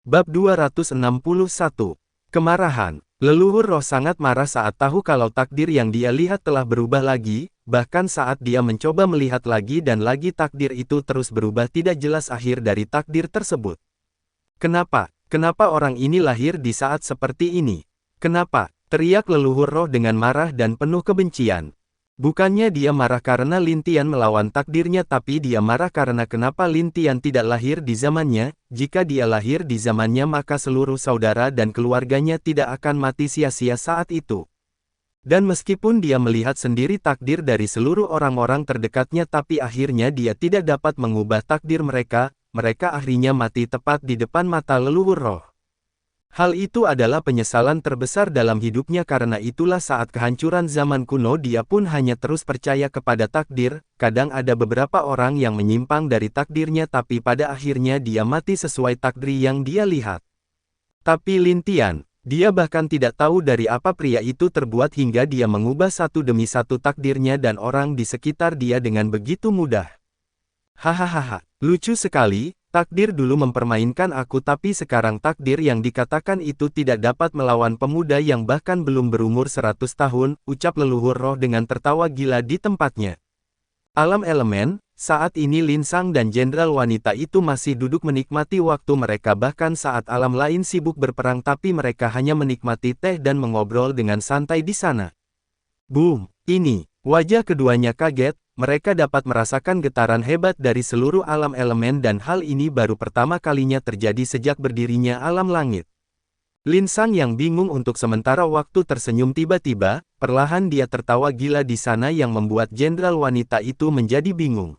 Bab 261. Kemarahan. Leluhur roh sangat marah saat tahu kalau takdir yang dia lihat telah berubah lagi, bahkan saat dia mencoba melihat lagi dan lagi takdir itu terus berubah, tidak jelas akhir dari takdir tersebut. Kenapa? Kenapa orang ini lahir di saat seperti ini? Kenapa? Teriak leluhur roh dengan marah dan penuh kebencian. Bukannya dia marah karena Lin-Tian melawan takdirnya, tapi dia marah karena kenapa Lin-Tian tidak lahir di zamannya. Jika dia lahir di zamannya maka seluruh saudara dan keluarganya tidak akan mati sia-sia saat itu. Dan meskipun dia melihat sendiri takdir dari seluruh orang-orang terdekatnya, tapi akhirnya dia tidak dapat mengubah takdir mereka akhirnya mati tepat di depan mata leluhur roh. Hal itu adalah penyesalan terbesar dalam hidupnya, karena itulah saat kehancuran zaman kuno dia pun hanya terus percaya kepada takdir. Kadang ada beberapa orang yang menyimpang dari takdirnya, tapi pada akhirnya dia mati sesuai takdir yang dia lihat. Tapi Lin-Tian, dia bahkan tidak tahu dari apa pria itu terbuat hingga dia mengubah satu demi satu takdirnya dan orang di sekitar dia dengan begitu mudah. Hahaha, lucu sekali. Takdir dulu mempermainkan aku, tapi sekarang takdir yang dikatakan itu tidak dapat melawan pemuda yang bahkan belum berumur 100 tahun, ucap leluhur roh dengan tertawa gila di tempatnya. Alam elemen, saat ini Lin Sang dan jenderal wanita itu masih duduk menikmati waktu mereka, bahkan saat alam lain sibuk berperang, tapi mereka hanya menikmati teh dan mengobrol dengan santai di sana. Boom! Ini, wajah keduanya kaget. Mereka dapat merasakan getaran hebat dari seluruh alam elemen dan hal ini baru pertama kalinya terjadi sejak berdirinya alam langit. Lin Sang yang bingung untuk sementara waktu tersenyum, tiba-tiba, perlahan dia tertawa gila di sana yang membuat jenderal wanita itu menjadi bingung.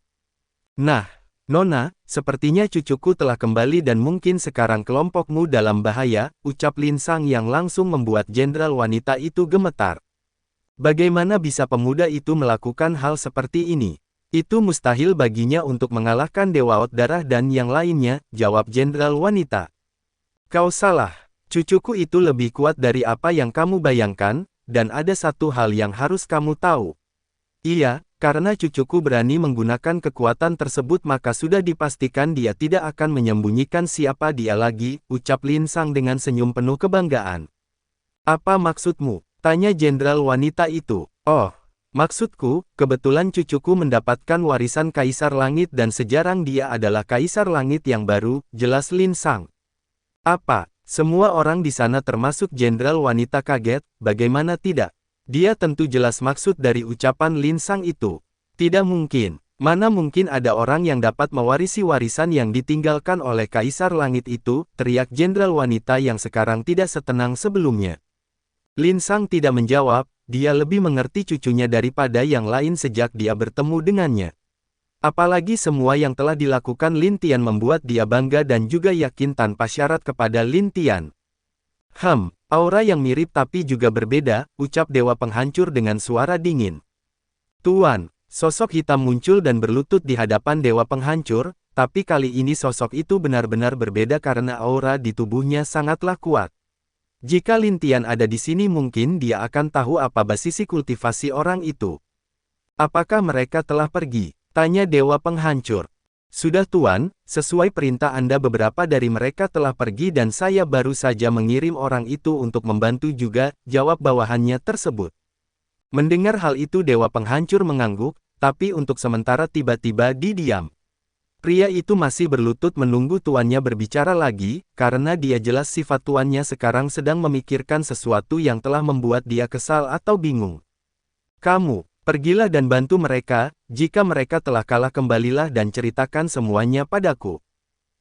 Nah, Nona, sepertinya cucuku telah kembali dan mungkin sekarang kelompokmu dalam bahaya, ucap Lin Sang yang langsung membuat jenderal wanita itu gemetar. Bagaimana bisa pemuda itu melakukan hal seperti ini? Itu mustahil baginya untuk mengalahkan Dewa Out Darah dan yang lainnya, jawab jenderal wanita. Kau salah. Cucuku itu lebih kuat dari apa yang kamu bayangkan, dan ada satu hal yang harus kamu tahu. Iya, karena cucuku berani menggunakan kekuatan tersebut maka sudah dipastikan dia tidak akan menyembunyikan siapa dia lagi, ucap Lin Sang dengan senyum penuh kebanggaan. Apa maksudmu? Tanya jenderal wanita itu. Oh, maksudku, kebetulan cucuku mendapatkan warisan Kaisar Langit dan sejarang dia adalah Kaisar Langit yang baru, jelas Lin Sang. Apa? Semua orang di sana termasuk jenderal wanita kaget, bagaimana tidak? Dia tentu jelas maksud dari ucapan Lin Sang itu. Tidak mungkin. Mana mungkin ada orang yang dapat mewarisi warisan yang ditinggalkan oleh Kaisar Langit itu, teriak jenderal wanita yang sekarang tidak setenang sebelumnya. Lin Sang tidak menjawab, dia lebih mengerti cucunya daripada yang lain sejak dia bertemu dengannya. Apalagi semua yang telah dilakukan Lin-Tian membuat dia bangga dan juga yakin tanpa syarat kepada Lin-Tian. Aura yang mirip tapi juga berbeda, ucap Dewa Penghancur dengan suara dingin. Tuan, sosok hitam muncul dan berlutut di hadapan Dewa Penghancur, tapi kali ini sosok itu benar-benar berbeda karena aura di tubuhnya sangatlah kuat. Jika Lin-Tian ada di sini mungkin dia akan tahu apa basisi kultivasi orang itu. Apakah mereka telah pergi? Tanya Dewa Penghancur. Sudah Tuan, sesuai perintah Anda beberapa dari mereka telah pergi dan saya baru saja mengirim orang itu untuk membantu juga, jawab bawahannya tersebut. Mendengar hal itu Dewa Penghancur mengangguk, tapi untuk sementara tiba-tiba didiam. Pria itu masih berlutut menunggu tuannya berbicara lagi, karena dia jelas sifat tuannya sekarang sedang memikirkan sesuatu yang telah membuat dia kesal atau bingung. Kamu, pergilah dan bantu mereka, jika mereka telah kalah kembalilah dan ceritakan semuanya padaku.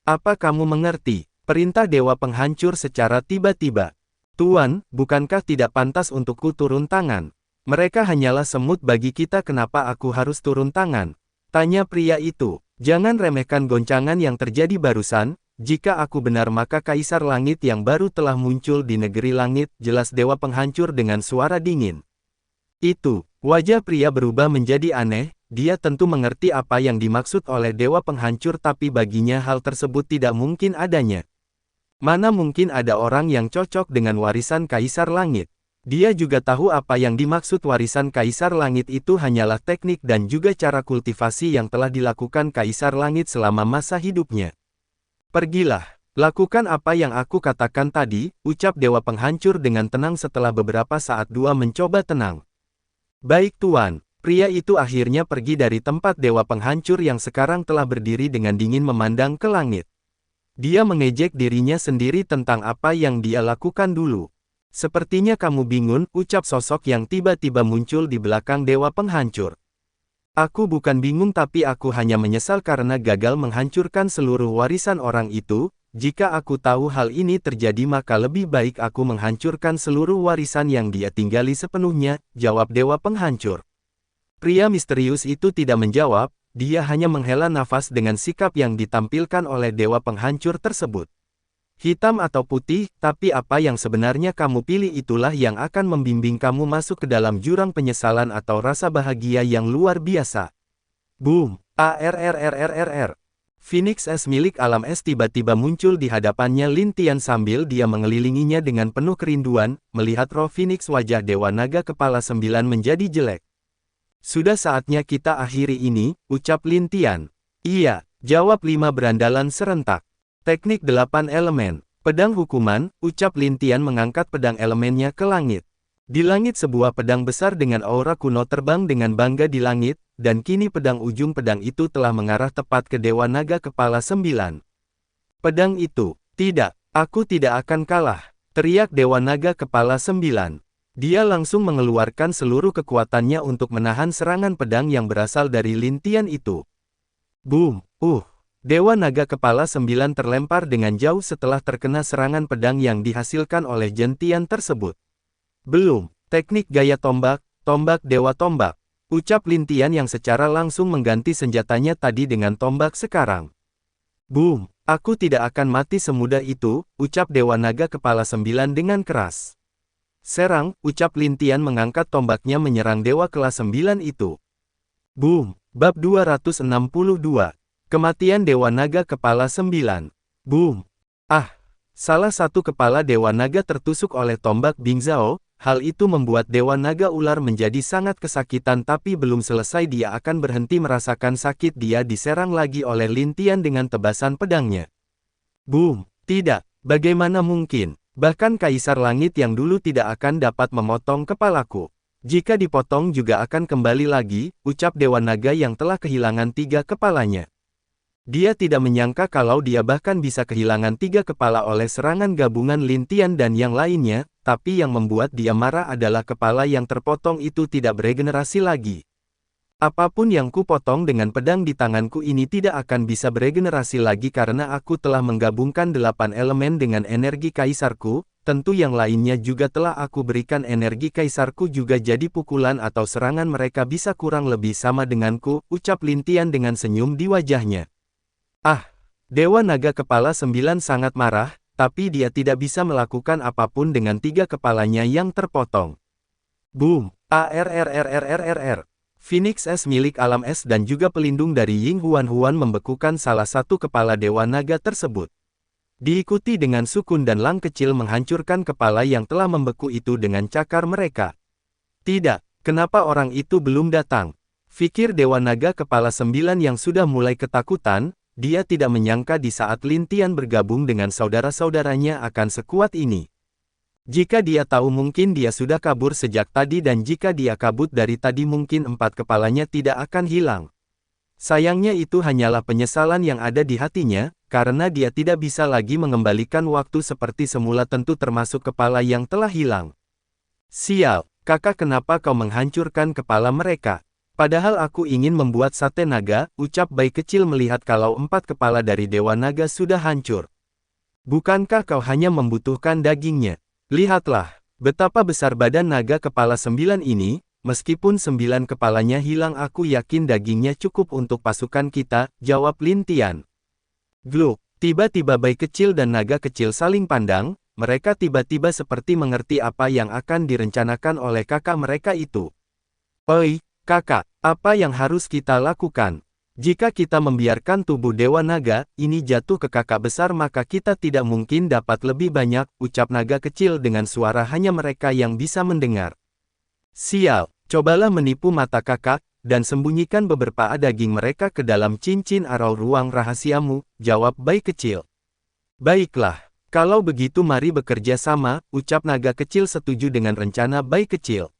Apa kamu mengerti? Perintah Dewa Penghancur secara tiba-tiba. Tuan, bukankah tidak pantas untukku turun tangan? Mereka hanyalah semut bagi kita, kenapa aku harus turun tangan? Tanya pria itu. Jangan remehkan goncangan yang terjadi barusan, jika aku benar maka Kaisar Langit yang baru telah muncul di negeri langit, jelas Dewa Penghancur dengan suara dingin. Itu, wajah pria berubah menjadi aneh, dia tentu mengerti apa yang dimaksud oleh Dewa Penghancur tapi baginya hal tersebut tidak mungkin adanya. Mana mungkin ada orang yang cocok dengan warisan Kaisar Langit. Dia juga tahu apa yang dimaksud warisan Kaisar Langit itu hanyalah teknik dan juga cara kultivasi yang telah dilakukan Kaisar Langit selama masa hidupnya. Pergilah. Lakukan apa yang aku katakan tadi, ucap Dewa Penghancur dengan tenang setelah beberapa saat dua mencoba tenang. Baik Tuan, pria itu akhirnya pergi dari tempat Dewa Penghancur yang sekarang telah berdiri dengan dingin memandang ke langit. Dia mengejek dirinya sendiri tentang apa yang dia lakukan dulu. Sepertinya kamu bingung, ucap sosok yang tiba-tiba muncul di belakang Dewa Penghancur. Aku bukan bingung tapi aku hanya menyesal karena gagal menghancurkan seluruh warisan orang itu. Jika aku tahu hal ini terjadi maka lebih baik aku menghancurkan seluruh warisan yang dia tinggali sepenuhnya, jawab Dewa Penghancur. Pria misterius itu tidak menjawab, dia hanya menghela nafas dengan sikap yang ditampilkan oleh Dewa Penghancur tersebut. Hitam atau putih, tapi apa yang sebenarnya kamu pilih itulah yang akan membimbing kamu masuk ke dalam jurang penyesalan atau rasa bahagia yang luar biasa. Boom! ARRRRRR. Phoenix Es milik alam es tiba-tiba muncul di hadapannya Lin Tian sambil dia mengelilinginya dengan penuh kerinduan, melihat roh Phoenix wajah Dewa Naga Kepala 9 menjadi jelek. Sudah saatnya kita akhiri ini, ucap Lin Tian. Iya, jawab 5 berandalan serentak. Teknik 8 elemen. Pedang hukuman, ucap Lin Tian mengangkat pedang elemennya ke langit. Di langit sebuah pedang besar dengan aura kuno terbang dengan bangga di langit, dan kini pedang ujung pedang itu telah mengarah tepat ke Dewa Naga Kepala 9. Pedang itu, tidak, aku tidak akan kalah, teriak Dewa Naga Kepala 9. Dia langsung mengeluarkan seluruh kekuatannya untuk menahan serangan pedang yang berasal dari Lin Tian itu. Boom! Dewa Naga Kepala 9 terlempar dengan jauh setelah terkena serangan pedang yang dihasilkan oleh Gentian tersebut. Belum, teknik gaya tombak, tombak Dewa Tombak, ucap Lin Tian yang secara langsung mengganti senjatanya tadi dengan tombak sekarang. Boom, aku tidak akan mati semudah itu, ucap Dewa Naga Kepala 9 dengan keras. Serang, ucap Lin Tian mengangkat tombaknya menyerang Dewa kelas 9 itu. Boom, bab 262. Kematian Dewa Naga Kepala 9. Boom. Salah satu kepala Dewa Naga tertusuk oleh tombak Bing Zhao. Hal itu membuat Dewa Naga Ular menjadi sangat kesakitan tapi belum selesai dia akan berhenti merasakan sakit dia diserang lagi oleh Lin Tian dengan tebasan pedangnya. Boom, tidak, bagaimana mungkin, bahkan Kaisar Langit yang dulu tidak akan dapat memotong kepalaku. Jika dipotong juga akan kembali lagi, ucap Dewa Naga yang telah kehilangan 3 kepalanya. Dia tidak menyangka kalau dia bahkan bisa kehilangan 3 kepala oleh serangan gabungan Lin Tian dan yang lainnya, tapi yang membuat dia marah adalah kepala yang terpotong itu tidak beregenerasi lagi. Apapun yang kupotong dengan pedang di tanganku ini tidak akan bisa beregenerasi lagi karena aku telah menggabungkan 8 elemen dengan energi kaisarku, tentu yang lainnya juga telah aku berikan energi kaisarku juga jadi pukulan atau serangan mereka bisa kurang lebih sama denganku, ucap Lin Tian dengan senyum di wajahnya. Dewa Naga Kepala 9 sangat marah, tapi dia tidak bisa melakukan apapun dengan 3 kepalanya yang terpotong. Boom! ARRRRRRR. Phoenix Es milik alam es dan juga pelindung dari Ying Huan Huan membekukan salah satu kepala Dewa Naga tersebut. Diikuti dengan Sukun dan Lang kecil menghancurkan kepala yang telah membeku itu dengan cakar mereka. Tidak, kenapa orang itu belum datang? Fikir Dewa Naga Kepala 9 yang sudah mulai ketakutan. Dia tidak menyangka di saat Lin Tian bergabung dengan saudara-saudaranya akan sekuat ini. Jika dia tahu mungkin dia sudah kabur sejak tadi dan jika dia kabut dari tadi mungkin 4 kepalanya tidak akan hilang. Sayangnya itu hanyalah penyesalan yang ada di hatinya, karena dia tidak bisa lagi mengembalikan waktu seperti semula tentu termasuk kepala yang telah hilang. Sial, kakak kenapa kau menghancurkan kepala mereka? Padahal aku ingin membuat sate naga, ucap bayi kecil melihat kalau 4 kepala dari Dewa Naga sudah hancur. Bukankah kau hanya membutuhkan dagingnya? Lihatlah, betapa besar badan naga kepala 9 ini, meskipun 9 kepalanya hilang aku yakin dagingnya cukup untuk pasukan kita, jawab Lin Tian. Gluk, tiba-tiba bayi kecil dan naga kecil saling pandang, mereka tiba-tiba seperti mengerti apa yang akan direncanakan oleh kakak mereka itu. Oi, kakak, apa yang harus kita lakukan? Jika kita membiarkan tubuh Dewa Naga ini jatuh ke kakak besar maka kita tidak mungkin dapat lebih banyak, ucap naga kecil dengan suara hanya mereka yang bisa mendengar. Sial, cobalah menipu mata kakak, dan sembunyikan beberapa daging mereka ke dalam cincin arau ruang rahasiamu, jawab bayi kecil. Baiklah, kalau begitu mari bekerja sama, ucap naga kecil setuju dengan rencana Bai Kecil.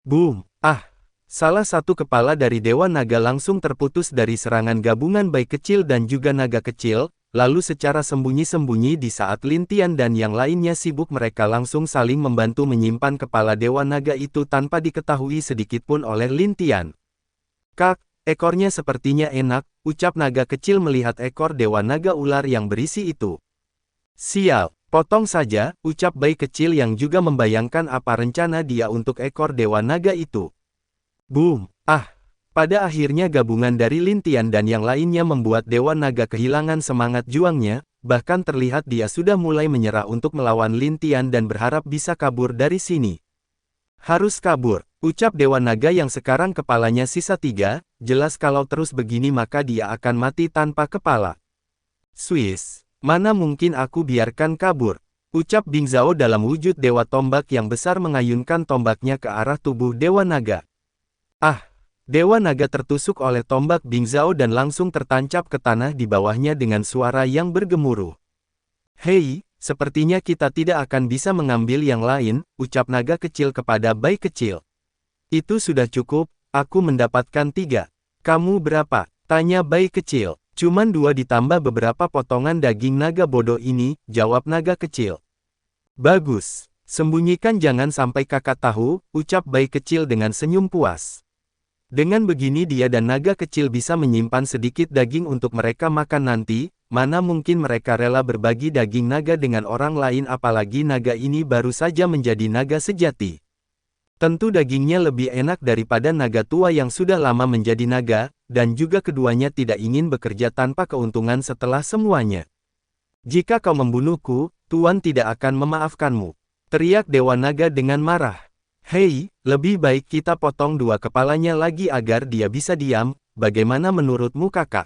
Boom! Ah! Salah satu kepala dari Dewa Naga langsung terputus dari serangan gabungan Bai Kecil dan juga Naga Kecil, lalu secara sembunyi-sembunyi di saat Lin Tian dan yang lainnya sibuk mereka langsung saling membantu menyimpan kepala Dewa Naga itu tanpa diketahui sedikitpun oleh Lin Tian. Kak, ekornya sepertinya enak, ucap Naga Kecil melihat ekor Dewa Naga ular yang berisi itu. Sial, potong saja, ucap Bai Kecil yang juga membayangkan apa rencana dia untuk ekor Dewa Naga itu. Boom! Ah! Pada akhirnya gabungan dari Lin Tian dan yang lainnya membuat Dewa Naga kehilangan semangat juangnya, bahkan terlihat dia sudah mulai menyerah untuk melawan Lin Tian dan berharap bisa kabur dari sini. Harus kabur, ucap Dewa Naga yang sekarang kepalanya sisa 3, jelas kalau terus begini maka dia akan mati tanpa kepala. Swiss! Mana mungkin aku biarkan kabur, ucap Bing Zhao dalam wujud Dewa Tombak yang besar mengayunkan tombaknya ke arah tubuh Dewa Naga. Ah! Dewa Naga tertusuk oleh tombak Bing Zhao dan langsung tertancap ke tanah di bawahnya dengan suara yang bergemuruh. Hei, sepertinya kita tidak akan bisa mengambil yang lain, ucap naga kecil kepada Bai Kecil. Itu sudah cukup, aku mendapatkan 3. Kamu berapa? Tanya Bai Kecil. Cuman 2 ditambah beberapa potongan daging naga bodoh ini, jawab naga kecil. Bagus, sembunyikan jangan sampai kakak tahu, ucap Bai Kecil dengan senyum puas. Dengan begini dia dan naga kecil bisa menyimpan sedikit daging untuk mereka makan nanti, mana mungkin mereka rela berbagi daging naga dengan orang lain apalagi naga ini baru saja menjadi naga sejati. Tentu dagingnya lebih enak daripada naga tua yang sudah lama menjadi naga, dan juga keduanya tidak ingin bekerja tanpa keuntungan setelah semuanya. Jika kau membunuhku, Tuan tidak akan memaafkanmu, teriak Dewa Naga dengan marah. Hei, lebih baik kita potong 2 kepalanya lagi agar dia bisa diam, bagaimana menurutmu kakak?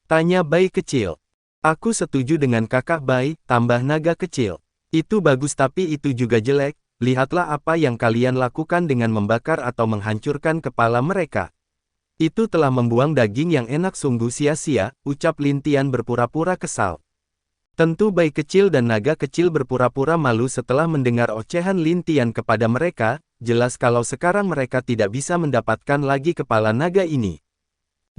Tanya Bai Kecil. Aku setuju dengan kakak Bai, tambah naga kecil. Itu bagus tapi itu juga jelek. Lihatlah apa yang kalian lakukan dengan membakar atau menghancurkan kepala mereka. Itu telah membuang daging yang enak sungguh sia-sia, ucap Lin Tian berpura-pura kesal. Tentu Bai Kecil dan naga kecil berpura-pura malu setelah mendengar ocehan Lin Tian kepada mereka, jelas kalau sekarang mereka tidak bisa mendapatkan lagi kepala naga ini.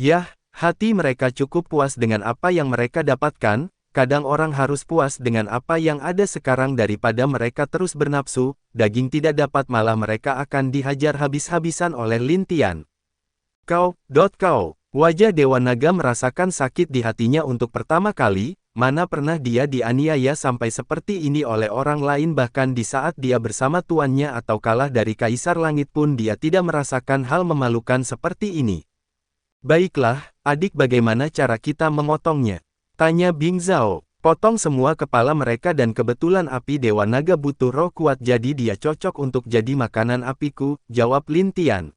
Yah, hati mereka cukup puas dengan apa yang mereka dapatkan. Kadang orang harus puas dengan apa yang ada sekarang daripada mereka terus bernafsu, daging tidak dapat malah mereka akan dihajar habis-habisan oleh Lin Tian. Kau. Wajah Dewa Naga merasakan sakit di hatinya untuk pertama kali, mana pernah dia dianiaya sampai seperti ini oleh orang lain bahkan di saat dia bersama tuannya atau kalah dari Kaisar Langit pun dia tidak merasakan hal memalukan seperti ini. Baiklah, adik bagaimana cara kita memotongnya? Tanya Bing Zhao. Potong semua kepala mereka dan kebetulan api Dewa Naga butuh roh kuat jadi dia cocok untuk jadi makanan apiku, jawab Lin Tian.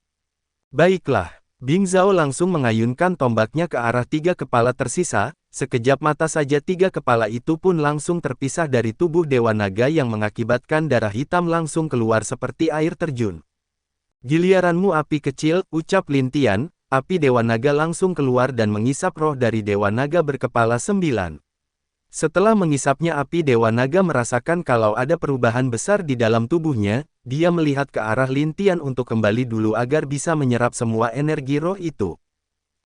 Baiklah, Bing Zhao langsung mengayunkan tombaknya ke arah 3 kepala tersisa, sekejap mata saja 3 kepala itu pun langsung terpisah dari tubuh Dewa Naga yang mengakibatkan darah hitam langsung keluar seperti air terjun. Giliranmu api kecil, ucap Lin Tian. Api Dewa Naga langsung keluar dan mengisap roh dari Dewa Naga berkepala 9. Setelah mengisapnya api Dewa Naga merasakan kalau ada perubahan besar di dalam tubuhnya, dia melihat ke arah Lin Tian untuk kembali dulu agar bisa menyerap semua energi roh itu.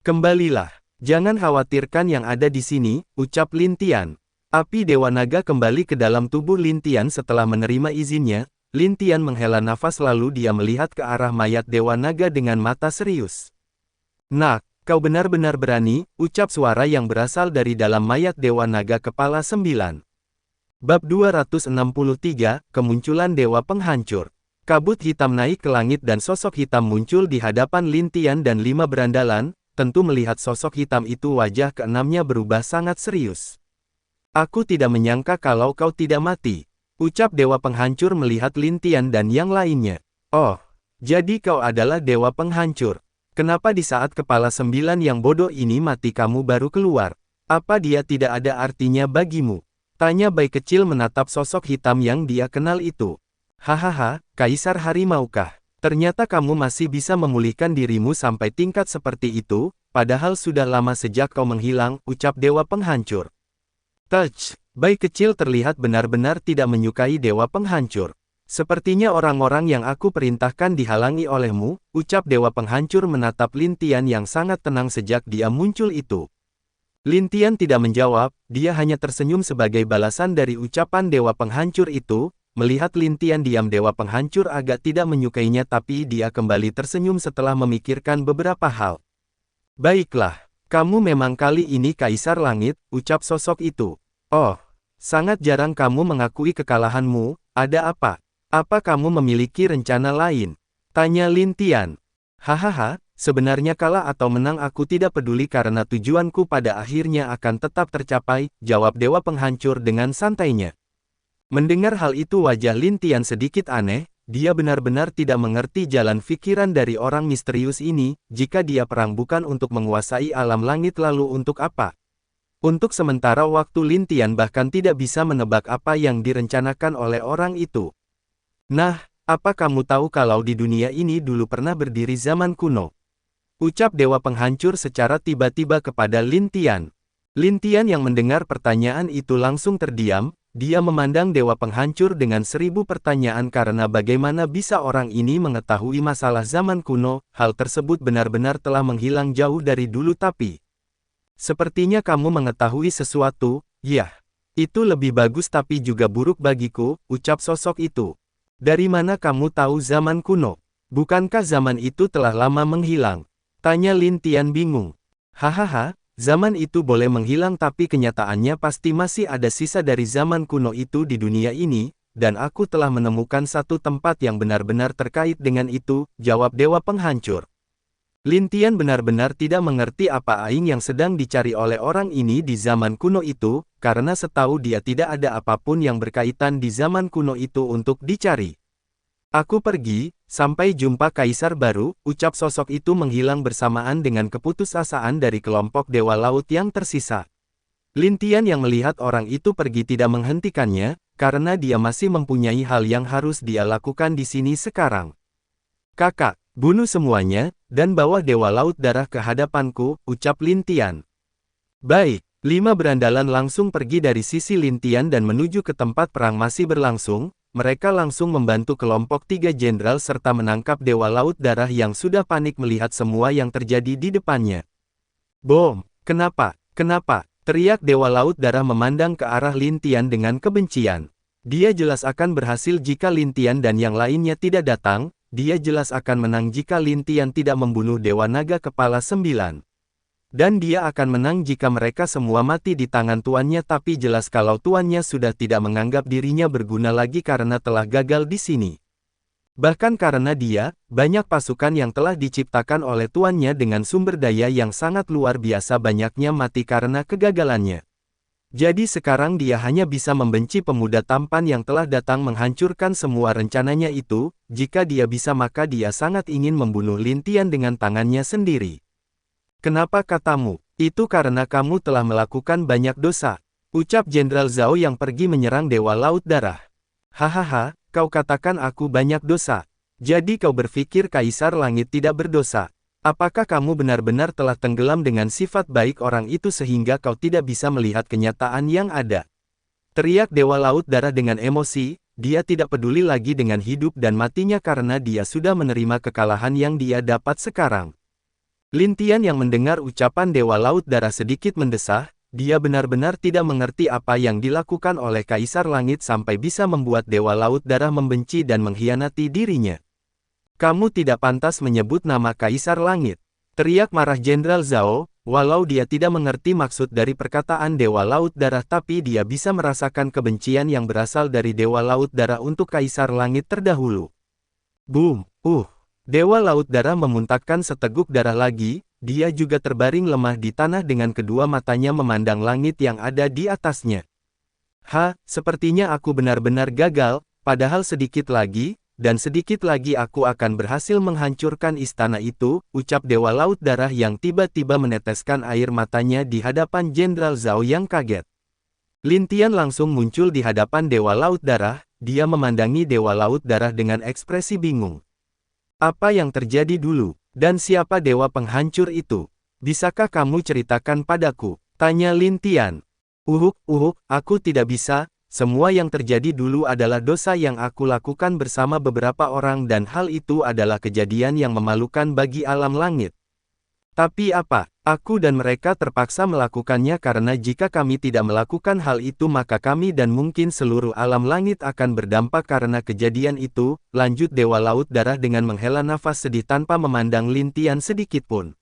Kembalilah, jangan khawatirkan yang ada di sini, ucap Lin Tian. Api Dewa Naga kembali ke dalam tubuh Lin Tian setelah menerima izinnya, Lin Tian menghela nafas lalu dia melihat ke arah mayat Dewa Naga dengan mata serius. Nak, kau benar-benar berani, ucap suara yang berasal dari dalam mayat Dewa Naga kepala 9. Bab 263, Kemunculan Dewa Penghancur. Kabut hitam naik ke langit dan sosok hitam muncul di hadapan Lin Tian dan 5 berandalan, tentu melihat sosok hitam itu wajah keenamnya berubah sangat serius. Aku tidak menyangka kalau kau tidak mati, ucap Dewa Penghancur melihat Lin Tian dan yang lainnya. Oh, jadi kau adalah Dewa Penghancur. Kenapa di saat kepala 9 yang bodoh ini mati kamu baru keluar? Apa dia tidak ada artinya bagimu? Tanya Bai Kecil menatap sosok hitam yang dia kenal itu. Hahaha, Kaisar Harimaukah? Ternyata kamu masih bisa memulihkan dirimu sampai tingkat seperti itu, padahal sudah lama sejak kau menghilang, ucap Dewa Penghancur. Touch! Bai kecil terlihat benar-benar tidak menyukai Dewa Penghancur. Sepertinya orang-orang yang aku perintahkan dihalangi olehmu, ucap Dewa Penghancur menatap Lin Tian yang sangat tenang sejak dia muncul itu. Lin Tian tidak menjawab, dia hanya tersenyum sebagai balasan dari ucapan Dewa Penghancur itu. Melihat Lin Tian diam, Dewa Penghancur agak tidak menyukainya, tapi dia kembali tersenyum setelah memikirkan beberapa hal. Baiklah, kamu memang kali ini Kaisar Langit, ucap sosok itu. Oh, sangat jarang kamu mengakui kekalahanmu, ada apa? Apa kamu memiliki rencana lain? Tanya Lin Tian. Hahaha, sebenarnya kalah atau menang aku tidak peduli karena tujuanku pada akhirnya akan tetap tercapai, jawab Dewa Penghancur dengan santainya. Mendengar hal itu wajah Lin Tian sedikit aneh, dia benar-benar tidak mengerti jalan pikiran dari orang misterius ini, jika dia perang bukan untuk menguasai alam langit lalu untuk apa? Untuk sementara waktu Lin Tian bahkan tidak bisa menebak apa yang direncanakan oleh orang itu. Nah, apa kamu tahu kalau di dunia ini dulu pernah berdiri zaman kuno? Ucap Dewa Penghancur secara tiba-tiba kepada Lin Tian. Lin Tian yang mendengar pertanyaan itu langsung terdiam, dia memandang Dewa Penghancur dengan 1000 pertanyaan karena bagaimana bisa orang ini mengetahui masalah zaman kuno, hal tersebut benar-benar telah menghilang jauh dari dulu tapi... Sepertinya kamu mengetahui sesuatu, yah. Itu lebih bagus tapi juga buruk bagiku, ucap sosok itu. Dari mana kamu tahu zaman kuno? Bukankah zaman itu telah lama menghilang? Tanya Lin Tian bingung. Hahaha, zaman itu boleh menghilang tapi kenyataannya pasti masih ada sisa dari zaman kuno itu di dunia ini, dan aku telah menemukan satu tempat yang benar-benar terkait dengan itu, jawab Dewa Penghancur. Lin Tian benar-benar tidak mengerti apa aing yang sedang dicari oleh orang ini di zaman kuno itu, karena setahu dia tidak ada apapun yang berkaitan di zaman kuno itu untuk dicari. Aku pergi, sampai jumpa Kaisar baru, ucap sosok itu menghilang bersamaan dengan keputusasaan dari kelompok Dewa Laut yang tersisa. Lin Tian yang melihat orang itu pergi tidak menghentikannya, karena dia masih mempunyai hal yang harus dia lakukan di sini sekarang. Kakak, bunuh semuanya, dan bawa Dewa Laut Darah ke hadapanku, ucap Lin Tian. Baik, 5 berandalan langsung pergi dari sisi Lin Tian dan menuju ke tempat perang masih berlangsung, mereka langsung membantu kelompok 3 jenderal serta menangkap Dewa Laut Darah yang sudah panik melihat semua yang terjadi di depannya. Bom, kenapa, teriak Dewa Laut Darah memandang ke arah Lin Tian dengan kebencian. Dia jelas akan berhasil jika Lin Tian dan yang lainnya tidak datang. Dia jelas akan menang jika Lin Tian tidak membunuh Dewa Naga Kepala 9. Dan dia akan menang jika mereka semua mati di tangan tuannya, tapi jelas kalau tuannya sudah tidak menganggap dirinya berguna lagi karena telah gagal di sini. Bahkan karena dia, banyak pasukan yang telah diciptakan oleh tuannya dengan sumber daya yang sangat luar biasa banyaknya mati karena kegagalannya. Jadi sekarang dia hanya bisa membenci pemuda tampan yang telah datang menghancurkan semua rencananya itu, jika dia bisa maka dia sangat ingin membunuh Lin Tian dengan tangannya sendiri. Kenapa katamu? Itu karena kamu telah melakukan banyak dosa, ucap Jenderal Zhao yang pergi menyerang Dewa Laut Darah. Hahaha, kau katakan aku banyak dosa. Jadi kau berpikir Kaisar Langit tidak berdosa. Apakah kamu benar-benar telah tenggelam dengan sifat baik orang itu sehingga kau tidak bisa melihat kenyataan yang ada? Teriak Dewa Laut Darah dengan emosi, dia tidak peduli lagi dengan hidup dan matinya karena dia sudah menerima kekalahan yang dia dapat sekarang. Lin Tian yang mendengar ucapan Dewa Laut Darah sedikit mendesah, dia benar-benar tidak mengerti apa yang dilakukan oleh Kaisar Langit sampai bisa membuat Dewa Laut Darah membenci dan mengkhianati dirinya. Kamu tidak pantas menyebut nama Kaisar Langit. Teriak marah Jenderal Zhao, walau dia tidak mengerti maksud dari perkataan Dewa Laut Darah tapi dia bisa merasakan kebencian yang berasal dari Dewa Laut Darah untuk Kaisar Langit terdahulu. Boom, Dewa Laut Darah memuntahkan seteguk darah lagi, dia juga terbaring lemah di tanah dengan kedua matanya memandang langit yang ada di atasnya. Sepertinya aku benar-benar gagal, padahal sedikit lagi, dan sedikit lagi aku akan berhasil menghancurkan istana itu, ucap Dewa Laut Darah yang tiba-tiba meneteskan air matanya di hadapan Jenderal Zhao yang kaget. Lin Tian langsung muncul di hadapan Dewa Laut Darah, dia memandangi Dewa Laut Darah dengan ekspresi bingung. Apa yang terjadi dulu? Dan siapa Dewa Penghancur itu? Bisakah kamu ceritakan padaku? Tanya Lin Tian. Aku tidak bisa, semua yang terjadi dulu adalah dosa yang aku lakukan bersama beberapa orang dan hal itu adalah kejadian yang memalukan bagi alam langit. Tapi apa? Aku dan mereka terpaksa melakukannya karena jika kami tidak melakukan hal itu maka kami dan mungkin seluruh alam langit akan berdampak karena kejadian itu, lanjut Dewa Laut Darah dengan menghela nafas sedih tanpa memandang Lin Tian sedikitpun.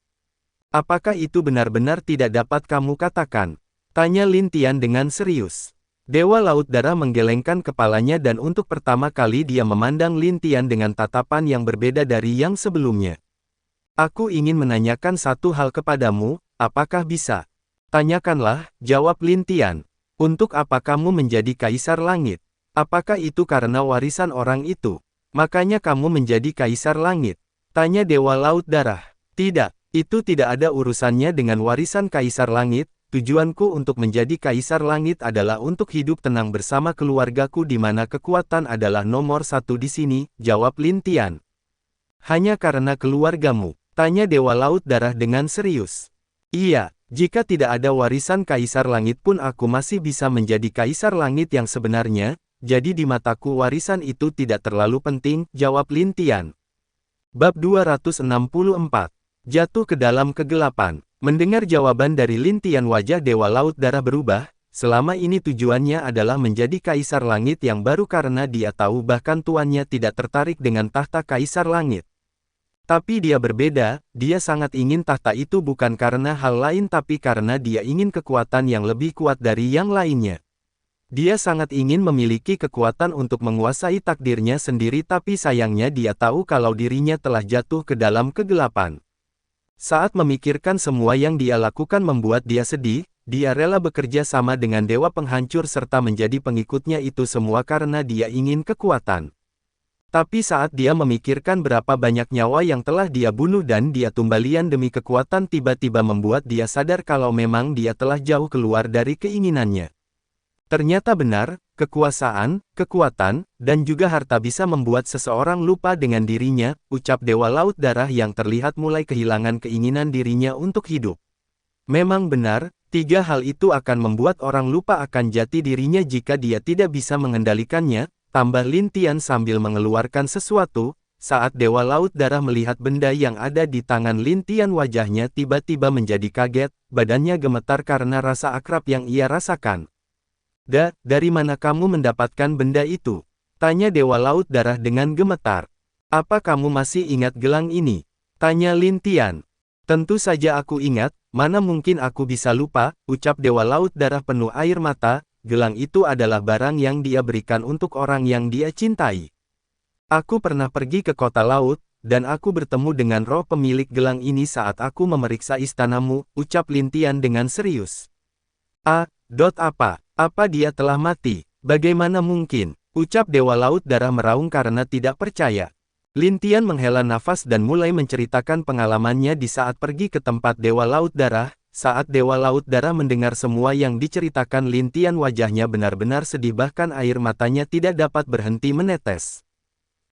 Apakah itu benar-benar tidak dapat kamu katakan? Tanya Lin Tian dengan serius. Dewa Laut Darah menggelengkan kepalanya dan untuk pertama kali dia memandang Lin Tian dengan tatapan yang berbeda dari yang sebelumnya. Aku ingin menanyakan satu hal kepadamu, apakah bisa? Tanyakanlah, jawab Lin Tian. Untuk apa kamu menjadi Kaisar Langit? Apakah itu karena warisan orang itu? Makanya kamu menjadi Kaisar Langit? Tanya Dewa Laut Darah. Tidak. Itu tidak ada urusannya dengan warisan Kaisar Langit, tujuanku untuk menjadi Kaisar Langit adalah untuk hidup tenang bersama keluargaku di mana kekuatan adalah nomor satu di sini, jawab Lin Tian. Hanya karena keluargamu? Tanya Dewa Laut Darah dengan serius. Iya, jika tidak ada warisan Kaisar Langit pun aku masih bisa menjadi Kaisar Langit yang sebenarnya, jadi di mataku warisan itu tidak terlalu penting, jawab Lin Tian. Bab 264. Jatuh ke dalam kegelapan. Mendengar jawaban dari Lin Tian wajah Dewa Laut Darah berubah, selama ini tujuannya adalah menjadi Kaisar Langit yang baru karena dia tahu bahkan tuannya tidak tertarik dengan tahta Kaisar Langit. Tapi dia berbeda, dia sangat ingin tahta itu bukan karena hal lain tapi karena dia ingin kekuatan yang lebih kuat dari yang lainnya. Dia sangat ingin memiliki kekuatan untuk menguasai takdirnya sendiri tapi sayangnya dia tahu kalau dirinya telah jatuh ke dalam kegelapan. Saat memikirkan semua yang dia lakukan membuat dia sedih, dia rela bekerja sama dengan dewa penghancur serta menjadi pengikutnya itu semua karena dia ingin kekuatan. Tapi saat dia memikirkan berapa banyak nyawa yang telah dia bunuh dan dia tumbalian demi kekuatan tiba-tiba membuat dia sadar kalau memang dia telah jauh keluar dari keinginannya. Ternyata benar, kekuasaan, kekuatan, dan juga harta bisa membuat seseorang lupa dengan dirinya, ucap Dewa Laut Darah yang terlihat mulai kehilangan keinginan dirinya untuk hidup. Memang benar, tiga hal itu akan membuat orang lupa akan jati dirinya jika dia tidak bisa mengendalikannya, tambah Lin Tian sambil mengeluarkan sesuatu. Saat Dewa Laut Darah melihat benda yang ada di tangan Lin Tian wajahnya tiba-tiba menjadi kaget, badannya gemetar karena rasa akrab yang ia rasakan. Dari mana kamu mendapatkan benda itu? Tanya Dewa Laut Darah dengan gemetar. Apa kamu masih ingat gelang ini? Tanya Lin Tian. Tentu saja aku ingat, mana mungkin aku bisa lupa, ucap Dewa Laut Darah penuh air mata, gelang itu adalah barang yang dia berikan untuk orang yang dia cintai. Aku pernah pergi ke kota laut, dan aku bertemu dengan roh pemilik gelang ini saat aku memeriksa istanamu, ucap Lin Tian dengan serius. Apa dia telah mati? Bagaimana mungkin? Ucap Dewa Laut Darah meraung karena tidak percaya. Lin Tian menghela nafas dan mulai menceritakan pengalamannya di saat pergi ke tempat Dewa Laut Darah. Saat Dewa Laut Darah mendengar semua yang diceritakan Lin Tian wajahnya benar-benar sedih bahkan air matanya tidak dapat berhenti menetes.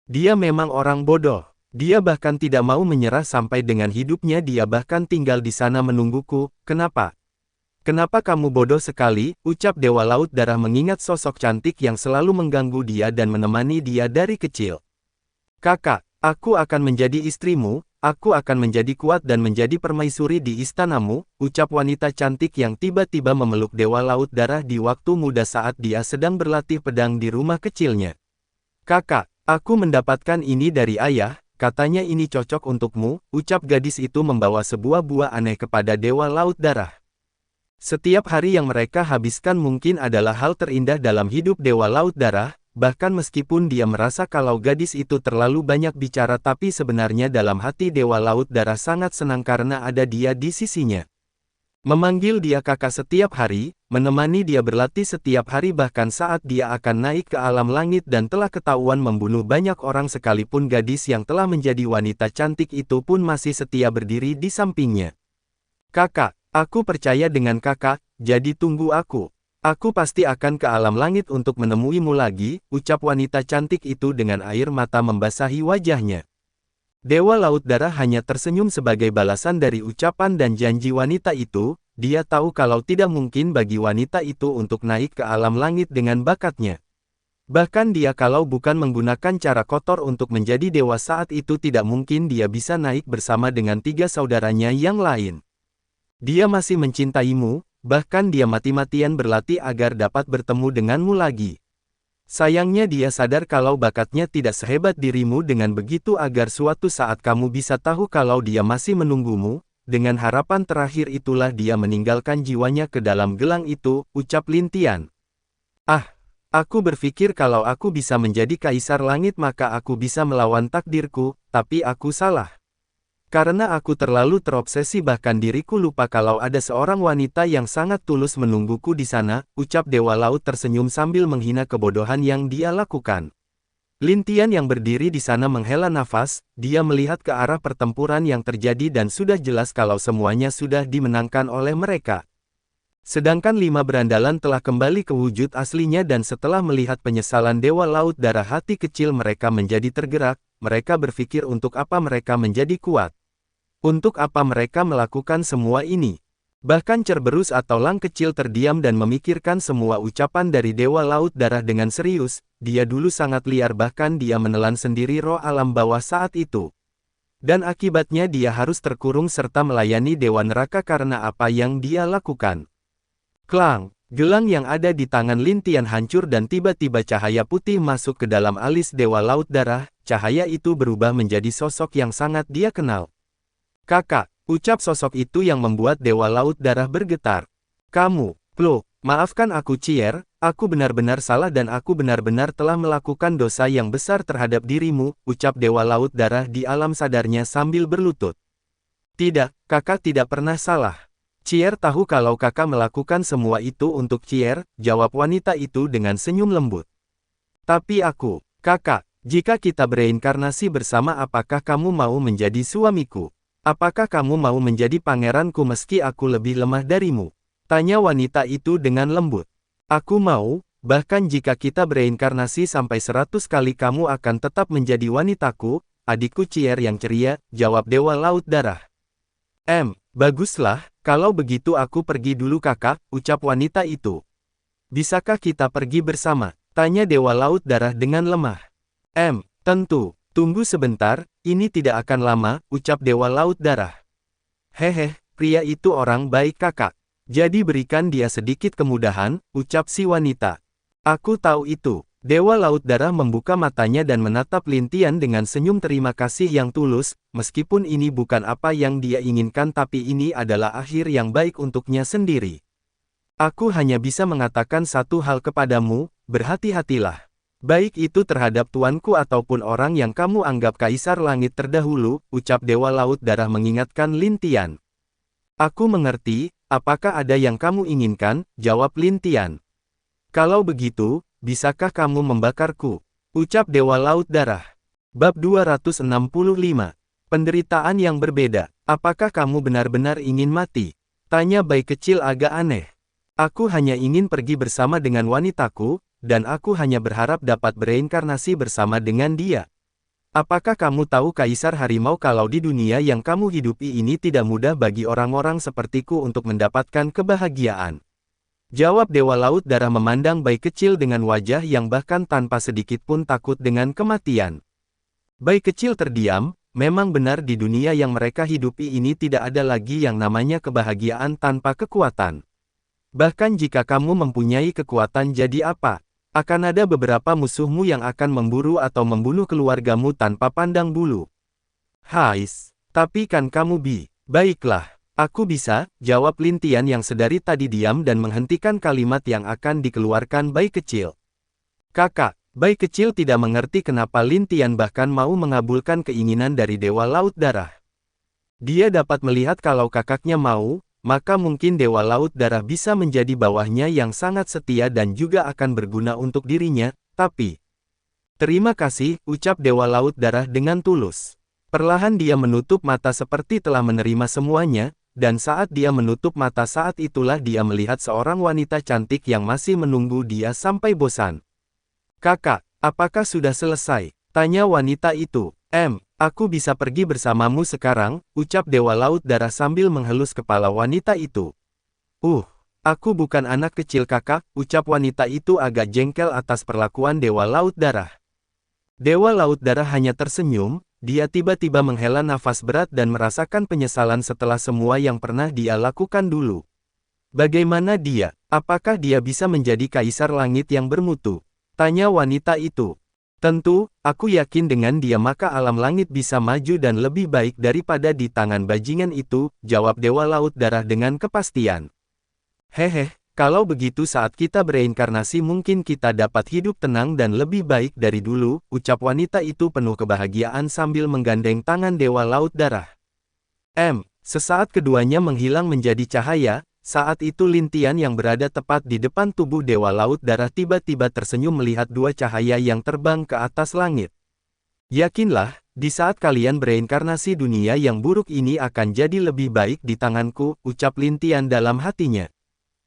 Dia memang orang bodoh. Dia bahkan tidak mau menyerah sampai dengan hidupnya dia bahkan tinggal di sana menungguku. Kenapa? Kenapa kamu bodoh sekali, ucap Dewa Laut Darah mengingat sosok cantik yang selalu mengganggu dia dan menemani dia dari kecil. Kakak, aku akan menjadi istrimu, aku akan menjadi kuat dan menjadi permaisuri di istanamu, ucap wanita cantik yang tiba-tiba memeluk Dewa Laut Darah di waktu muda saat dia sedang berlatih pedang di rumah kecilnya. Kakak, aku mendapatkan ini dari ayah, katanya ini cocok untukmu, ucap gadis itu membawa sebuah buah aneh kepada Dewa Laut Darah. Setiap hari yang mereka habiskan mungkin adalah hal terindah dalam hidup Dewa Laut Darah, bahkan meskipun dia merasa kalau gadis itu terlalu banyak bicara tapi sebenarnya dalam hati Dewa Laut Darah sangat senang karena ada dia di sisinya. Memanggil dia kakak setiap hari, menemani dia berlatih setiap hari bahkan saat dia akan naik ke alam langit dan telah ketahuan membunuh banyak orang sekalipun gadis yang telah menjadi wanita cantik itu pun masih setia berdiri di sampingnya. Kakak. Aku percaya dengan kakak, jadi tunggu aku. Aku pasti akan ke alam langit untuk menemuimu lagi, ucap wanita cantik itu dengan air mata membasahi wajahnya. Dewa Laut Darah hanya tersenyum sebagai balasan dari ucapan dan janji wanita itu, dia tahu kalau tidak mungkin bagi wanita itu untuk naik ke alam langit dengan bakatnya. Bahkan dia kalau bukan menggunakan cara kotor untuk menjadi dewa saat itu tidak mungkin dia bisa naik bersama dengan 3 saudaranya yang lain. Dia masih mencintaimu, bahkan dia mati-matian berlatih agar dapat bertemu denganmu lagi. Sayangnya dia sadar kalau bakatnya tidak sehebat dirimu dengan begitu agar suatu saat kamu bisa tahu kalau dia masih menunggumu. Dengan harapan terakhir itulah dia meninggalkan jiwanya ke dalam gelang itu, ucap Lin Tian. Ah, aku berpikir kalau aku bisa menjadi kaisar langit maka aku bisa melawan takdirku, tapi aku salah. Karena aku terlalu terobsesi bahkan diriku lupa kalau ada seorang wanita yang sangat tulus menungguku di sana, ucap Dewa Laut tersenyum sambil menghina kebodohan yang dia lakukan. Lin Tian yang berdiri di sana menghela nafas, dia melihat ke arah pertempuran yang terjadi dan sudah jelas kalau semuanya sudah dimenangkan oleh mereka. Sedangkan 5 berandalan telah kembali ke wujud aslinya dan setelah melihat penyesalan Dewa Laut Darah hati kecil mereka menjadi tergerak, mereka berpikir untuk apa mereka menjadi kuat. Untuk apa mereka melakukan semua ini? Bahkan Cerberus atau Lang kecil terdiam dan memikirkan semua ucapan dari Dewa Laut Darah dengan serius, dia dulu sangat liar bahkan dia menelan sendiri roh alam bawah saat itu. Dan akibatnya dia harus terkurung serta melayani Dewa Neraka karena apa yang dia lakukan. Klang, gelang yang ada di tangan Lin Tian hancur dan tiba-tiba cahaya putih masuk ke dalam alis Dewa Laut Darah, cahaya itu berubah menjadi sosok yang sangat dia kenal. Kakak. Ucap sosok itu yang membuat Dewa Laut Darah bergetar. Kamu, maafkan aku Cier, aku benar-benar salah dan aku benar-benar telah melakukan dosa yang besar terhadap dirimu, ucap Dewa Laut Darah di alam sadarnya sambil berlutut. Tidak, kakak tidak pernah salah. Cier tahu kalau kakak melakukan semua itu untuk Cier, jawab wanita itu dengan senyum lembut. Tapi aku, kakak, jika kita bereinkarnasi bersama apakah kamu mau menjadi suamiku? Apakah kamu mau menjadi pangeranku meski aku lebih lemah darimu? Tanya wanita itu dengan lembut. Aku mau, bahkan jika kita bereinkarnasi sampai 100 kali kamu akan tetap menjadi wanitaku, adikku Cier yang ceria, jawab Dewa Laut Darah. Baguslah, kalau begitu aku pergi dulu kakak, ucap wanita itu. Bisakah kita pergi bersama? Tanya Dewa Laut Darah dengan lemah. Tentu. Tunggu sebentar, ini tidak akan lama, ucap Dewa Laut Darah. Hehe, pria itu orang baik kakak. Jadi berikan dia sedikit kemudahan, ucap si wanita. Aku tahu itu. Dewa Laut Darah membuka matanya dan menatap Lin Tian dengan senyum terima kasih yang tulus, meskipun ini bukan apa yang dia inginkan tapi ini adalah akhir yang baik untuknya sendiri. Aku hanya bisa mengatakan satu hal kepadamu, berhati-hatilah. Baik itu terhadap tuanku ataupun orang yang kamu anggap kaisar langit terdahulu, ucap Dewa Laut Darah mengingatkan Lin Tian. Aku mengerti, apakah ada yang kamu inginkan, jawab Lin Tian. Kalau begitu, bisakah kamu membakarku? Ucap Dewa Laut Darah. Bab 265. Penderitaan yang berbeda. Apakah kamu benar-benar ingin mati? Tanya bayi kecil agak aneh. Aku hanya ingin pergi bersama dengan wanitaku, dan aku hanya berharap dapat bereinkarnasi bersama dengan dia. Apakah kamu tahu Kaisar Harimau kalau di dunia yang kamu hidupi ini tidak mudah bagi orang-orang sepertiku untuk mendapatkan kebahagiaan? Jawab Dewa Laut Darah memandang bayi kecil dengan wajah yang bahkan tanpa sedikit pun takut dengan kematian. Bayi kecil terdiam, memang benar di dunia yang mereka hidupi ini tidak ada lagi yang namanya kebahagiaan tanpa kekuatan. Bahkan jika kamu mempunyai kekuatan jadi apa? Akan ada beberapa musuhmu yang akan memburu atau membunuh keluargamu tanpa pandang bulu. Hais, tapi kan kamu baiklah, aku bisa, jawab Lin Tian yang sedari tadi diam dan menghentikan kalimat yang akan dikeluarkan bayi kecil. Kakak, bayi kecil tidak mengerti kenapa Lin Tian bahkan mau mengabulkan keinginan dari Dewa Laut Darah. Dia dapat melihat kalau kakaknya mau, maka mungkin Dewa Laut Darah bisa menjadi bawahnya yang sangat setia dan juga akan berguna untuk dirinya, tapi... Terima kasih, ucap Dewa Laut Darah dengan tulus. Perlahan dia menutup mata seperti telah menerima semuanya, dan saat dia menutup mata saat itulah dia melihat seorang wanita cantik yang masih menunggu dia sampai bosan. Kakak, apakah sudah selesai? Tanya wanita itu. Aku bisa pergi bersamamu sekarang, ucap Dewa Laut Darah sambil menghelus kepala wanita itu. Aku bukan anak kecil kakak, ucap wanita itu agak jengkel atas perlakuan Dewa Laut Darah. Dewa Laut Darah hanya tersenyum, dia tiba-tiba menghela nafas berat dan merasakan penyesalan setelah semua yang pernah dia lakukan dulu. Bagaimana dia? Apakah dia bisa menjadi kaisar langit yang bermutu? Tanya wanita itu. Tentu, aku yakin dengan dia maka alam langit bisa maju dan lebih baik daripada di tangan bajingan itu, jawab Dewa Laut Darah dengan kepastian. Hehe, kalau begitu saat kita bereinkarnasi mungkin kita dapat hidup tenang dan lebih baik dari dulu, ucap wanita itu penuh kebahagiaan sambil menggandeng tangan Dewa Laut Darah. Sesaat keduanya menghilang menjadi cahaya. Saat itu Lintian yang berada tepat di depan tubuh Dewa Laut Darah tiba-tiba tersenyum melihat dua cahaya yang terbang ke atas langit. Yakinlah, di saat kalian bereinkarnasi dunia yang buruk ini akan jadi lebih baik di tanganku, ucap Lintian dalam hatinya.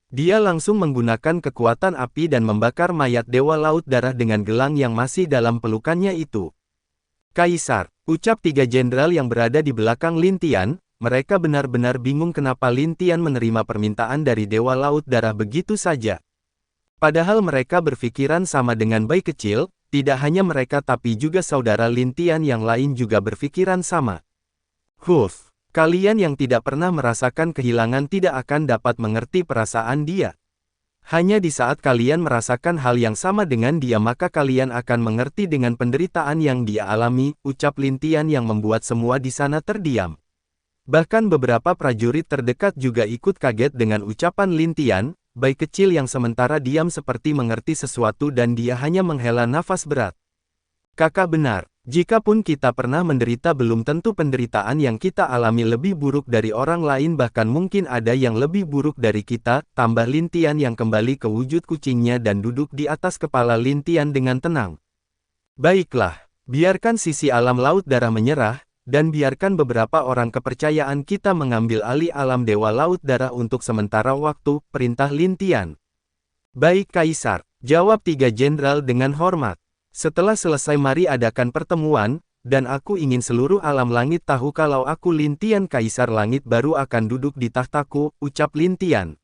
Dia langsung menggunakan kekuatan api dan membakar mayat Dewa Laut Darah dengan gelang yang masih dalam pelukannya itu. Kaisar, ucap tiga jenderal yang berada di belakang Lintian. Mereka benar-benar bingung kenapa Lintian menerima permintaan dari Dewa Laut Darah begitu saja. Padahal mereka berpikiran sama dengan bayi kecil, tidak hanya mereka tapi juga saudara Lintian yang lain juga berpikiran sama. Kalian yang tidak pernah merasakan kehilangan tidak akan dapat mengerti perasaan dia. Hanya di saat kalian merasakan hal yang sama dengan dia maka kalian akan mengerti dengan penderitaan yang dia alami, ucap Lintian yang membuat semua di sana terdiam. Bahkan beberapa prajurit terdekat juga ikut kaget dengan ucapan Lintian, bayi kecil yang sementara diam seperti mengerti sesuatu dan dia hanya menghela nafas berat. Kakak benar, jikapun kita pernah menderita belum tentu penderitaan yang kita alami lebih buruk dari orang lain bahkan mungkin ada yang lebih buruk dari kita, tambah Lintian yang kembali ke wujud kucingnya dan duduk di atas kepala Lintian dengan tenang. Baiklah, biarkan sisi alam Laut Darah menyerah, dan biarkan beberapa orang kepercayaan kita mengambil alih alam Dewa Laut Darah untuk sementara waktu, perintah Lintian. Baik Kaisar, jawab tiga jenderal dengan hormat. Setelah selesai mari adakan pertemuan, dan aku ingin seluruh alam langit tahu kalau aku Lintian Kaisar Langit baru akan duduk di tahtaku, ucap Lintian.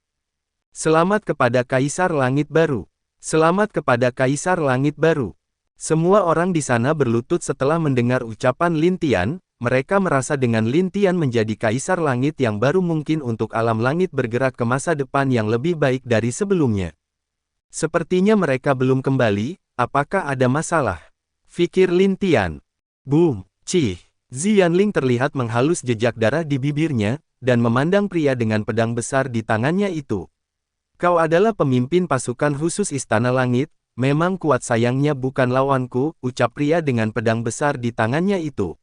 Selamat kepada Kaisar Langit baru. Selamat kepada Kaisar Langit baru. Semua orang di sana berlutut setelah mendengar ucapan Lintian. Mereka merasa dengan Lintian menjadi Kaisar Langit yang baru mungkin untuk alam langit bergerak ke masa depan yang lebih baik dari sebelumnya. Sepertinya mereka belum kembali, apakah ada masalah? Fikir Lintian. Boom, Xianling terlihat menghalus jejak darah di bibirnya, dan memandang pria dengan pedang besar di tangannya itu. Kau adalah pemimpin pasukan khusus Istana Langit, memang kuat sayangnya bukan lawanku, ucap pria dengan pedang besar di tangannya itu.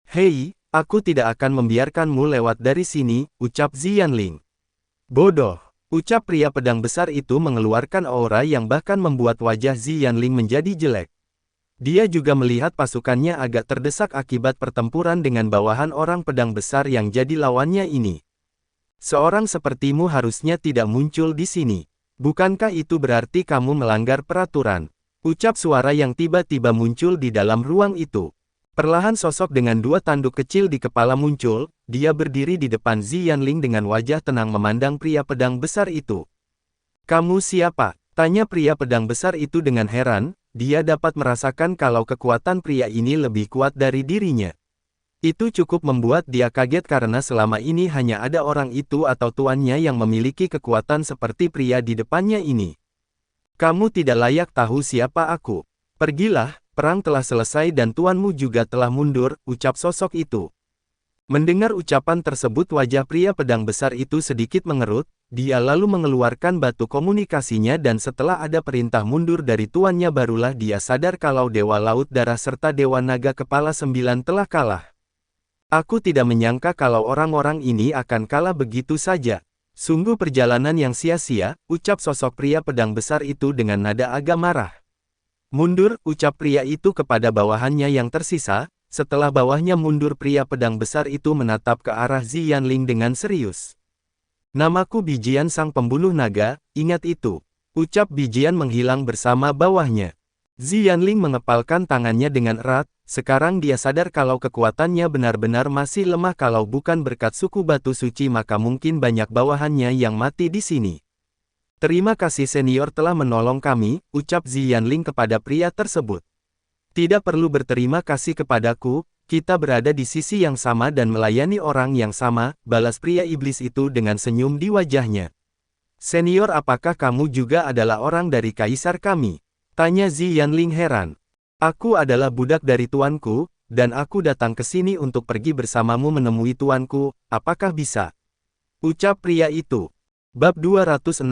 Hei, aku tidak akan membiarkanmu lewat dari sini, ucap Xianling. Bodoh, ucap pria pedang besar itu mengeluarkan aura yang bahkan membuat wajah Xianling menjadi jelek. Dia juga melihat pasukannya agak terdesak akibat pertempuran dengan bawahan orang pedang besar yang jadi lawannya ini. Seorang sepertimu harusnya tidak muncul di sini. Bukankah itu berarti kamu melanggar peraturan? Ucap suara yang tiba-tiba muncul di dalam ruang itu. Perlahan sosok dengan dua tanduk kecil di kepala muncul, dia berdiri di depan Xianling dengan wajah tenang memandang pria pedang besar itu. Kamu siapa? Tanya pria pedang besar itu dengan heran, dia dapat merasakan kalau kekuatan pria ini lebih kuat dari dirinya. Itu cukup membuat dia kaget karena selama ini hanya ada orang itu atau tuannya yang memiliki kekuatan seperti pria di depannya ini. Kamu tidak layak tahu siapa aku. Pergilah. Perang telah selesai dan tuanmu juga telah mundur, ucap sosok itu. Mendengar ucapan tersebut wajah pria pedang besar itu sedikit mengerut, dia lalu mengeluarkan batu komunikasinya dan setelah ada perintah mundur dari tuannya barulah dia sadar kalau Dewa Laut Darah serta Dewa Naga Kepala 9 telah kalah. Aku tidak menyangka kalau orang-orang ini akan kalah begitu saja. Sungguh perjalanan yang sia-sia, ucap sosok pria pedang besar itu dengan nada agak marah. Mundur, ucap pria itu kepada bawahannya yang tersisa. Setelah bawahnya mundur pria pedang besar itu menatap ke arah Xianling dengan serius. Namaku Bijian sang pembunuh naga, ingat itu. Ucap Bijian menghilang bersama bawahnya. Xianling mengepalkan tangannya dengan erat, sekarang dia sadar kalau kekuatannya benar-benar masih lemah kalau bukan berkat suku batu suci maka mungkin banyak bawahannya yang mati di sini. Terima kasih senior telah menolong kami, ucap Ziyanling kepada pria tersebut. Tidak perlu berterima kasih kepadaku, kita berada di sisi yang sama dan melayani orang yang sama, balas pria iblis itu dengan senyum di wajahnya. Senior, apakah kamu juga adalah orang dari kaisar kami? Tanya Ziyanling heran. Aku adalah budak dari tuanku, dan aku datang ke sini untuk pergi bersamamu menemui tuanku, apakah bisa? Ucap pria itu. Bab 266.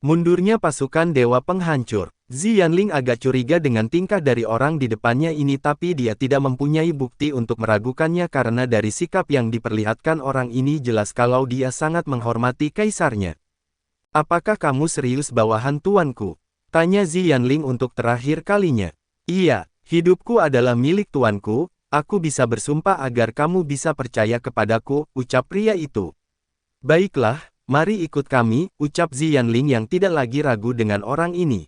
Mundurnya pasukan Dewa Penghancur. Ziyanling agak curiga dengan tingkah dari orang di depannya ini tapi dia tidak mempunyai bukti untuk meragukannya karena dari sikap yang diperlihatkan orang ini jelas kalau dia sangat menghormati kaisarnya. Apakah kamu serius bawahan tuanku? Tanya Ziyanling untuk terakhir kalinya. Iya, hidupku adalah milik tuanku, aku bisa bersumpah agar kamu bisa percaya kepadaku, ucap pria itu. Baiklah, mari ikut kami, ucap Ziyanling yang tidak lagi ragu dengan orang ini.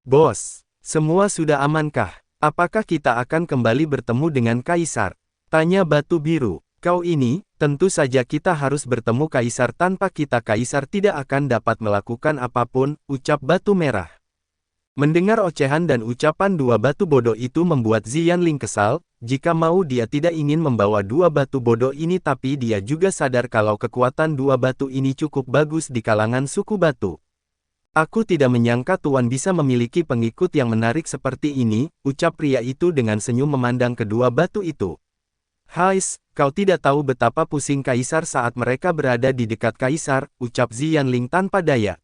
Bos, semua sudah amankah? Apakah kita akan kembali bertemu dengan kaisar? Tanya Batu Biru. Kau ini, tentu saja kita harus bertemu kaisar, tanpa kita kaisar tidak akan dapat melakukan apapun, ucap Batu Merah. Mendengar ocehan dan ucapan dua batu bodoh itu membuat Ziyanling kesal, jika mau dia tidak ingin membawa dua batu bodoh ini tapi dia juga sadar kalau kekuatan dua batu ini cukup bagus di kalangan suku batu. Aku tidak menyangka Tuan bisa memiliki pengikut yang menarik seperti ini, ucap pria itu dengan senyum memandang kedua batu itu. Hais, kau tidak tahu betapa pusing kaisar saat mereka berada di dekat kaisar, ucap Ziyanling tanpa daya.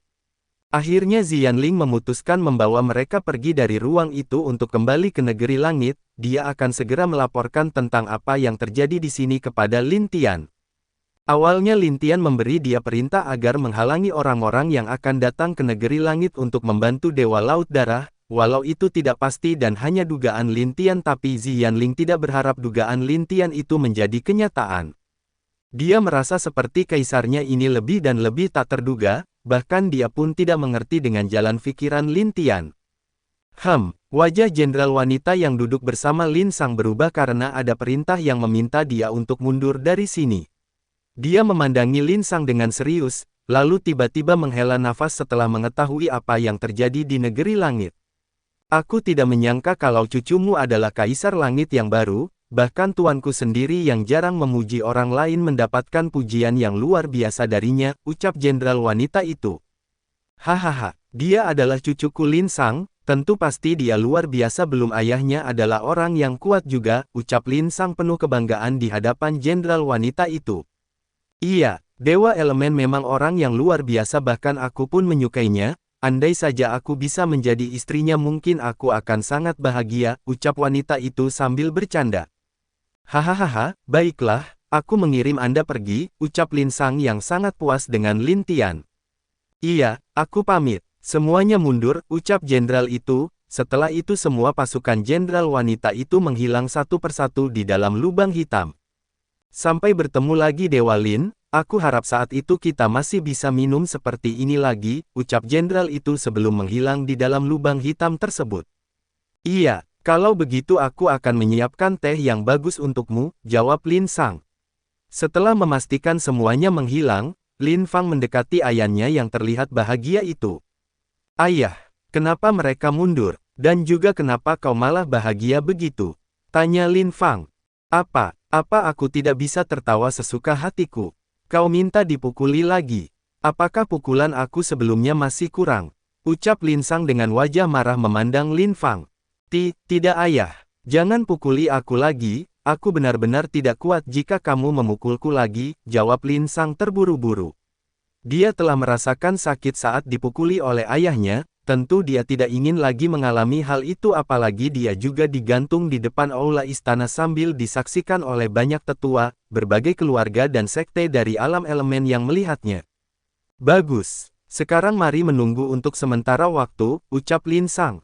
Akhirnya Ziyanling memutuskan membawa mereka pergi dari ruang itu untuk kembali ke negeri langit, dia akan segera melaporkan tentang apa yang terjadi di sini kepada Lin Tian. Awalnya Lin Tian memberi dia perintah agar menghalangi orang-orang yang akan datang ke negeri langit untuk membantu Dewa Laut Darah, walau itu tidak pasti dan hanya dugaan Lin Tian tapi Ziyanling tidak berharap dugaan Lin Tian itu menjadi kenyataan. Dia merasa seperti kaisarnya ini lebih dan lebih tak terduga, bahkan dia pun tidak mengerti dengan jalan pikiran Lin Tian. Wajah jenderal wanita yang duduk bersama Lin Sang berubah karena ada perintah yang meminta dia untuk mundur dari sini. Dia memandangi Lin Sang dengan serius, lalu tiba-tiba menghela nafas setelah mengetahui apa yang terjadi di negeri langit. Aku tidak menyangka kalau cucumu adalah kaisar langit yang baru, bahkan tuanku sendiri yang jarang memuji orang lain mendapatkan pujian yang luar biasa darinya, ucap jenderal wanita itu. Hahaha, dia adalah cucuku Lin Sang, tentu pasti dia luar biasa, belum ayahnya adalah orang yang kuat juga, ucap Lin Sang penuh kebanggaan di hadapan jenderal wanita itu. Iya, Dewa Elemen memang orang yang luar biasa bahkan aku pun menyukainya, andai saja aku bisa menjadi istrinya mungkin aku akan sangat bahagia, ucap wanita itu sambil bercanda. Hahaha, baiklah, aku mengirim Anda pergi, ucap Lin Sang yang sangat puas dengan Lin Tian. Iya, aku pamit, semuanya mundur, ucap jenderal itu, setelah itu semua pasukan jenderal wanita itu menghilang satu persatu di dalam lubang hitam. Sampai bertemu lagi Dewa Lin, aku harap saat itu kita masih bisa minum seperti ini lagi, ucap jenderal itu sebelum menghilang di dalam lubang hitam tersebut. Iya, kalau begitu aku akan menyiapkan teh yang bagus untukmu, jawab Lin Sang. Setelah memastikan semuanya menghilang, Lin Fang mendekati ayahnya yang terlihat bahagia itu. Ayah, kenapa mereka mundur? Dan juga kenapa kau malah bahagia begitu? Tanya Lin Fang. Apa aku tidak bisa tertawa sesuka hatiku? Kau minta dipukuli lagi. Apakah pukulan aku sebelumnya masih kurang? Ucap Lin Sang dengan wajah marah memandang Lin Fang. Tidak ayah. Jangan pukuli aku lagi, aku benar-benar tidak kuat jika kamu memukulku lagi, jawab Lin Sang terburu-buru. Dia telah merasakan sakit saat dipukuli oleh ayahnya, tentu dia tidak ingin lagi mengalami hal itu apalagi dia juga digantung di depan aula istana sambil disaksikan oleh banyak tetua, berbagai keluarga dan sekte dari alam elemen yang melihatnya. Bagus, sekarang mari menunggu untuk sementara waktu, ucap Lin Sang.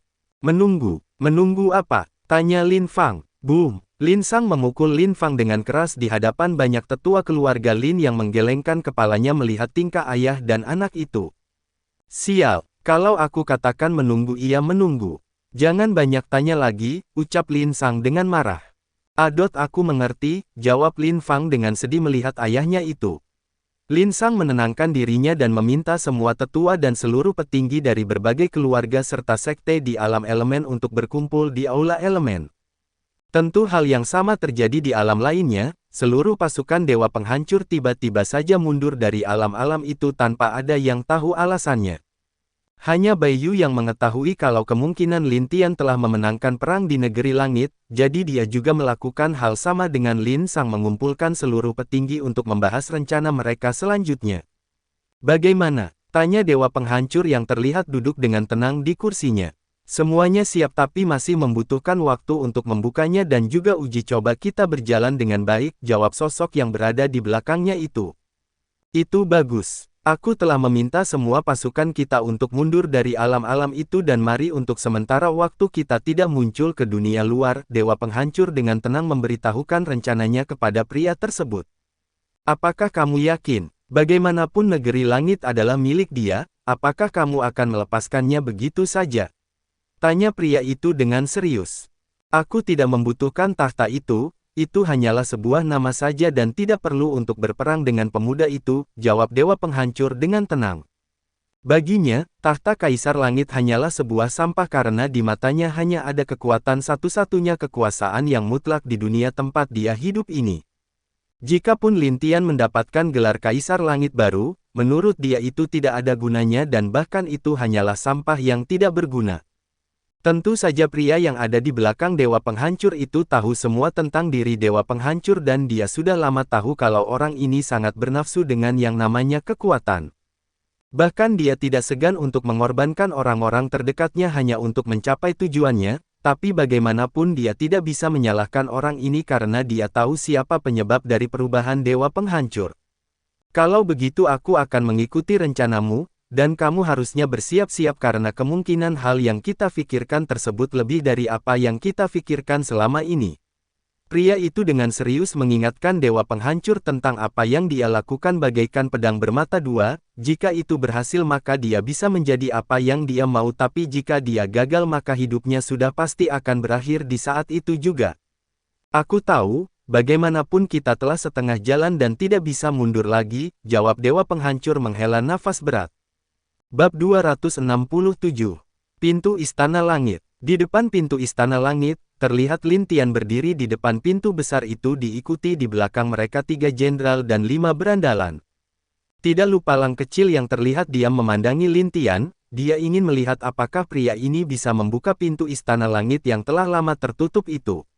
Menunggu apa? Tanya Lin Fang. Boom! Lin Sang memukul Lin Fang dengan keras di hadapan banyak tetua keluarga Lin yang menggelengkan kepalanya melihat tingkah ayah dan anak itu. Sial! Kalau aku katakan menunggu ia menunggu. Jangan banyak tanya lagi, ucap Lin Sang dengan marah. Aku mengerti, jawab Lin Fang dengan sedih melihat ayahnya itu. Lin Sang menenangkan dirinya dan meminta semua tetua dan seluruh petinggi dari berbagai keluarga serta sekte di alam elemen untuk berkumpul di Aula Elemen. Tentu hal yang sama terjadi di alam lainnya, seluruh pasukan Dewa Penghancur tiba-tiba saja mundur dari alam-alam itu tanpa ada yang tahu alasannya. Hanya Bai Yu yang mengetahui kalau kemungkinan Lin Tian telah memenangkan perang di negeri langit, jadi dia juga melakukan hal sama dengan Lin Sang mengumpulkan seluruh petinggi untuk membahas rencana mereka selanjutnya. Bagaimana? Tanya Dewa Penghancur yang terlihat duduk dengan tenang di kursinya. Semuanya siap tapi masih membutuhkan waktu untuk membukanya dan juga uji coba kita berjalan dengan baik, jawab sosok yang berada di belakangnya itu. Itu bagus. Aku telah meminta semua pasukan kita untuk mundur dari alam-alam itu dan mari untuk sementara waktu kita tidak muncul ke dunia luar. Dewa Penghancur dengan tenang memberitahukan rencananya kepada pria tersebut. Apakah kamu yakin? Bagaimanapun negeri langit adalah milik dia, apakah kamu akan melepaskannya begitu saja? Tanya pria itu dengan serius. Aku tidak membutuhkan tahta itu hanyalah sebuah nama saja dan tidak perlu untuk berperang dengan pemuda itu, jawab Dewa Penghancur dengan tenang. Baginya, tahta Kaisar Langit hanyalah sebuah sampah karena di matanya hanya ada kekuatan satu-satunya kekuasaan yang mutlak di dunia tempat dia hidup ini. Jikapun Lin Tian mendapatkan gelar Kaisar Langit baru, menurut dia itu tidak ada gunanya dan bahkan itu hanyalah sampah yang tidak berguna. Tentu saja pria yang ada di belakang Dewa Penghancur itu tahu semua tentang diri Dewa Penghancur dan dia sudah lama tahu kalau orang ini sangat bernafsu dengan yang namanya kekuatan. Bahkan dia tidak segan untuk mengorbankan orang-orang terdekatnya hanya untuk mencapai tujuannya, tapi bagaimanapun dia tidak bisa menyalahkan orang ini karena dia tahu siapa penyebab dari perubahan Dewa Penghancur. Kalau begitu aku akan mengikuti rencanamu, dan kamu harusnya bersiap-siap karena kemungkinan hal yang kita pikirkan tersebut lebih dari apa yang kita pikirkan selama ini. Pria itu dengan serius mengingatkan Dewa Penghancur tentang apa yang dia lakukan bagaikan pedang bermata dua, jika itu berhasil maka dia bisa menjadi apa yang dia mau tapi jika dia gagal maka hidupnya sudah pasti akan berakhir di saat itu juga. Aku tahu, bagaimanapun kita telah setengah jalan dan tidak bisa mundur lagi, jawab Dewa Penghancur menghela nafas berat. Bab 267. Pintu Istana Langit. Di depan pintu Istana Langit, terlihat Lin Tian berdiri di depan pintu besar itu diikuti di belakang mereka 3 jenderal dan 5 berandalan. Tidak lupa Lang kecil yang terlihat diam memandangi Lin Tian, dia ingin melihat apakah pria ini bisa membuka pintu Istana Langit yang telah lama tertutup itu.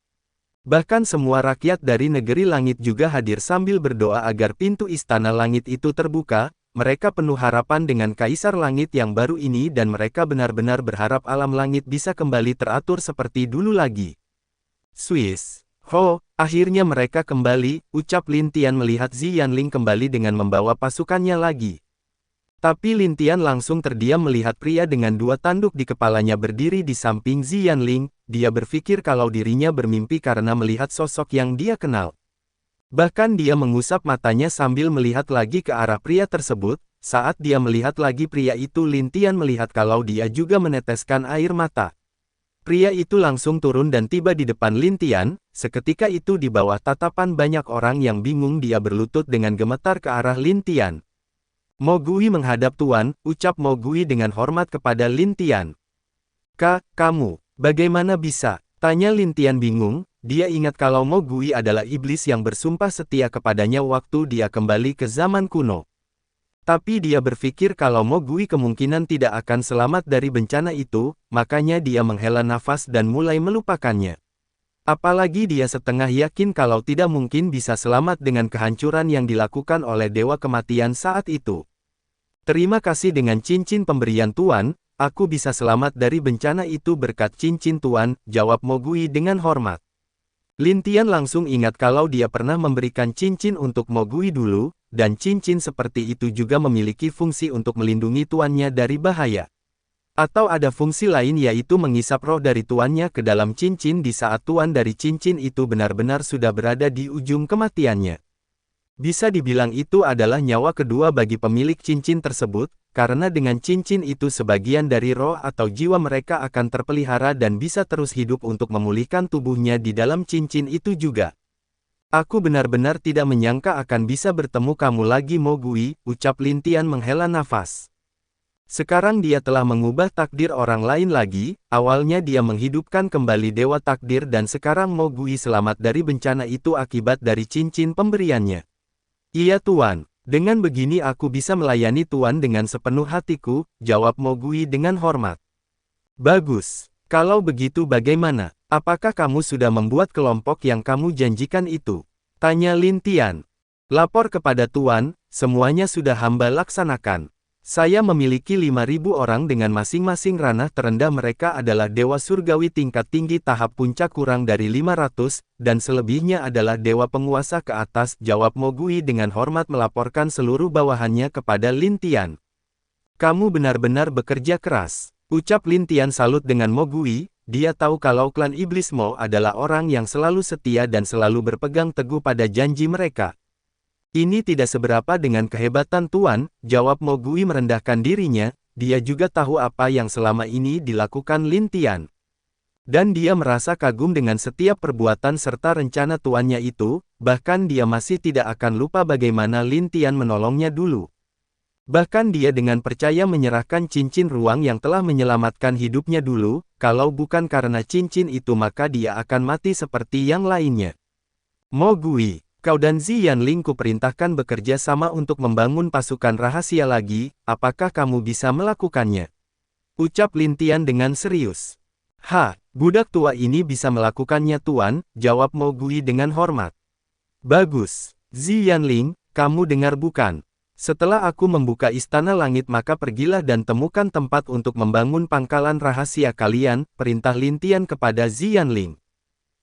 Bahkan semua rakyat dari negeri langit juga hadir sambil berdoa agar pintu Istana Langit itu terbuka. Mereka penuh harapan dengan Kaisar Langit yang baru ini dan mereka benar-benar berharap alam langit bisa kembali teratur seperti dulu lagi. Swiss. Akhirnya mereka kembali, ucap Lin Tian melihat Zi Yanling kembali dengan membawa pasukannya lagi. Tapi Lin Tian langsung terdiam melihat pria dengan 2 tanduk di kepalanya berdiri di samping Zi Yanling, dia berpikir kalau dirinya bermimpi karena melihat sosok yang dia kenal. Bahkan dia mengusap matanya sambil melihat lagi ke arah pria tersebut, saat dia melihat lagi pria itu Lin Tian melihat kalau dia juga meneteskan air mata. Pria itu langsung turun dan tiba di depan Lin Tian, seketika itu di bawah tatapan banyak orang yang bingung dia berlutut dengan gemetar ke arah Lin Tian. Mo Gui menghadap Tuan, ucap Mo Gui dengan hormat kepada Lin Tian. Kamu, bagaimana bisa? Tanya Lin Tian bingung. Dia ingat kalau Mo Gui adalah iblis yang bersumpah setia kepadanya waktu dia kembali ke zaman kuno. Tapi dia berpikir kalau Mo Gui kemungkinan tidak akan selamat dari bencana itu, makanya dia menghela nafas dan mulai melupakannya. Apalagi dia setengah yakin kalau tidak mungkin bisa selamat dengan kehancuran yang dilakukan oleh Dewa Kematian saat itu. Terima kasih dengan cincin pemberian Tuan, aku bisa selamat dari bencana itu berkat cincin Tuan, jawab Mo Gui dengan hormat. Lin Tian langsung ingat kalau dia pernah memberikan cincin untuk Mo Gui dulu, dan cincin seperti itu juga memiliki fungsi untuk melindungi tuannya dari bahaya. Atau ada fungsi lain yaitu mengisap roh dari tuannya ke dalam cincin di saat tuan dari cincin itu benar-benar sudah berada di ujung kematiannya. Bisa dibilang itu adalah nyawa kedua bagi pemilik cincin tersebut, karena dengan cincin itu sebagian dari roh atau jiwa mereka akan terpelihara dan bisa terus hidup untuk memulihkan tubuhnya di dalam cincin itu juga. Aku benar-benar tidak menyangka akan bisa bertemu kamu lagi Mo Gui, ucap Lin Tian menghela nafas. Sekarang dia telah mengubah takdir orang lain lagi, awalnya dia menghidupkan kembali Dewa Takdir dan sekarang Mo Gui selamat dari bencana itu akibat dari cincin pemberiannya. Iya Tuan, dengan begini aku bisa melayani Tuan dengan sepenuh hatiku, jawab Mo Gui dengan hormat. Bagus, kalau begitu bagaimana, apakah kamu sudah membuat kelompok yang kamu janjikan itu? Tanya Lin Tian. Lapor kepada Tuan, semuanya sudah hamba laksanakan. Saya memiliki 5.000 orang dengan masing-masing ranah terendah mereka adalah Dewa Surgawi tingkat tinggi tahap puncak kurang dari 500, dan selebihnya adalah Dewa Penguasa ke atas, jawab Mo Gui dengan hormat melaporkan seluruh bawahannya kepada Lin Tian. Kamu benar-benar bekerja keras, ucap Lin Tian salut dengan Mo Gui, dia tahu kalau klan Iblis Mo adalah orang yang selalu setia dan selalu berpegang teguh pada janji mereka. Ini tidak seberapa dengan kehebatan Tuan, jawab Mo Gui merendahkan dirinya, dia juga tahu apa yang selama ini dilakukan Lin Tian. Dan dia merasa kagum dengan setiap perbuatan serta rencana tuannya itu, bahkan dia masih tidak akan lupa bagaimana Lin Tian menolongnya dulu. Bahkan dia dengan percaya menyerahkan cincin ruang yang telah menyelamatkan hidupnya dulu, kalau bukan karena cincin itu maka dia akan mati seperti yang lainnya. Mo Gui, kau dan Zi Yanling kuperintahkan bekerja sama untuk membangun pasukan rahasia lagi, apakah kamu bisa melakukannya? Ucap Lin Tian dengan serius. Budak tua ini bisa melakukannya Tuan, jawab Mo Gui dengan hormat. Bagus, Zi Yanling, kamu dengar bukan? Setelah aku membuka istana langit maka pergilah dan temukan tempat untuk membangun pangkalan rahasia kalian, perintah Lin Tian kepada Zi Yanling.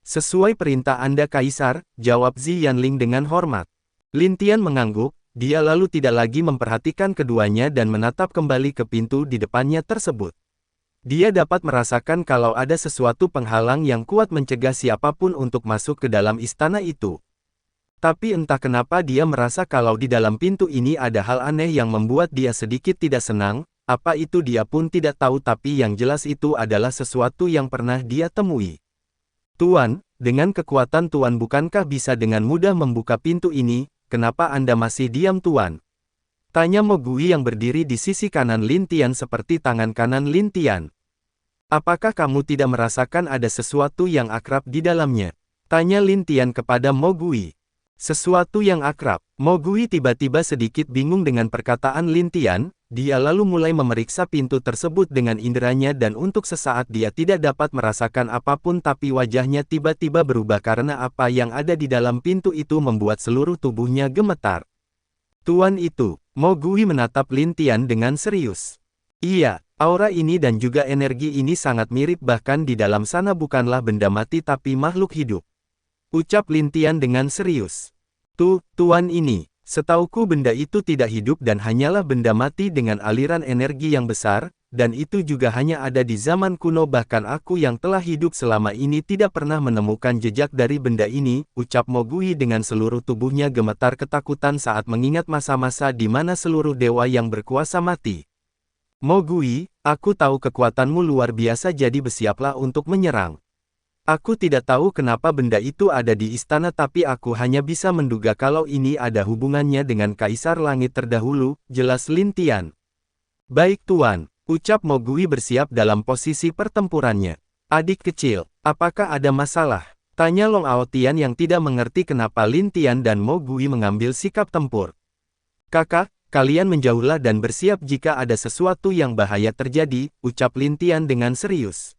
Sesuai perintah Anda Kaisar, jawab Zi Yanling dengan hormat. Lin Tian mengangguk, dia lalu tidak lagi memperhatikan keduanya dan menatap kembali ke pintu di depannya tersebut. Dia dapat merasakan kalau ada sesuatu penghalang yang kuat mencegah siapapun untuk masuk ke dalam istana itu. Tapi entah kenapa dia merasa kalau di dalam pintu ini ada hal aneh yang membuat dia sedikit tidak senang, apa itu dia pun tidak tahu tapi yang jelas itu adalah sesuatu yang pernah dia temui. Tuan, dengan kekuatan Tuan bukankah bisa dengan mudah membuka pintu ini, kenapa Anda masih diam Tuan? Tanya Mo Gui yang berdiri di sisi kanan Lin Tian seperti tangan kanan Lin Tian. Apakah kamu tidak merasakan ada sesuatu yang akrab di dalamnya? Tanya Lin Tian kepada Mo Gui. Sesuatu yang akrab. Mo Gui tiba-tiba sedikit bingung dengan perkataan Lin Tian, dia lalu mulai memeriksa pintu tersebut dengan inderanya dan untuk sesaat dia tidak dapat merasakan apapun tapi wajahnya tiba-tiba berubah karena apa yang ada di dalam pintu itu membuat seluruh tubuhnya gemetar. Tuan itu, Mo Gui menatap Lin Tian dengan serius. Iya, aura ini dan juga energi ini sangat mirip bahkan di dalam sana bukanlah benda mati tapi makhluk hidup. Ucap Lin Tian dengan serius. Tuan ini. Setauku benda itu tidak hidup dan hanyalah benda mati dengan aliran energi yang besar, dan itu juga hanya ada di zaman kuno bahkan aku yang telah hidup selama ini tidak pernah menemukan jejak dari benda ini, ucap Mo Gui dengan seluruh tubuhnya gemetar ketakutan saat mengingat masa-masa di mana seluruh dewa yang berkuasa mati. Mo Gui, aku tahu kekuatanmu luar biasa jadi bersiaplah untuk menyerang. Aku tidak tahu kenapa benda itu ada di istana tapi aku hanya bisa menduga kalau ini ada hubungannya dengan Kaisar Langit terdahulu, jelas Lin Tian. Baik Tuan, ucap Mo Gui bersiap dalam posisi pertempurannya. Adik kecil, apakah ada masalah? Tanya Long Ao Tian yang tidak mengerti kenapa Lin Tian dan Mo Gui mengambil sikap tempur. Kakak, kalian menjauhlah dan bersiap jika ada sesuatu yang bahaya terjadi, ucap Lin Tian dengan serius.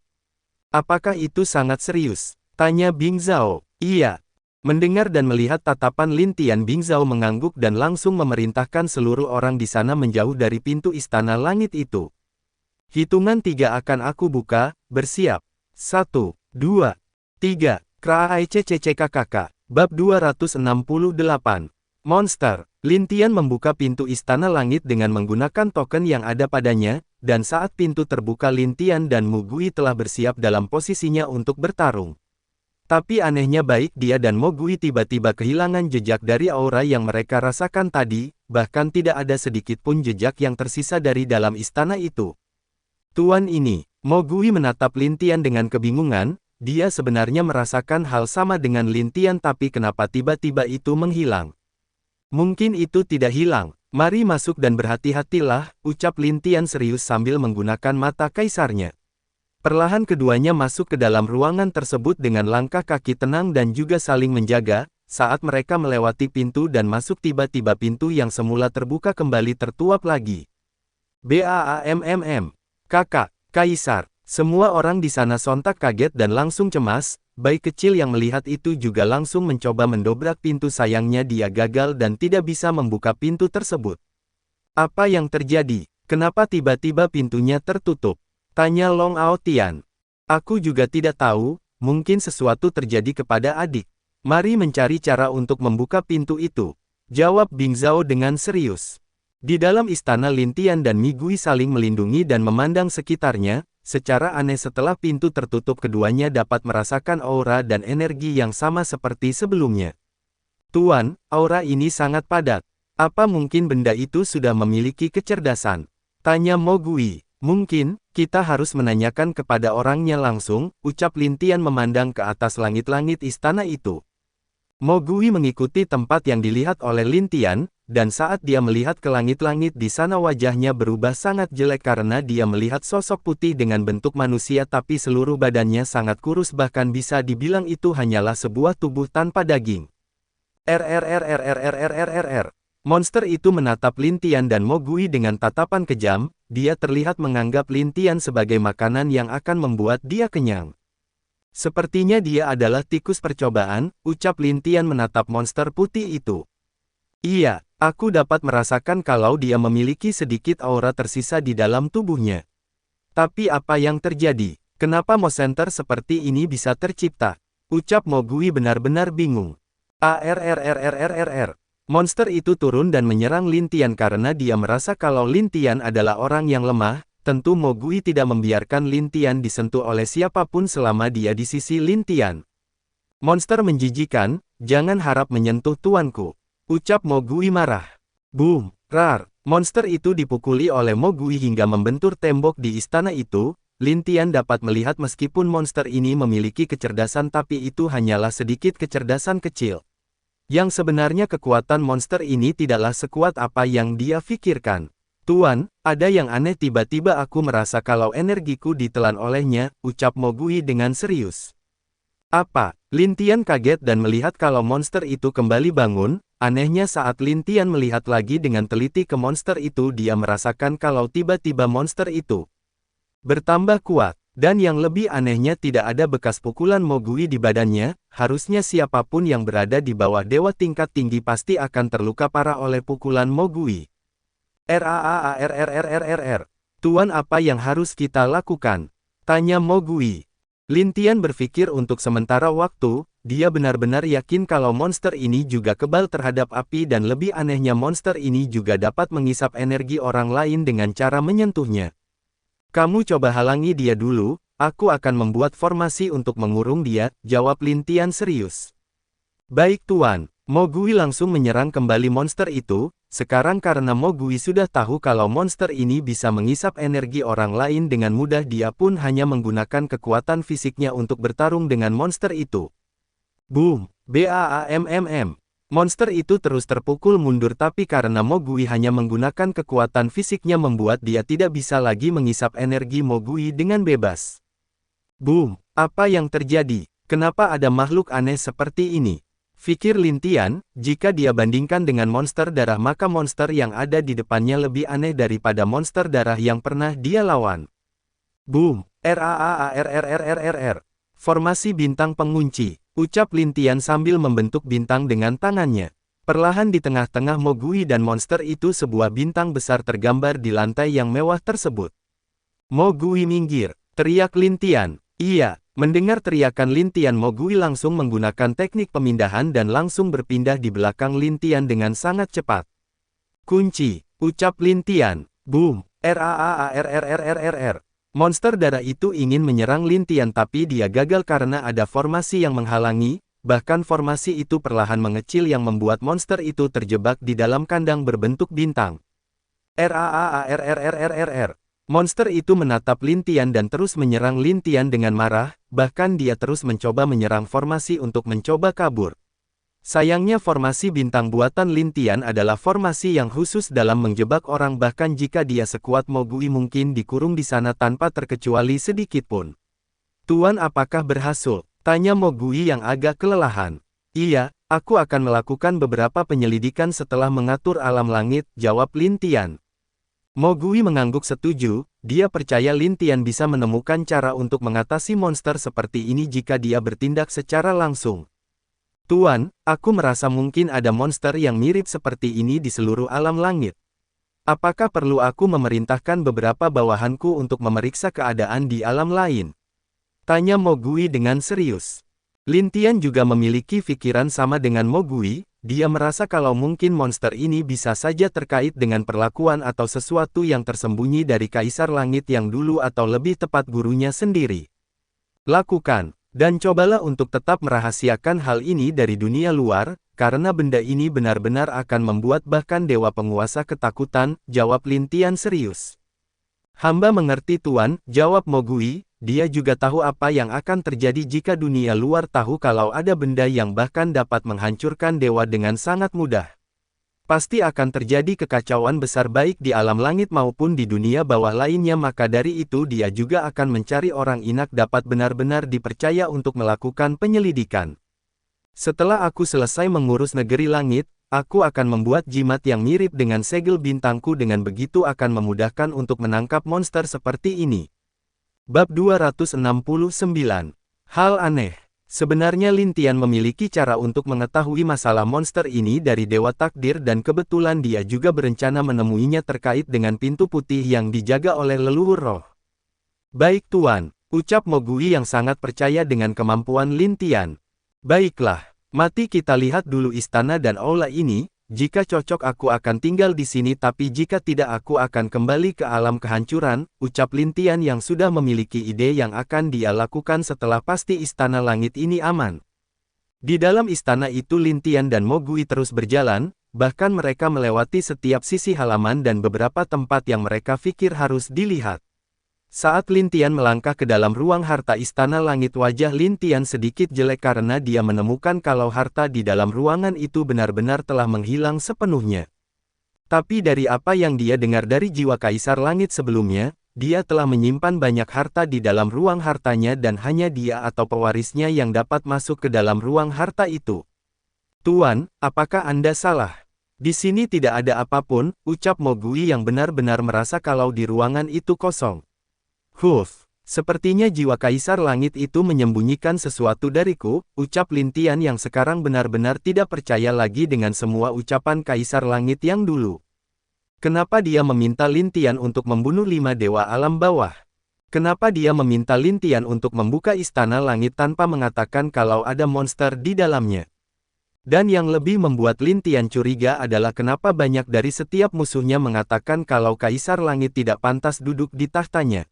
Apakah itu sangat serius? Tanya Bing Zhao. Iya. Mendengar dan melihat tatapan Lin Tian, Bing Zhao mengangguk dan langsung memerintahkan seluruh orang di sana menjauh dari pintu istana langit itu. Hitungan 3 akan aku buka, bersiap. 1, 2, 3. KAICCCKKK. Bab 268. Monster. Lin Tian membuka pintu istana langit dengan menggunakan token yang ada padanya, dan saat pintu terbuka Lin Tian dan Mo Gui telah bersiap dalam posisinya untuk bertarung. Tapi anehnya baik dia dan Mogui tiba-tiba kehilangan jejak dari aura yang mereka rasakan tadi, bahkan tidak ada sedikit pun jejak yang tersisa dari dalam istana itu. Tuan ini, Mogui menatap Lin Tian dengan kebingungan, dia sebenarnya merasakan hal sama dengan Lin Tian tapi kenapa tiba-tiba itu menghilang. Mungkin itu tidak hilang, mari masuk dan berhati-hatilah, ucap Lin Tian serius sambil menggunakan mata kaisarnya. Perlahan keduanya masuk ke dalam ruangan tersebut dengan langkah kaki tenang dan juga saling menjaga, saat mereka melewati pintu dan masuk tiba-tiba pintu yang semula terbuka kembali tertutup lagi. BAAMMM. Kakak, Kaisar, semua orang di sana sontak kaget dan langsung cemas, bayi kecil yang melihat itu juga langsung mencoba mendobrak pintu sayangnya dia gagal dan tidak bisa membuka pintu tersebut. Apa yang terjadi? Kenapa tiba-tiba pintunya tertutup? Tanya Long Ao Tian. Aku juga tidak tahu, mungkin sesuatu terjadi kepada adik. Mari mencari cara untuk membuka pintu itu. Jawab Bing Zhao dengan serius. Di dalam istana Lin Tian dan Mi Gui saling melindungi dan memandang sekitarnya, secara aneh setelah pintu tertutup keduanya dapat merasakan aura dan energi yang sama seperti sebelumnya. Tuan, aura ini sangat padat. Apa mungkin benda itu sudah memiliki kecerdasan? Tanya Mo Gui. Mungkin, kita harus menanyakan kepada orangnya langsung, ucap Lin Tian memandang ke atas langit-langit istana itu. Mo Gui mengikuti tempat yang dilihat oleh Lin Tian, dan saat dia melihat ke langit-langit di sana wajahnya berubah sangat jelek karena dia melihat sosok putih dengan bentuk manusia tapi seluruh badannya sangat kurus bahkan bisa dibilang itu hanyalah sebuah tubuh tanpa daging. RRRRRRRRRR. Monster itu menatap Lin Tian dan Mo Gui dengan tatapan kejam, dia terlihat menganggap Lin Tian sebagai makanan yang akan membuat dia kenyang. Sepertinya dia adalah tikus percobaan, ucap Lin Tian menatap monster putih itu. Iya, aku dapat merasakan kalau dia memiliki sedikit aura tersisa di dalam tubuhnya. Tapi apa yang terjadi? Kenapa monster seperti ini bisa tercipta? Ucap Mo Gui benar-benar bingung. ARRRRRRR. Monster itu turun dan menyerang Lin Tian karena dia merasa kalau Lin Tian adalah orang yang lemah, tentu Mo Gui tidak membiarkan Lin Tian disentuh oleh siapapun selama dia di sisi Lin Tian. Monster menjijikan, jangan harap menyentuh tuanku. Ucap Mo Gui marah. Boom, rar, monster itu dipukuli oleh Mo Gui hingga membentur tembok di istana itu. Lin Tian dapat melihat meskipun monster ini memiliki kecerdasan tapi itu hanyalah sedikit kecerdasan kecil. Yang sebenarnya kekuatan monster ini tidaklah sekuat apa yang dia pikirkan. Tuan, ada yang aneh tiba-tiba aku merasa kalau energiku ditelan olehnya, ucap Mo Gui dengan serius. Apa? Lin Tian kaget dan melihat kalau monster itu kembali bangun, anehnya saat Lin Tian melihat lagi dengan teliti ke monster itu dia merasakan kalau tiba-tiba monster itu bertambah kuat. Dan yang lebih anehnya tidak ada bekas pukulan Mo Gui di badannya, harusnya siapapun yang berada di bawah dewa tingkat tinggi pasti akan terluka parah oleh pukulan Mo Gui. RAAARRRRRR. Tuan apa yang harus kita lakukan? Tanya Mo Gui. Lin Tian berpikir untuk sementara waktu, dia benar-benar yakin kalau monster ini juga kebal terhadap api dan lebih anehnya monster ini juga dapat mengisap energi orang lain dengan cara menyentuhnya. Kamu coba halangi dia dulu, aku akan membuat formasi untuk mengurung dia, jawab Lin Tian serius. Baik tuan, Mo Gui langsung menyerang kembali monster itu, sekarang karena Mo Gui sudah tahu kalau monster ini bisa mengisap energi orang lain dengan mudah dia pun hanya menggunakan kekuatan fisiknya untuk bertarung dengan monster itu. Boom, BAAMMM. Monster itu terus terpukul mundur tapi karena Mo Gui hanya menggunakan kekuatan fisiknya membuat dia tidak bisa lagi mengisap energi Mo Gui dengan bebas. Boom, apa yang terjadi? Kenapa ada makhluk aneh seperti ini? Fikir Lin Tian, jika dia bandingkan dengan monster darah maka monster yang ada di depannya lebih aneh daripada monster darah yang pernah dia lawan. Boom, RAAARRRRRR. Formasi bintang pengunci. Ucap Lin Tian sambil membentuk bintang dengan tangannya. Perlahan di tengah-tengah Mo Gui dan monster itu sebuah bintang besar tergambar di lantai yang mewah tersebut. Mo Gui minggir, teriak Lin Tian. Iya, mendengar teriakan Lin Tian Mo Gui langsung menggunakan teknik pemindahan dan langsung berpindah di belakang Lin Tian dengan sangat cepat. Kunci, ucap Lin Tian. Boom, RAAARRRRRR. Monster darah itu ingin menyerang Lin Tian tapi dia gagal karena ada formasi yang menghalangi, bahkan formasi itu perlahan mengecil yang membuat monster itu terjebak di dalam kandang berbentuk bintang. RAAARRRRRR. Monster itu menatap Lin Tian dan terus menyerang Lin Tian dengan marah, bahkan dia terus mencoba menyerang formasi untuk mencoba kabur. Sayangnya formasi bintang buatan Lin Tian adalah formasi yang khusus dalam menjebak orang bahkan jika dia sekuat Mo Gui mungkin dikurung di sana tanpa terkecuali sedikit pun. Tuan apakah berhasil? Tanya Mo Gui yang agak kelelahan. Iya, aku akan melakukan beberapa penyelidikan setelah mengatur alam langit, jawab Lin Tian. Mo Gui mengangguk setuju, dia percaya Lin Tian bisa menemukan cara untuk mengatasi monster seperti ini jika dia bertindak secara langsung. Tuan, aku merasa mungkin ada monster yang mirip seperti ini di seluruh alam langit. Apakah perlu aku memerintahkan beberapa bawahanku untuk memeriksa keadaan di alam lain? Tanya Mo Gui dengan serius. Lin Tian juga memiliki pikiran sama dengan Mo Gui, dia merasa kalau mungkin monster ini bisa saja terkait dengan perlakuan atau sesuatu yang tersembunyi dari Kaisar Langit yang dulu atau lebih tepat gurunya sendiri. Lakukan. Dan cobalah untuk tetap merahasiakan hal ini dari dunia luar, karena benda ini benar-benar akan membuat bahkan dewa penguasa ketakutan, jawab Lin Tian serius. Hamba mengerti Tuan, jawab Mo Gui, dia juga tahu apa yang akan terjadi jika dunia luar tahu kalau ada benda yang bahkan dapat menghancurkan dewa dengan sangat mudah. Pasti akan terjadi kekacauan besar baik di alam langit maupun di dunia bawah lainnya maka dari itu dia juga akan mencari orang Inak dapat benar-benar dipercaya untuk melakukan penyelidikan. Setelah aku selesai mengurus negeri langit, aku akan membuat jimat yang mirip dengan segel bintangku dengan begitu akan memudahkan untuk menangkap monster seperti ini. Bab 269. Hal aneh. Sebenarnya Lin Tian memiliki cara untuk mengetahui masalah monster ini dari Dewa Takdir dan kebetulan dia juga berencana menemuinya terkait dengan pintu putih yang dijaga oleh leluhur roh. Baik Tuan, ucap Mo Gui yang sangat percaya dengan kemampuan Lin Tian. Baiklah, mati kita lihat dulu istana dan aula ini, jika cocok aku akan tinggal di sini tapi jika tidak aku akan kembali ke alam kehancuran, ucap Lin Tian yang sudah memiliki ide yang akan dia lakukan setelah pasti istana langit ini aman. Di dalam istana itu Lin Tian dan Mo Gui terus berjalan, bahkan mereka melewati setiap sisi halaman dan beberapa tempat yang mereka pikir harus dilihat. Saat Lin Tian melangkah ke dalam ruang harta istana langit wajah Lin Tian sedikit jelek karena dia menemukan kalau harta di dalam ruangan itu benar-benar telah menghilang sepenuhnya. Tapi dari apa yang dia dengar dari jiwa Kaisar Langit sebelumnya, dia telah menyimpan banyak harta di dalam ruang hartanya dan hanya dia atau pewarisnya yang dapat masuk ke dalam ruang harta itu. Tuan, apakah Anda salah? Di sini tidak ada apapun, ucap Mo Gui yang benar-benar merasa kalau di ruangan itu kosong. Sepertinya jiwa Kaisar Langit itu menyembunyikan sesuatu dariku, ucap Lin Tian yang sekarang benar-benar tidak percaya lagi dengan semua ucapan Kaisar Langit yang dulu. Kenapa dia meminta Lin Tian untuk membunuh 5 dewa alam bawah? Kenapa dia meminta Lin Tian untuk membuka istana langit tanpa mengatakan kalau ada monster di dalamnya? Dan yang lebih membuat Lin Tian curiga adalah kenapa banyak dari setiap musuhnya mengatakan kalau Kaisar Langit tidak pantas duduk di tahtanya.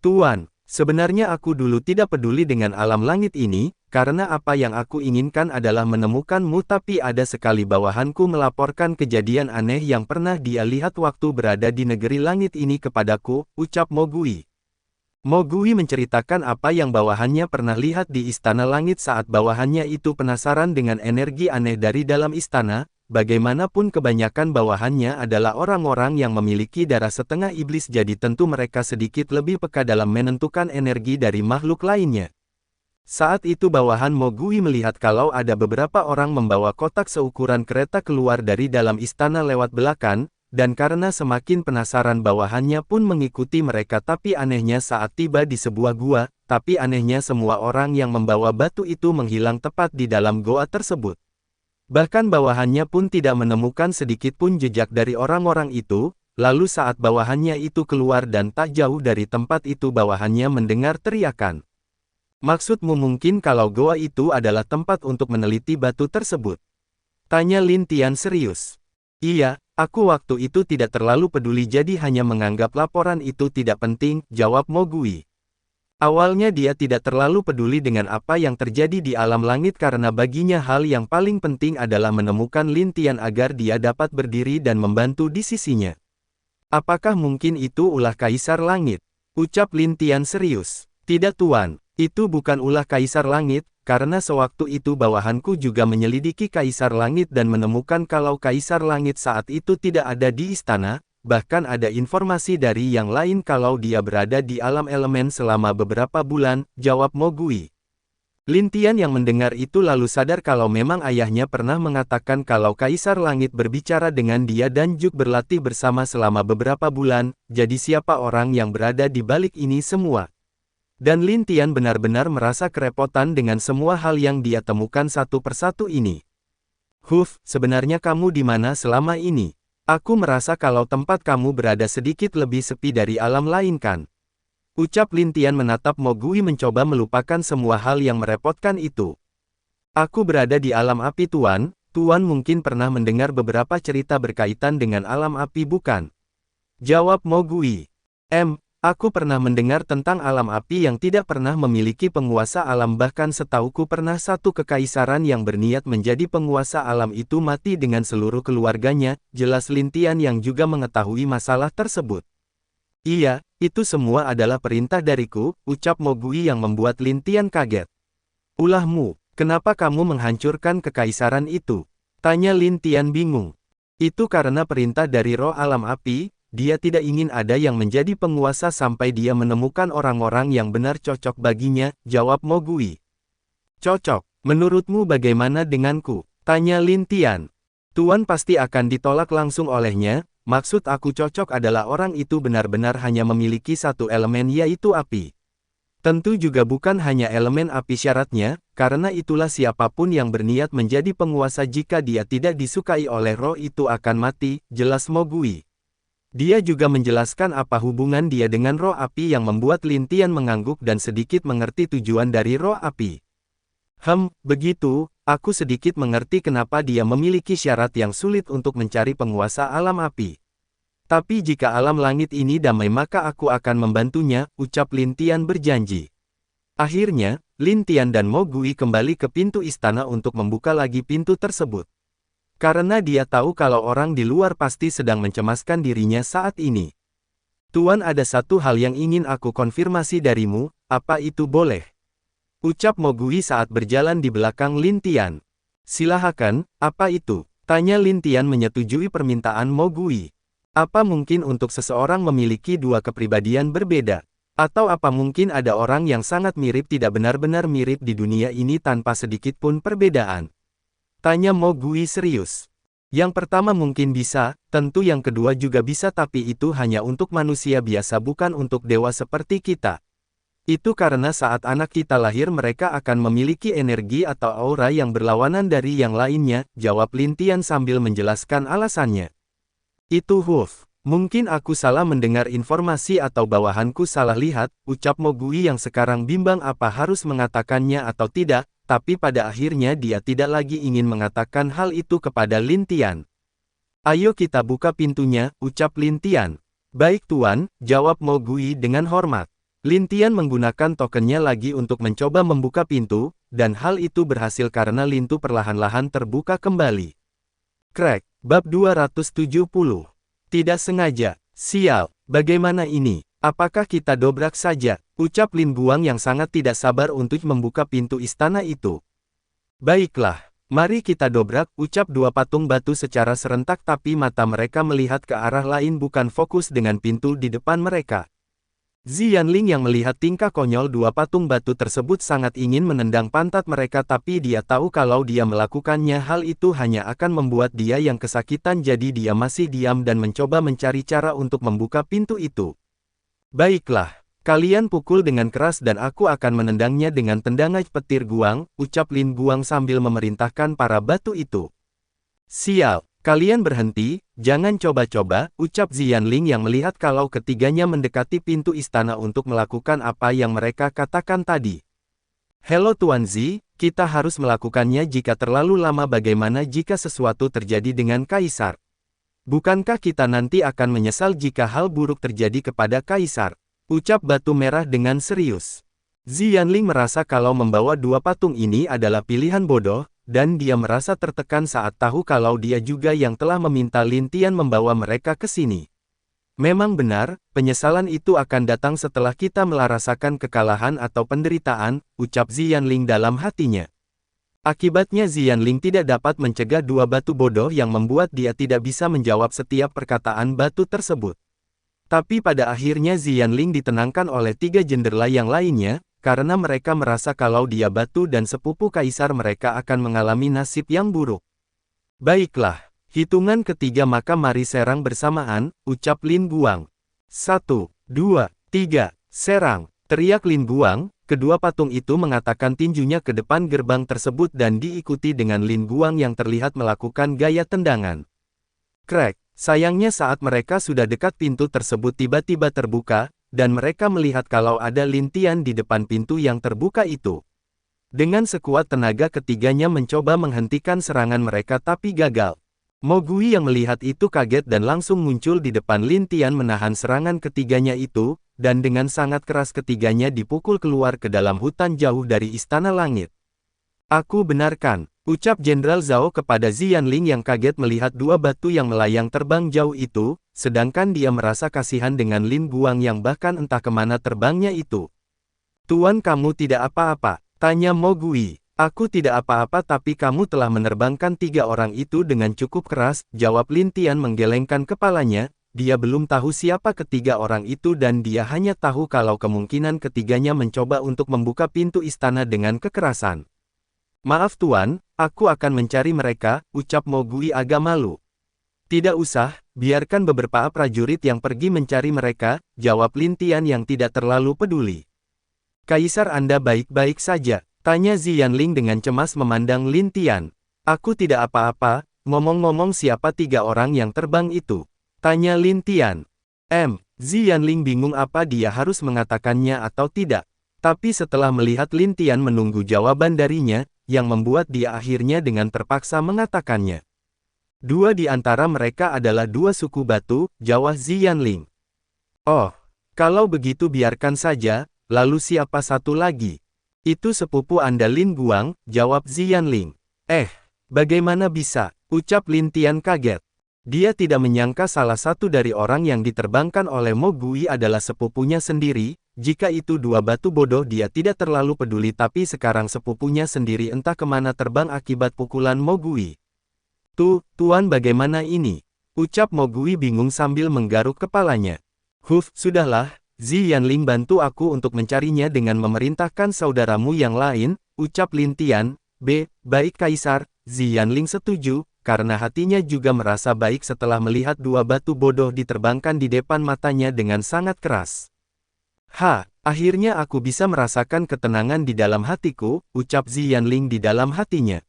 Tuan, sebenarnya aku dulu tidak peduli dengan alam langit ini, karena apa yang aku inginkan adalah menemukanmu tapi ada sekali bawahanku melaporkan kejadian aneh yang pernah dia lihat waktu berada di negeri langit ini kepadaku, ucap Mo Gui. Mo Gui menceritakan apa yang bawahannya pernah lihat di istana langit saat bawahannya itu penasaran dengan energi aneh dari dalam istana. Bagaimanapun kebanyakan bawahannya adalah orang-orang yang memiliki darah setengah iblis jadi tentu mereka sedikit lebih peka dalam menentukan energi dari makhluk lainnya. Saat itu bawahan Mo Gui melihat kalau ada beberapa orang membawa kotak seukuran kereta keluar dari dalam istana lewat belakang, dan karena semakin penasaran bawahannya pun mengikuti mereka tapi anehnya saat tiba di sebuah gua, tapi anehnya semua orang yang membawa batu itu menghilang tepat di dalam goa tersebut. Bahkan bawahannya pun tidak menemukan sedikit pun jejak dari orang-orang itu, lalu saat bawahannya itu keluar dan tak jauh dari tempat itu bawahannya mendengar teriakan. Maksudmu mungkin kalau goa itu adalah tempat untuk meneliti batu tersebut? Tanya Lin Tian serius. Iya, Aku waktu itu tidak terlalu peduli jadi hanya menganggap laporan itu tidak penting, jawab Mo Gui. Awalnya dia tidak terlalu peduli dengan apa yang terjadi di alam langit karena baginya hal yang paling penting adalah menemukan Lin Tian agar dia dapat berdiri dan membantu di sisinya. Apakah mungkin itu ulah Kaisar Langit? Ucap Lin Tian serius. Tidak tuan, itu bukan ulah Kaisar Langit, karena sewaktu itu bawahanku juga menyelidiki Kaisar Langit dan menemukan kalau Kaisar Langit saat itu tidak ada di istana. Bahkan ada informasi dari yang lain kalau dia berada di alam elemen selama beberapa bulan, jawab Mo Gui. Lin Tian yang mendengar itu lalu sadar kalau memang ayahnya pernah mengatakan kalau Kaisar Langit berbicara dengan dia dan juga berlatih bersama selama beberapa bulan, jadi siapa orang yang berada di balik ini semua. Dan Lin Tian benar-benar merasa kerepotan dengan semua hal yang dia temukan satu persatu ini. Sebenarnya kamu di mana selama ini? Aku merasa kalau tempat kamu berada sedikit lebih sepi dari alam lain kan? Ucap Lin Tian menatap Mo Gui mencoba melupakan semua hal yang merepotkan itu. Aku berada di alam api tuan, tuan mungkin pernah mendengar beberapa cerita berkaitan dengan alam api bukan? Jawab Mo Gui. Aku pernah mendengar tentang alam api yang tidak pernah memiliki penguasa alam bahkan setauku pernah satu kekaisaran yang berniat menjadi penguasa alam itu mati dengan seluruh keluarganya, jelas Lin Tian yang juga mengetahui masalah tersebut. Iya, itu semua adalah perintah dariku, ucap Mo Gui yang membuat Lin Tian kaget. Ulahmu, kenapa kamu menghancurkan kekaisaran itu? Tanya Lin Tian bingung. Itu karena perintah dari roh alam api. Dia tidak ingin ada yang menjadi penguasa sampai dia menemukan orang-orang yang benar cocok baginya, jawab Mo Gui. Cocok, menurutmu bagaimana denganku? Tanya Lin Tian. Tuan pasti akan ditolak langsung olehnya, maksud aku cocok adalah orang itu benar-benar hanya memiliki satu elemen yaitu api. Tentu juga bukan hanya elemen api syaratnya, karena itulah siapapun yang berniat menjadi penguasa jika dia tidak disukai oleh roh itu akan mati, jelas Mo Gui. Dia juga menjelaskan apa hubungan dia dengan roh api yang membuat Lin Tian mengangguk dan sedikit mengerti tujuan dari roh api. Begitu, aku sedikit mengerti kenapa dia memiliki syarat yang sulit untuk mencari penguasa alam api. Tapi jika alam langit ini damai maka aku akan membantunya, ucap Lin Tian berjanji. Akhirnya, Lin Tian dan Mo Gui kembali ke pintu istana untuk membuka lagi pintu tersebut. Karena dia tahu kalau orang di luar pasti sedang mencemaskan dirinya saat ini. Tuan, ada satu hal yang ingin aku konfirmasi darimu, apa itu boleh? Ucap Mo Gui saat berjalan di belakang Lin Tian. Silakan, apa itu? Tanya Lin Tian menyetujui permintaan Mo Gui. Apa mungkin untuk seseorang memiliki dua kepribadian berbeda? Atau apa mungkin ada orang yang sangat mirip tidak benar-benar mirip di dunia ini tanpa sedikit pun perbedaan? Tanya Mo Gui serius. Yang pertama mungkin bisa, tentu yang kedua juga bisa tapi itu hanya untuk manusia biasa bukan untuk dewa seperti kita. Itu karena saat anak kita lahir mereka akan memiliki energi atau aura yang berlawanan dari yang lainnya, jawab Lin Tian sambil menjelaskan alasannya. Itu mungkin aku salah mendengar informasi atau bawahanku salah lihat, ucap Mo Gui yang sekarang bimbang apa harus mengatakannya atau tidak. Tapi pada akhirnya dia tidak lagi ingin mengatakan hal itu kepada Lin Tian. Ayo kita buka pintunya, ucap Lin Tian. Baik tuan, jawab Mo Gui dengan hormat. Lin Tian menggunakan tokennya lagi untuk mencoba membuka pintu, dan hal itu berhasil karena pintu perlahan-lahan terbuka kembali. Crack, bab 270. Tidak sengaja, sial, bagaimana ini? Apakah kita dobrak saja? Ucap Lin Guang yang sangat tidak sabar untuk membuka pintu istana itu. Baiklah, mari kita dobrak, ucap dua patung batu secara serentak tapi mata mereka melihat ke arah lain bukan fokus dengan pintu di depan mereka. Ziyanling yang melihat tingkah konyol dua patung batu tersebut sangat ingin menendang pantat mereka tapi dia tahu kalau dia melakukannya hal itu hanya akan membuat dia yang kesakitan jadi dia masih diam dan mencoba mencari cara untuk membuka pintu itu. Baiklah, kalian pukul dengan keras dan aku akan menendangnya dengan tendangan petir guang, ucap Lin Guang sambil memerintahkan para batu itu. Sial, kalian berhenti, jangan coba-coba, ucap Ziyanling yang melihat kalau ketiganya mendekati pintu istana untuk melakukan apa yang mereka katakan tadi. Halo Tuan Zi, kita harus melakukannya jika terlalu lama bagaimana jika sesuatu terjadi dengan Kaisar? Bukankah kita nanti akan menyesal jika hal buruk terjadi kepada Kaisar? Ucap batu merah dengan serius. Xianling merasa kalau membawa dua patung ini adalah pilihan bodoh, dan dia merasa tertekan saat tahu kalau dia juga yang telah meminta Lin Tian membawa mereka ke sini. Memang benar, penyesalan itu akan datang setelah kita merasakan kekalahan atau penderitaan, ucap Xianling dalam hatinya. Akibatnya Xianling tidak dapat mencegah dua batu bodoh yang membuat dia tidak bisa menjawab setiap perkataan batu tersebut. Tapi pada akhirnya Xianling ditenangkan oleh tiga jenderala yang lainnya, karena mereka merasa kalau dia batu dan sepupu kaisar mereka akan mengalami nasib yang buruk. Baiklah, hitungan ketiga maka mari serang bersamaan, ucap Lin Guang. 1, 2, 3, serang, teriak Lin Guang. Kedua patung itu mengatakan tinjunya ke depan gerbang tersebut dan diikuti dengan Lin Guang yang terlihat melakukan gaya tendangan. Krek, sayangnya saat mereka sudah dekat pintu tersebut tiba-tiba terbuka, dan mereka melihat kalau ada Lin Tian di depan pintu yang terbuka itu. Dengan sekuat tenaga ketiganya mencoba menghentikan serangan mereka tapi gagal. Mo Gui yang melihat itu kaget dan langsung muncul di depan Lin Tian menahan serangan ketiganya itu, dan dengan sangat keras ketiganya dipukul keluar ke dalam hutan jauh dari Istana Langit. Aku benarkan, ucap Jenderal Zhao kepada Xianling yang kaget melihat dua batu yang melayang terbang jauh itu, sedangkan dia merasa kasihan dengan Lin Guang yang bahkan entah kemana terbangnya itu. Tuan kamu tidak apa-apa, tanya Mo Gui. Aku tidak apa-apa tapi kamu telah menerbangkan tiga orang itu dengan cukup keras, jawab Lin Tian menggelengkan kepalanya. Dia belum tahu siapa ketiga orang itu dan dia hanya tahu kalau kemungkinan ketiganya mencoba untuk membuka pintu istana dengan kekerasan. Maaf tuan, aku akan mencari mereka, ucap Mo Gui agak malu. Tidak usah, biarkan beberapa prajurit yang pergi mencari mereka, jawab Lin Tian yang tidak terlalu peduli. Kaisar Anda baik-baik saja, tanya Xianling dengan cemas memandang Lin Tian. Aku tidak apa-apa, ngomong-ngomong siapa tiga orang yang terbang itu? Tanya Lin Tian. Xianling bingung apa dia harus mengatakannya atau tidak. Tapi setelah melihat Lin Tian menunggu jawaban darinya, yang membuat dia akhirnya dengan terpaksa mengatakannya. Dua di antara mereka adalah dua suku batu, jawab Xianling. Oh, kalau begitu biarkan saja, lalu siapa satu lagi? Itu sepupu Anda Lin Guang, jawab Xianling. Bagaimana bisa? Ucap Lin Tian kaget. Dia tidak menyangka salah satu dari orang yang diterbangkan oleh Mo Gui adalah sepupunya sendiri. Jika itu dua batu bodoh dia tidak terlalu peduli tapi sekarang sepupunya sendiri entah kemana terbang akibat pukulan Mo Gui. Tuan bagaimana ini? Ucap Mo Gui bingung sambil menggaruk kepalanya. Sudahlah, Xianling bantu aku untuk mencarinya dengan memerintahkan saudaramu yang lain, ucap Lin Tian. Baik Kaisar, Xianling setuju, karena hatinya juga merasa baik setelah melihat dua batu bodoh diterbangkan di depan matanya dengan sangat keras. Akhirnya aku bisa merasakan ketenangan di dalam hatiku, ucap Xianling di dalam hatinya.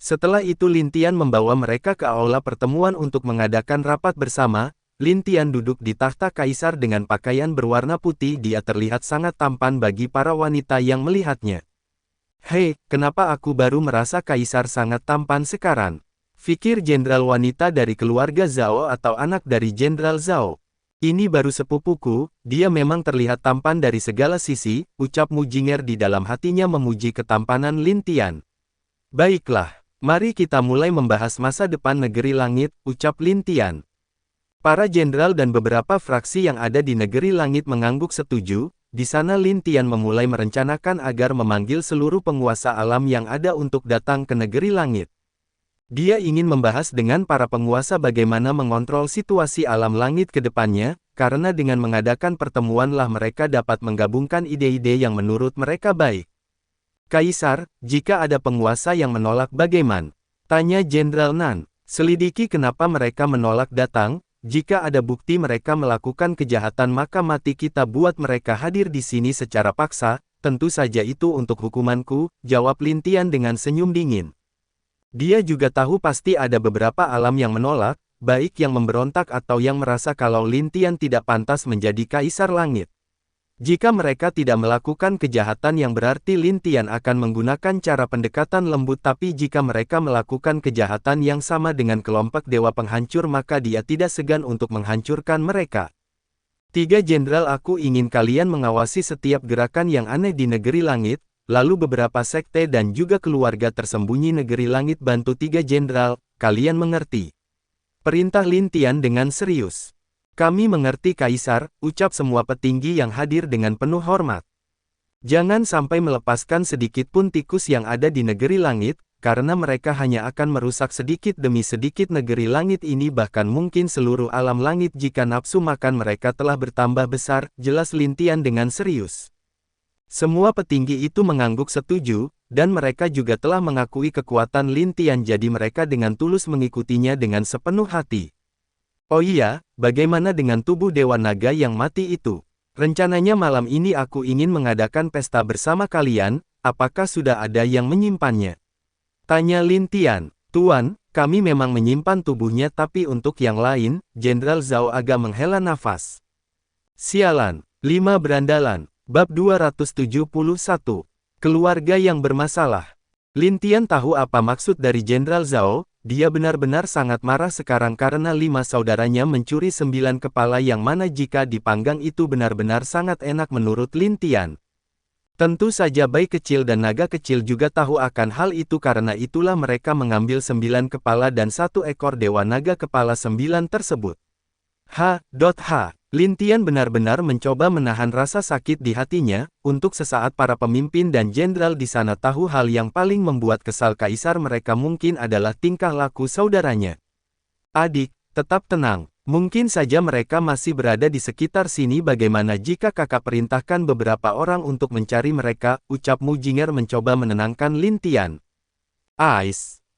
Setelah itu Lin Tian membawa mereka ke aula pertemuan untuk mengadakan rapat bersama. Lin Tian duduk di takhta kaisar dengan pakaian berwarna putih. Dia terlihat sangat tampan bagi para wanita yang melihatnya. Hei, kenapa aku baru merasa kaisar sangat tampan sekarang? Fikir jenderal wanita dari keluarga Zhao atau anak dari jenderal Zhao. Ini baru sepupuku, dia memang terlihat tampan dari segala sisi, ucap Mu Jinger di dalam hatinya memuji ketampanan Lin Tian. Baiklah, mari kita mulai membahas masa depan negeri langit, ucap Lin Tian. Para jenderal dan beberapa fraksi yang ada di negeri langit mengangguk setuju. Di sana Lin Tian memulai merencanakan agar memanggil seluruh penguasa alam yang ada untuk datang ke negeri langit. Dia ingin membahas dengan para penguasa bagaimana mengontrol situasi alam langit ke depannya, karena dengan mengadakan pertemuanlah mereka dapat menggabungkan ide-ide yang menurut mereka baik. Kaisar, jika ada penguasa yang menolak bagaimana? Tanya Jenderal Nan. Selidiki kenapa mereka menolak datang. Jika ada bukti mereka melakukan kejahatan maka mati kita buat mereka hadir di sini secara paksa, tentu saja itu untuk hukumanku, jawab Lin Tian dengan senyum dingin. Dia juga tahu pasti ada beberapa alam yang menolak, baik yang memberontak atau yang merasa kalau Lin Tian tidak pantas menjadi kaisar langit. Jika mereka tidak melakukan kejahatan yang berarti Lin Tian akan menggunakan cara pendekatan lembut, tapi jika mereka melakukan kejahatan yang sama dengan kelompok dewa penghancur maka dia tidak segan untuk menghancurkan mereka. 3 Jenderal, aku ingin kalian mengawasi setiap gerakan yang aneh di negeri langit, lalu beberapa sekte dan juga keluarga tersembunyi negeri langit. Bantu 3 Jenderal, kalian mengerti? Perintah Lin Tian dengan serius. Kami mengerti Kaisar, ucap semua petinggi yang hadir dengan penuh hormat. Jangan sampai melepaskan sedikit pun tikus yang ada di negeri langit, karena mereka hanya akan merusak sedikit demi sedikit negeri langit ini, bahkan mungkin seluruh alam langit jika nafsu makan mereka telah bertambah besar, jelas Lin Tian dengan serius. Semua petinggi itu mengangguk setuju, dan mereka juga telah mengakui kekuatan Lin Tian, jadi mereka dengan tulus mengikutinya dengan sepenuh hati. Oh iya, bagaimana dengan tubuh Dewa Naga yang mati itu? Rencananya malam ini aku ingin mengadakan pesta bersama kalian, apakah sudah ada yang menyimpannya? Tanya Lin Tian. Tuan, kami memang menyimpan tubuhnya, tapi untuk yang lain, Jenderal Zhao agak menghela nafas. Sialan, 5 berandalan, bab 271, keluarga yang bermasalah. Lin Tian tahu apa maksud dari Jenderal Zhao. Dia benar-benar sangat marah sekarang karena 5 saudaranya mencuri 9 kepala, yang mana jika dipanggang itu benar-benar sangat enak menurut Lin Tian. Tentu saja bayi kecil dan naga kecil juga tahu akan hal itu, karena itulah mereka mengambil 9 kepala dan 1 ekor Dewa Naga kepala 9 tersebut. Lin Tian benar-benar mencoba menahan rasa sakit di hatinya. Untuk sesaat para pemimpin dan jenderal di sana tahu hal yang paling membuat kesal Kaisar mereka mungkin adalah tingkah laku saudaranya. Adik, tetap tenang. Mungkin saja mereka masih berada di sekitar sini. Bagaimana jika kakak perintahkan beberapa orang untuk mencari mereka, ucap Mu Jinger mencoba menenangkan Lin Tian.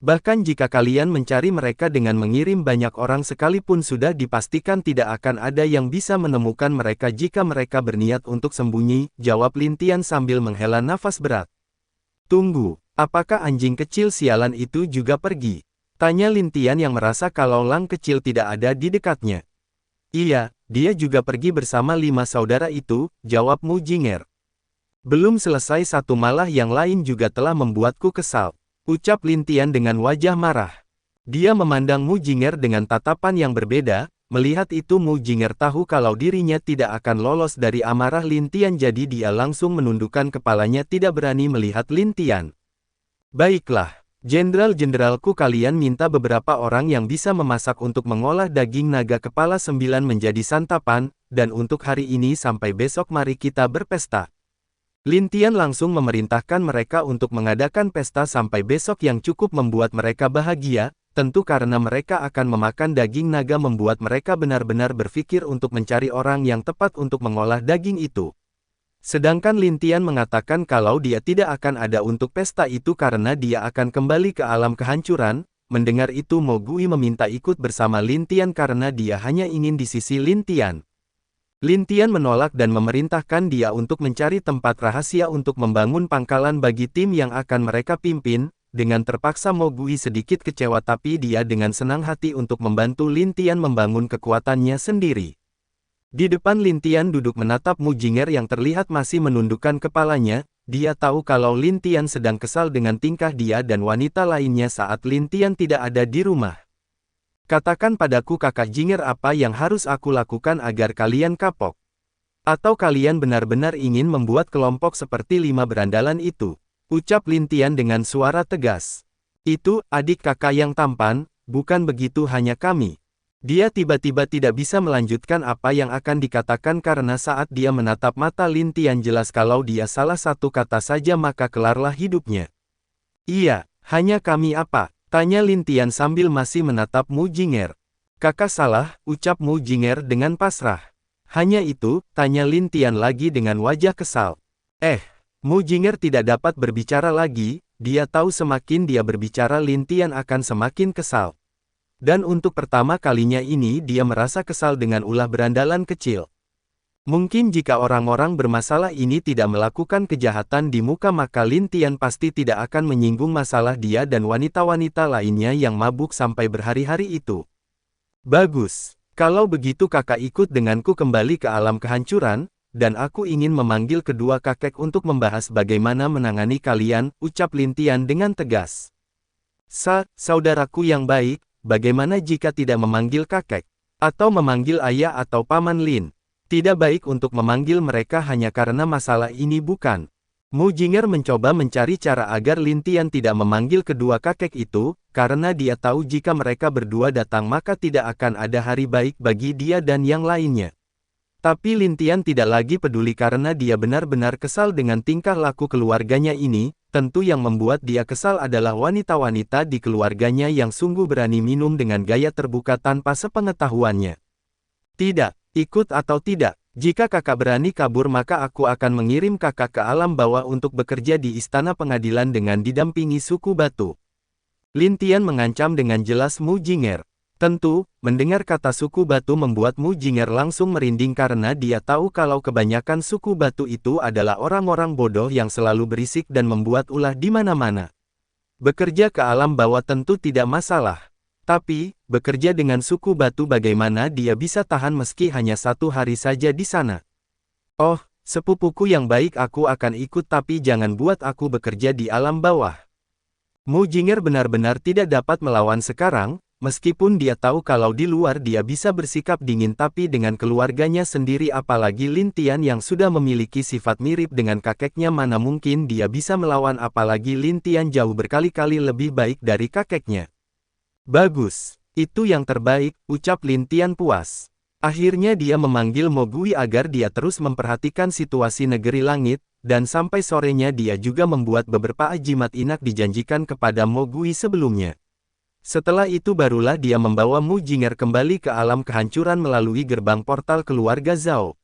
Bahkan jika kalian mencari mereka dengan mengirim banyak orang sekalipun sudah dipastikan tidak akan ada yang bisa menemukan mereka jika mereka berniat untuk sembunyi, jawab Lin Tian sambil menghela nafas berat. Tunggu, apakah anjing kecil sialan itu juga pergi? Tanya Lin Tian yang merasa kalau Lang kecil tidak ada di dekatnya. Iya, dia juga pergi bersama 5 saudara itu, jawab Mu Jinger. Belum selesai satu malah yang lain juga telah membuatku kesal, ucap Lin Tian dengan wajah marah. Dia memandang Mu Jinger dengan tatapan yang berbeda. Melihat itu Mu Jinger tahu kalau dirinya tidak akan lolos dari amarah Lin Tian, jadi dia langsung menundukkan kepalanya tidak berani melihat Lin Tian. Baiklah, jenderal-jenderalku, kalian minta beberapa orang yang bisa memasak untuk mengolah daging naga kepala 9 menjadi santapan, dan untuk hari ini sampai besok mari kita berpesta. Lin Tian langsung memerintahkan mereka untuk mengadakan pesta sampai besok yang cukup membuat mereka bahagia, tentu karena mereka akan memakan daging naga membuat mereka benar-benar berpikir untuk mencari orang yang tepat untuk mengolah daging itu. Sedangkan Lin Tian mengatakan kalau dia tidak akan ada untuk pesta itu karena dia akan kembali ke alam kehancuran. Mendengar itu Mo Gui meminta ikut bersama Lin Tian karena dia hanya ingin di sisi Lin Tian. Lin Tian menolak dan memerintahkan dia untuk mencari tempat rahasia untuk membangun pangkalan bagi tim yang akan mereka pimpin. Dengan terpaksa Mo Gui sedikit kecewa, tapi dia dengan senang hati untuk membantu Lin Tian membangun kekuatannya sendiri. Di depan Lin Tian duduk menatap Mu Jinger yang terlihat masih menundukkan kepalanya. Dia tahu kalau Lin Tian sedang kesal dengan tingkah dia dan wanita lainnya saat Lin Tian tidak ada di rumah. Katakan padaku kakak Jinger, apa yang harus aku lakukan agar kalian kapok? Atau kalian benar-benar ingin membuat kelompok seperti 5 berandalan itu? Ucap Lin Tian dengan suara tegas. Itu, adik kakak yang tampan, bukan begitu hanya kami. Dia tiba-tiba tidak bisa melanjutkan apa yang akan dikatakan karena saat dia menatap mata Lin Tian jelas kalau dia salah satu kata saja maka kelarlah hidupnya. Iya, hanya kami apa? Tanya Lin Tian sambil masih menatap Mu Jinger. Kakak salah, ucap Mu Jinger dengan pasrah. Hanya itu, tanya Lin Tian lagi dengan wajah kesal. Mu Jinger tidak dapat berbicara lagi, dia tahu semakin dia berbicara Lin Tian akan semakin kesal. Dan untuk pertama kalinya ini dia merasa kesal dengan ulah berandalan kecil. Mungkin jika orang-orang bermasalah ini tidak melakukan kejahatan di muka maka Lin Tian pasti tidak akan menyinggung masalah dia dan wanita-wanita lainnya yang mabuk sampai berhari-hari itu. Bagus, kalau begitu kakak ikut denganku kembali ke alam kehancuran. dan aku ingin memanggil kedua kakek untuk membahas bagaimana menangani kalian, ucap Lin Tian dengan tegas. Saudaraku yang baik, bagaimana jika tidak memanggil kakek? Atau memanggil ayah atau paman Lin? Tidak baik untuk memanggil mereka hanya karena masalah ini bukan? Mu Jinger mencoba mencari cara agar Lin Tian tidak memanggil kedua kakek itu, karena dia tahu jika mereka berdua datang maka tidak akan ada hari baik bagi dia dan yang lainnya. Tapi Lin Tian tidak lagi peduli karena dia benar-benar kesal dengan tingkah laku keluarganya ini, tentu yang membuat dia kesal adalah wanita-wanita di keluarganya yang sungguh berani minum dengan gaya terbuka tanpa sepengetahuannya. Tidak, ikut atau tidak. Jika kakak berani kabur maka aku akan mengirim kakak ke alam bawah untuk bekerja di istana pengadilan dengan didampingi suku batu. Lin Tian mengancam dengan jelas Mu Jinger. Tentu, mendengar kata suku batu membuat Mu Jinger langsung merinding karena dia tahu kalau kebanyakan suku batu itu adalah orang-orang bodoh yang selalu berisik dan membuat ulah di mana-mana. Bekerja ke alam bawah tentu tidak masalah. Tapi, bekerja dengan suku batu bagaimana dia bisa tahan meski hanya 1 hari saja di sana? Oh, sepupuku yang baik aku akan ikut tapi jangan buat aku bekerja di alam bawah. Mu Jinger benar-benar tidak dapat melawan sekarang, meskipun dia tahu kalau di luar dia bisa bersikap dingin tapi dengan keluarganya sendiri apalagi Lin Tian yang sudah memiliki sifat mirip dengan kakeknya mana mungkin dia bisa melawan apalagi Lin Tian jauh berkali-kali lebih baik dari kakeknya. Bagus, itu yang terbaik, ucap Lin Tian puas. Akhirnya dia memanggil Mo Gui agar dia terus memperhatikan situasi negeri langit, dan sampai sorenya dia juga membuat beberapa jimat inak dijanjikan kepada Mo Gui sebelumnya. Setelah itu barulah dia membawa Mu Jinger kembali ke alam kehancuran melalui gerbang portal keluarga Zhao.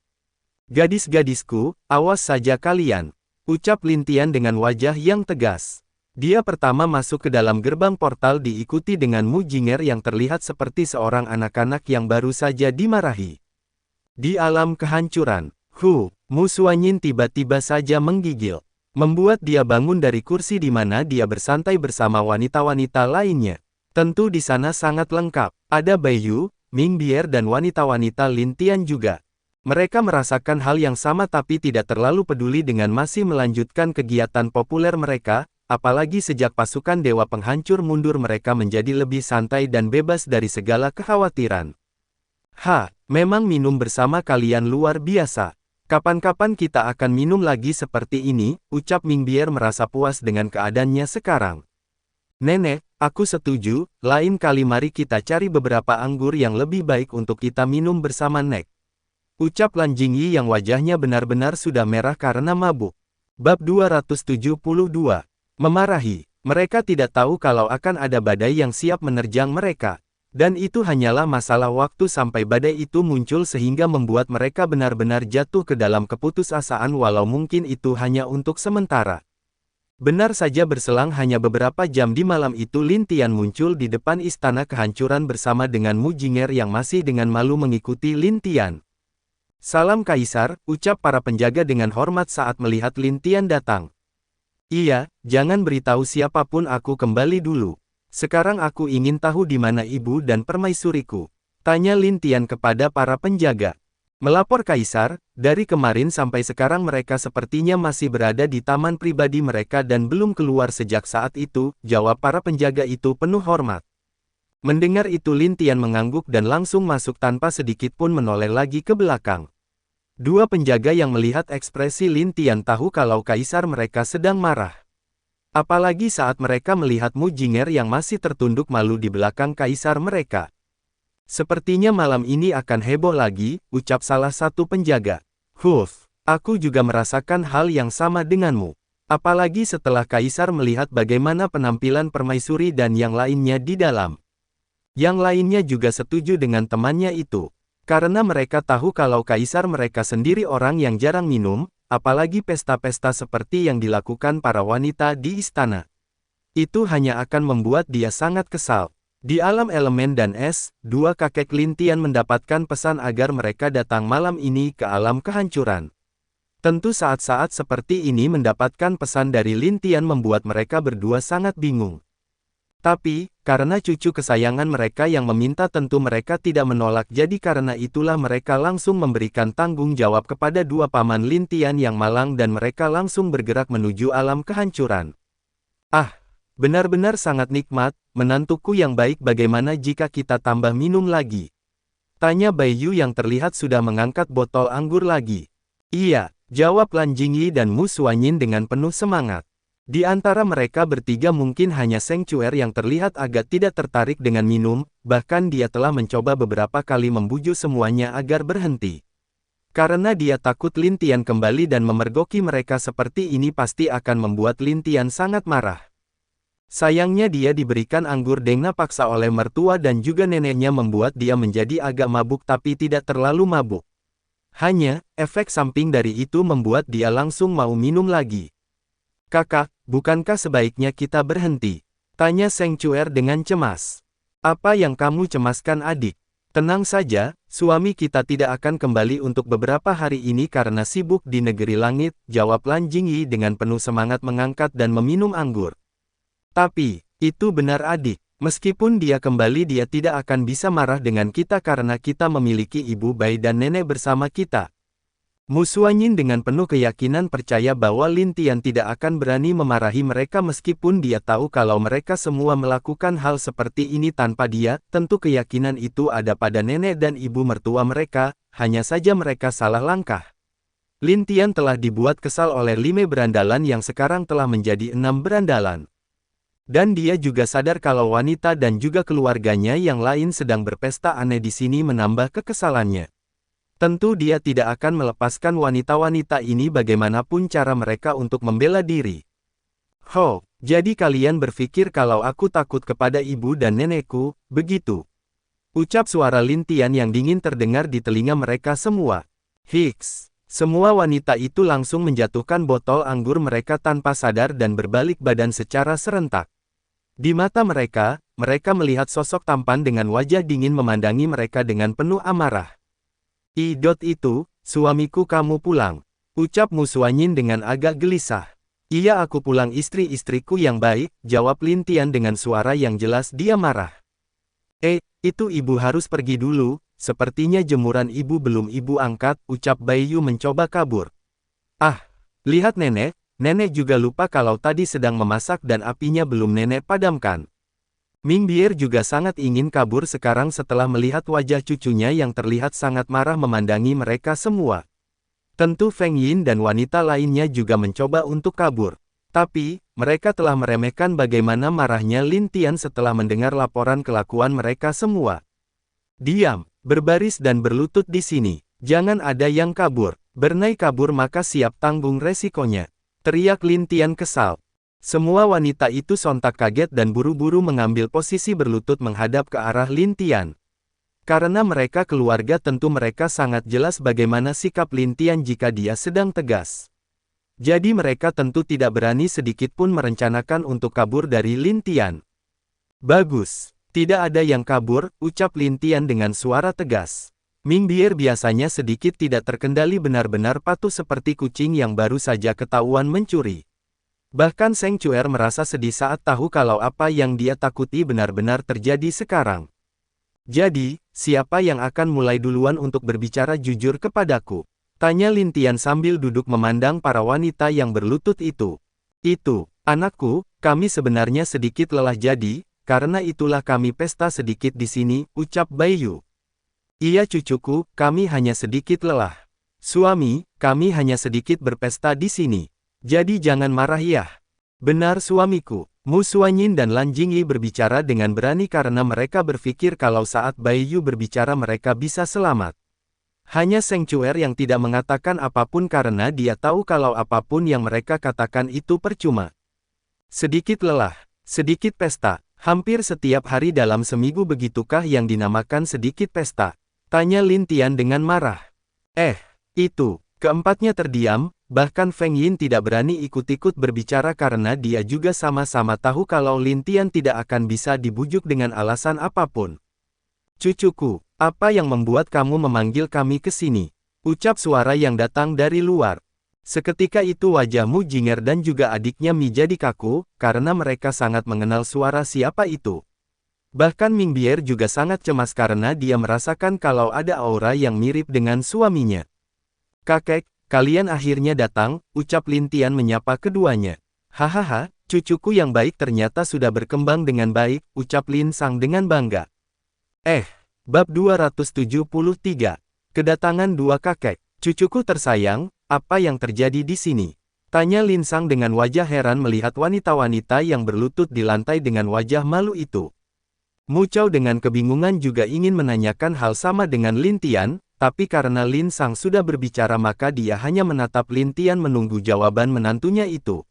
Gadis-gadisku, awas saja kalian, ucap Lin Tian dengan wajah yang tegas. Dia pertama masuk ke dalam gerbang portal diikuti dengan Mu Jinger yang terlihat seperti seorang anak-anak yang baru saja dimarahi. Di alam kehancuran, Mu Suanyin tiba-tiba saja menggigil, membuat dia bangun dari kursi di mana dia bersantai bersama wanita-wanita lainnya. Tentu di sana sangat lengkap, ada Bai Yu, Ming Bier dan wanita-wanita Lin Tian juga. Mereka merasakan hal yang sama tapi tidak terlalu peduli dengan masih melanjutkan kegiatan populer mereka. Apalagi sejak pasukan Dewa Penghancur mundur mereka menjadi lebih santai dan bebas dari segala kekhawatiran. Memang minum bersama kalian luar biasa. Kapan-kapan kita akan minum lagi seperti ini, ucap Ming Bier merasa puas dengan keadaannya sekarang. Nenek, aku setuju, lain kali mari kita cari beberapa anggur yang lebih baik untuk kita minum bersama Nek. Ucap Lan Jingyi yang wajahnya benar-benar sudah merah karena mabuk. Bab 272. Memarahi, mereka tidak tahu kalau akan ada badai yang siap menerjang mereka. Dan itu hanyalah masalah waktu sampai badai itu muncul sehingga membuat mereka benar-benar jatuh ke dalam keputusasaan walau mungkin itu hanya untuk sementara. Benar saja berselang hanya beberapa jam di malam itu Lin Tian muncul di depan istana kehancuran bersama dengan Mu Jinger yang masih dengan malu mengikuti Lin Tian. Salam Kaisar, ucap para penjaga dengan hormat saat melihat Lin Tian datang. Iya, jangan beritahu siapapun aku kembali dulu. Sekarang aku ingin tahu di mana ibu dan permaisuriku. Tanya Lin Tian kepada para penjaga. Melapor Kaisar, dari kemarin sampai sekarang mereka sepertinya masih berada di taman pribadi mereka dan belum keluar sejak saat itu, jawab para penjaga itu penuh hormat. Mendengar itu Lin Tian mengangguk dan langsung masuk tanpa sedikit pun menoleh lagi ke belakang. Dua penjaga yang melihat ekspresi Lin Tian tahu kalau kaisar mereka sedang marah. Apalagi saat mereka melihat Mu Jinger yang masih tertunduk malu di belakang kaisar mereka. Sepertinya malam ini akan heboh lagi, ucap salah satu penjaga. Aku juga merasakan hal yang sama denganmu. Apalagi setelah kaisar melihat bagaimana penampilan permaisuri dan yang lainnya di dalam. Yang lainnya juga setuju dengan temannya itu. Karena mereka tahu kalau kaisar mereka sendiri orang yang jarang minum, apalagi pesta-pesta seperti yang dilakukan para wanita di istana. Itu hanya akan membuat dia sangat kesal. Di alam elemen dan es, dua kakek Lin Tian mendapatkan pesan agar mereka datang malam ini ke alam kehancuran. Tentu saat-saat seperti ini mendapatkan pesan dari Lin Tian membuat mereka berdua sangat bingung. Tapi, Karena cucu kesayangan mereka yang meminta tentu mereka tidak menolak, jadi karena itulah mereka langsung memberikan tanggung jawab kepada dua paman Lin Tian yang malang dan mereka langsung bergerak menuju alam kehancuran. Ah, benar-benar sangat nikmat, menantuku yang baik. Bagaimana jika kita tambah minum lagi? Tanya Bai Yu yang terlihat sudah mengangkat botol anggur lagi. Iya, jawab Lan Jingyi dan Mu Suanyin dengan penuh semangat. Di antara mereka bertiga mungkin hanya Seng Chuer yang terlihat agak tidak tertarik dengan minum, bahkan dia telah mencoba beberapa kali membujuk semuanya agar berhenti. Karena dia takut Lin Tian kembali dan memergoki mereka seperti ini pasti akan membuat Lin Tian sangat marah. Sayangnya dia diberikan anggur dengna paksa oleh mertua dan juga neneknya membuat dia menjadi agak mabuk tapi tidak terlalu mabuk. Hanya, efek samping dari itu membuat dia langsung mau minum lagi. Kakak, bukankah sebaiknya kita berhenti? Tanya Seng Chuer dengan cemas. Apa yang kamu cemaskan adik? Tenang saja, suami kita tidak akan kembali untuk beberapa hari ini karena sibuk di negeri langit, jawab Lan Jingyi dengan penuh semangat mengangkat dan meminum anggur. Tapi, itu benar adik, meskipun dia kembali dia tidak akan bisa marah dengan kita karena kita memiliki ibu bayi dan nenek bersama kita. Mu Suanyin dengan penuh keyakinan percaya bahwa Lin Tian tidak akan berani memarahi mereka meskipun dia tahu kalau mereka semua melakukan hal seperti ini tanpa dia, tentu keyakinan itu ada pada nenek dan ibu mertua mereka, hanya saja mereka salah langkah. Lin Tian telah dibuat kesal oleh 5 berandalan yang sekarang telah menjadi 6 berandalan. Dan dia juga sadar kalau wanita dan juga keluarganya yang lain sedang berpesta aneh di sini menambah kekesalannya. Tentu dia tidak akan melepaskan wanita-wanita ini bagaimanapun cara mereka untuk membela diri. Ho, jadi kalian berpikir kalau aku takut kepada ibu dan nenekku, begitu? Ucap suara Lin Tian yang dingin terdengar di telinga mereka semua. Hiks, semua wanita itu langsung menjatuhkan botol anggur mereka tanpa sadar dan berbalik badan secara serentak. Di mata mereka, mereka melihat sosok tampan dengan wajah dingin memandangi mereka dengan penuh amarah. Itu, suamiku kamu pulang. Ucap Mu Suanyin dengan agak gelisah. Iya aku pulang istri-istriku yang baik, jawab Lin Tian dengan suara yang jelas dia marah. Itu ibu harus pergi dulu, sepertinya jemuran ibu belum ibu angkat, ucap Bai Yu mencoba kabur. Ah, lihat nenek juga lupa kalau tadi sedang memasak dan apinya belum nenek padamkan. Ming Bier juga sangat ingin kabur sekarang setelah melihat wajah cucunya yang terlihat sangat marah memandangi mereka semua. Tentu Feng Yin dan wanita lainnya juga mencoba untuk kabur. Tapi, mereka telah meremehkan bagaimana marahnya Lin Tian setelah mendengar laporan kelakuan mereka semua. Diam, berbaris dan berlutut di sini. Jangan ada yang kabur. Bernai kabur maka siap tanggung resikonya. Teriak Lin Tian kesal. Semua wanita itu sontak kaget dan buru-buru mengambil posisi berlutut menghadap ke arah Lin Tian. Karena mereka keluarga tentu mereka sangat jelas bagaimana sikap Lin Tian jika dia sedang tegas. Jadi mereka tentu tidak berani sedikit pun merencanakan untuk kabur dari Lin Tian. Bagus, tidak ada yang kabur, ucap Lin Tian dengan suara tegas. Ming Bier biasanya sedikit tidak terkendali benar-benar patuh seperti kucing yang baru saja ketahuan mencuri. Bahkan Seng Chuer merasa sedih saat tahu kalau apa yang dia takuti benar-benar terjadi sekarang. Jadi, siapa yang akan mulai duluan untuk berbicara jujur kepadaku? Tanya Lin Tian sambil duduk memandang para wanita yang berlutut itu. Itu, anakku, kami sebenarnya sedikit lelah jadi, karena itulah kami pesta sedikit di sini, ucap Bai Yu. Iya cucuku, kami hanya sedikit lelah. Suami, kami hanya sedikit berpesta di sini. Jadi jangan marah ya. Benar suamiku. Mu Suanyin dan Lan Jingyi berbicara dengan berani karena mereka berpikir kalau saat Bai Yu berbicara mereka bisa selamat. Hanya Seng Chuer yang tidak mengatakan apapun karena dia tahu kalau apapun yang mereka katakan itu percuma. Sedikit lelah, sedikit pesta, hampir setiap hari dalam seminggu begitukah yang dinamakan sedikit pesta? Tanya Lin Tian dengan marah. Itu, keempatnya terdiam. Bahkan Feng Yin tidak berani ikut-ikut berbicara karena dia juga sama-sama tahu kalau Lin Tian tidak akan bisa dibujuk dengan alasan apapun. Cucuku, apa yang membuat kamu memanggil kami ke sini? Ucap suara yang datang dari luar. Seketika itu wajah Mu Jinger dan juga adiknya Mi jadi kaku, karena mereka sangat mengenal suara siapa itu. Bahkan Ming Bier juga sangat cemas karena dia merasakan kalau ada aura yang mirip dengan suaminya. Kakek, kalian akhirnya datang, ucap Lin Tian menyapa keduanya. Hahaha, cucuku yang baik ternyata sudah berkembang dengan baik, ucap Lin Sang dengan bangga. Bab 273. Kedatangan dua kakek. Cucuku tersayang, apa yang terjadi di sini? Tanya Lin Sang dengan wajah heran melihat wanita-wanita yang berlutut di lantai dengan wajah malu itu. Mu Chao dengan kebingungan juga ingin menanyakan hal sama dengan Lin Tian, tapi karena Lin Sang sudah berbicara maka dia hanya menatap Lin Tian menunggu jawaban menantunya itu.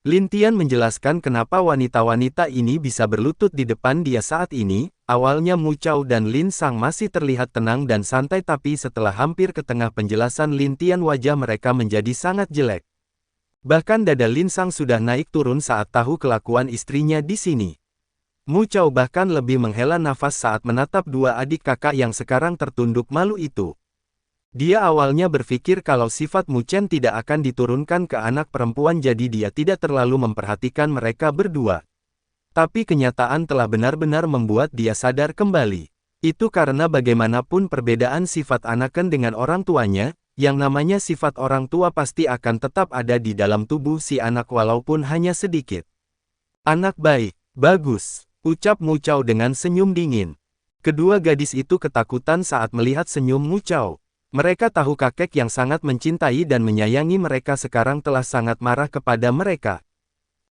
Lin Tian menjelaskan kenapa wanita-wanita ini bisa berlutut di depan dia saat ini. Awalnya Mu Chao dan Lin Sang masih terlihat tenang dan santai tapi setelah hampir ke tengah penjelasan Lin Tian wajah mereka menjadi sangat jelek. Bahkan dada Lin Sang sudah naik turun saat tahu kelakuan istrinya di sini. Mu Chao bahkan lebih menghela nafas saat menatap dua adik kakak yang sekarang tertunduk malu itu. Dia awalnya berpikir kalau sifat Mu Chen tidak akan diturunkan ke anak perempuan jadi dia tidak terlalu memperhatikan mereka berdua. Tapi kenyataan telah benar-benar membuat dia sadar kembali. Itu karena bagaimanapun perbedaan sifat anakan dengan orang tuanya, yang namanya sifat orang tua pasti akan tetap ada di dalam tubuh si anak walaupun hanya sedikit. Anak baik, bagus. Ucap Mu Chao dengan senyum dingin. Kedua gadis itu ketakutan saat melihat senyum Mu Chao. Mereka tahu kakek yang sangat mencintai dan menyayangi mereka sekarang telah sangat marah kepada mereka.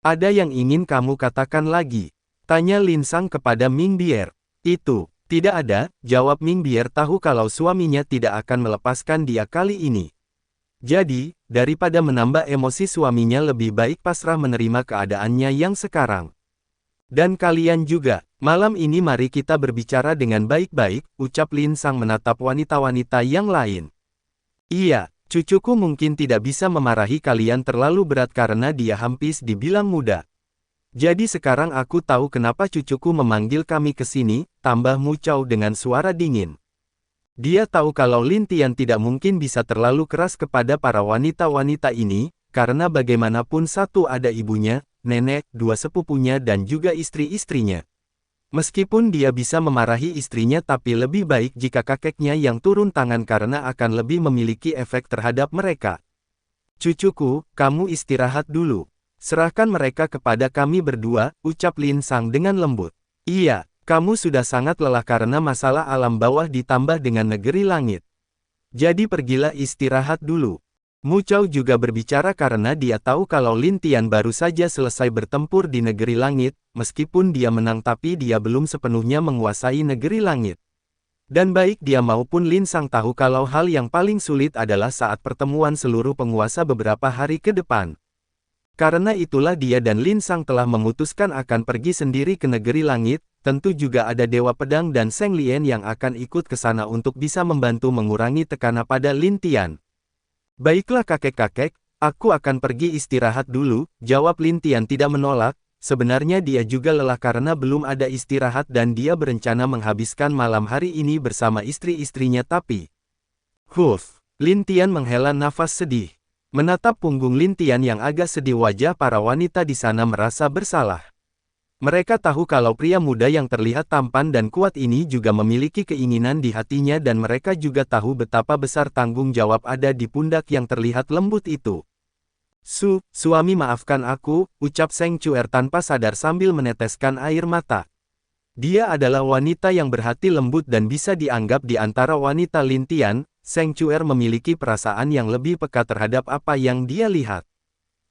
Ada yang ingin kamu katakan lagi? Tanya Lin Sang kepada Ming Bier. Itu, tidak ada, jawab Ming Bier tahu kalau suaminya tidak akan melepaskan dia kali ini. Jadi, daripada menambah emosi suaminya lebih baik pasrah menerima keadaannya yang sekarang. Dan kalian juga, malam ini mari kita berbicara dengan baik-baik, ucap Lin Sang menatap wanita-wanita yang lain. Iya, cucuku mungkin tidak bisa memarahi kalian terlalu berat karena dia hampir dibilang muda. Jadi sekarang aku tahu kenapa cucuku memanggil kami ke sini, tambah Mu Chao dengan suara dingin. Dia tahu kalau Lin Tian tidak mungkin bisa terlalu keras kepada para wanita-wanita ini, karena bagaimanapun satu ada ibunya, nenek, dua sepupunya dan juga istri-istrinya. Meskipun dia bisa memarahi istrinya tapi lebih baik jika kakeknya yang turun tangan karena akan lebih memiliki efek terhadap mereka. Cucuku, kamu istirahat dulu. Serahkan mereka kepada kami berdua, ucap Lin Sang dengan lembut. Iya, kamu sudah sangat lelah karena masalah alam bawah ditambah dengan negeri langit. Jadi pergilah istirahat dulu. Mu Chao juga berbicara karena dia tahu kalau Lin Tian baru saja selesai bertempur di negeri langit, meskipun dia menang tapi dia belum sepenuhnya menguasai negeri langit. Dan baik dia maupun Lin Sang tahu kalau hal yang paling sulit adalah saat pertemuan seluruh penguasa beberapa hari ke depan. Karena itulah dia dan Lin Sang telah memutuskan akan pergi sendiri ke negeri langit, tentu juga ada Dewa Pedang dan Seng Lien yang akan ikut ke sana untuk bisa membantu mengurangi tekanan pada Lin Tian. Baiklah kakek-kakek, aku akan pergi istirahat dulu, jawab Lin Tian tidak menolak, sebenarnya dia juga lelah karena belum ada istirahat dan dia berencana menghabiskan malam hari ini bersama istri-istrinya tapi... Lin Tian menghela nafas sedih. Menatap punggung Lin Tian yang agak sedih wajah para wanita di sana merasa bersalah. Mereka tahu kalau pria muda yang terlihat tampan dan kuat ini juga memiliki keinginan di hatinya dan mereka juga tahu betapa besar tanggung jawab ada di pundak yang terlihat lembut itu. Suami maafkan aku, ucap Seng Chuer tanpa sadar sambil meneteskan air mata. Dia adalah wanita yang berhati lembut dan bisa dianggap di antara wanita Lin Tian, Seng Chuer memiliki perasaan yang lebih peka terhadap apa yang dia lihat.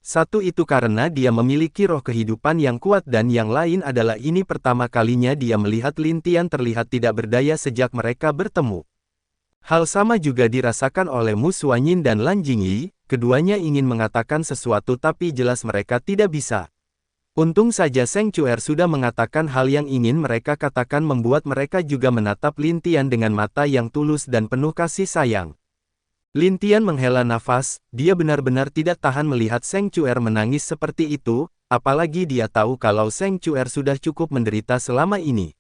Satu itu karena dia memiliki roh kehidupan yang kuat dan yang lain adalah ini pertama kalinya dia melihat Lin Tian terlihat tidak berdaya sejak mereka bertemu. Hal sama juga dirasakan oleh Mu Suanyin dan Lan Jingyi, keduanya ingin mengatakan sesuatu tapi jelas mereka tidak bisa. Untung saja Seng Chuer sudah mengatakan hal yang ingin mereka katakan membuat mereka juga menatap Lin Tian dengan mata yang tulus dan penuh kasih sayang. Lin Tian menghela nafas, dia benar-benar tidak tahan melihat Seng Chuer menangis seperti itu, apalagi dia tahu kalau Seng Chuer sudah cukup menderita selama ini.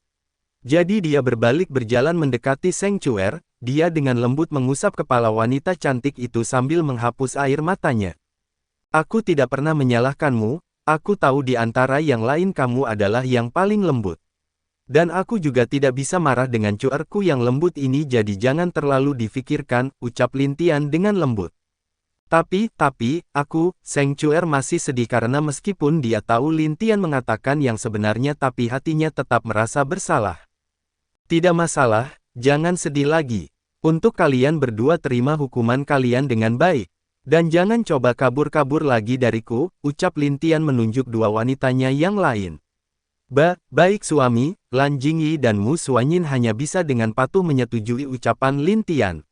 Jadi dia berbalik berjalan mendekati Seng Chuer, dia dengan lembut mengusap kepala wanita cantik itu sambil menghapus air matanya. Aku tidak pernah menyalahkanmu, aku tahu di antara yang lain kamu adalah yang paling lembut. Dan aku juga tidak bisa marah dengan cuerku yang lembut ini, jadi jangan terlalu difikirkan, ucap Lin Tian dengan lembut. Tapi, Seng Cuer masih sedih karena meskipun dia tahu Lin Tian mengatakan yang sebenarnya tapi hatinya tetap merasa bersalah. Tidak masalah, jangan sedih lagi. Untuk kalian berdua terima hukuman kalian dengan baik. Dan jangan coba kabur-kabur lagi dariku, ucap Lin Tian menunjuk dua wanitanya yang lain. Baik suami, Lan Jingyi dan Mu Suanyin hanya bisa dengan patuh menyetujui ucapan Lin Tian.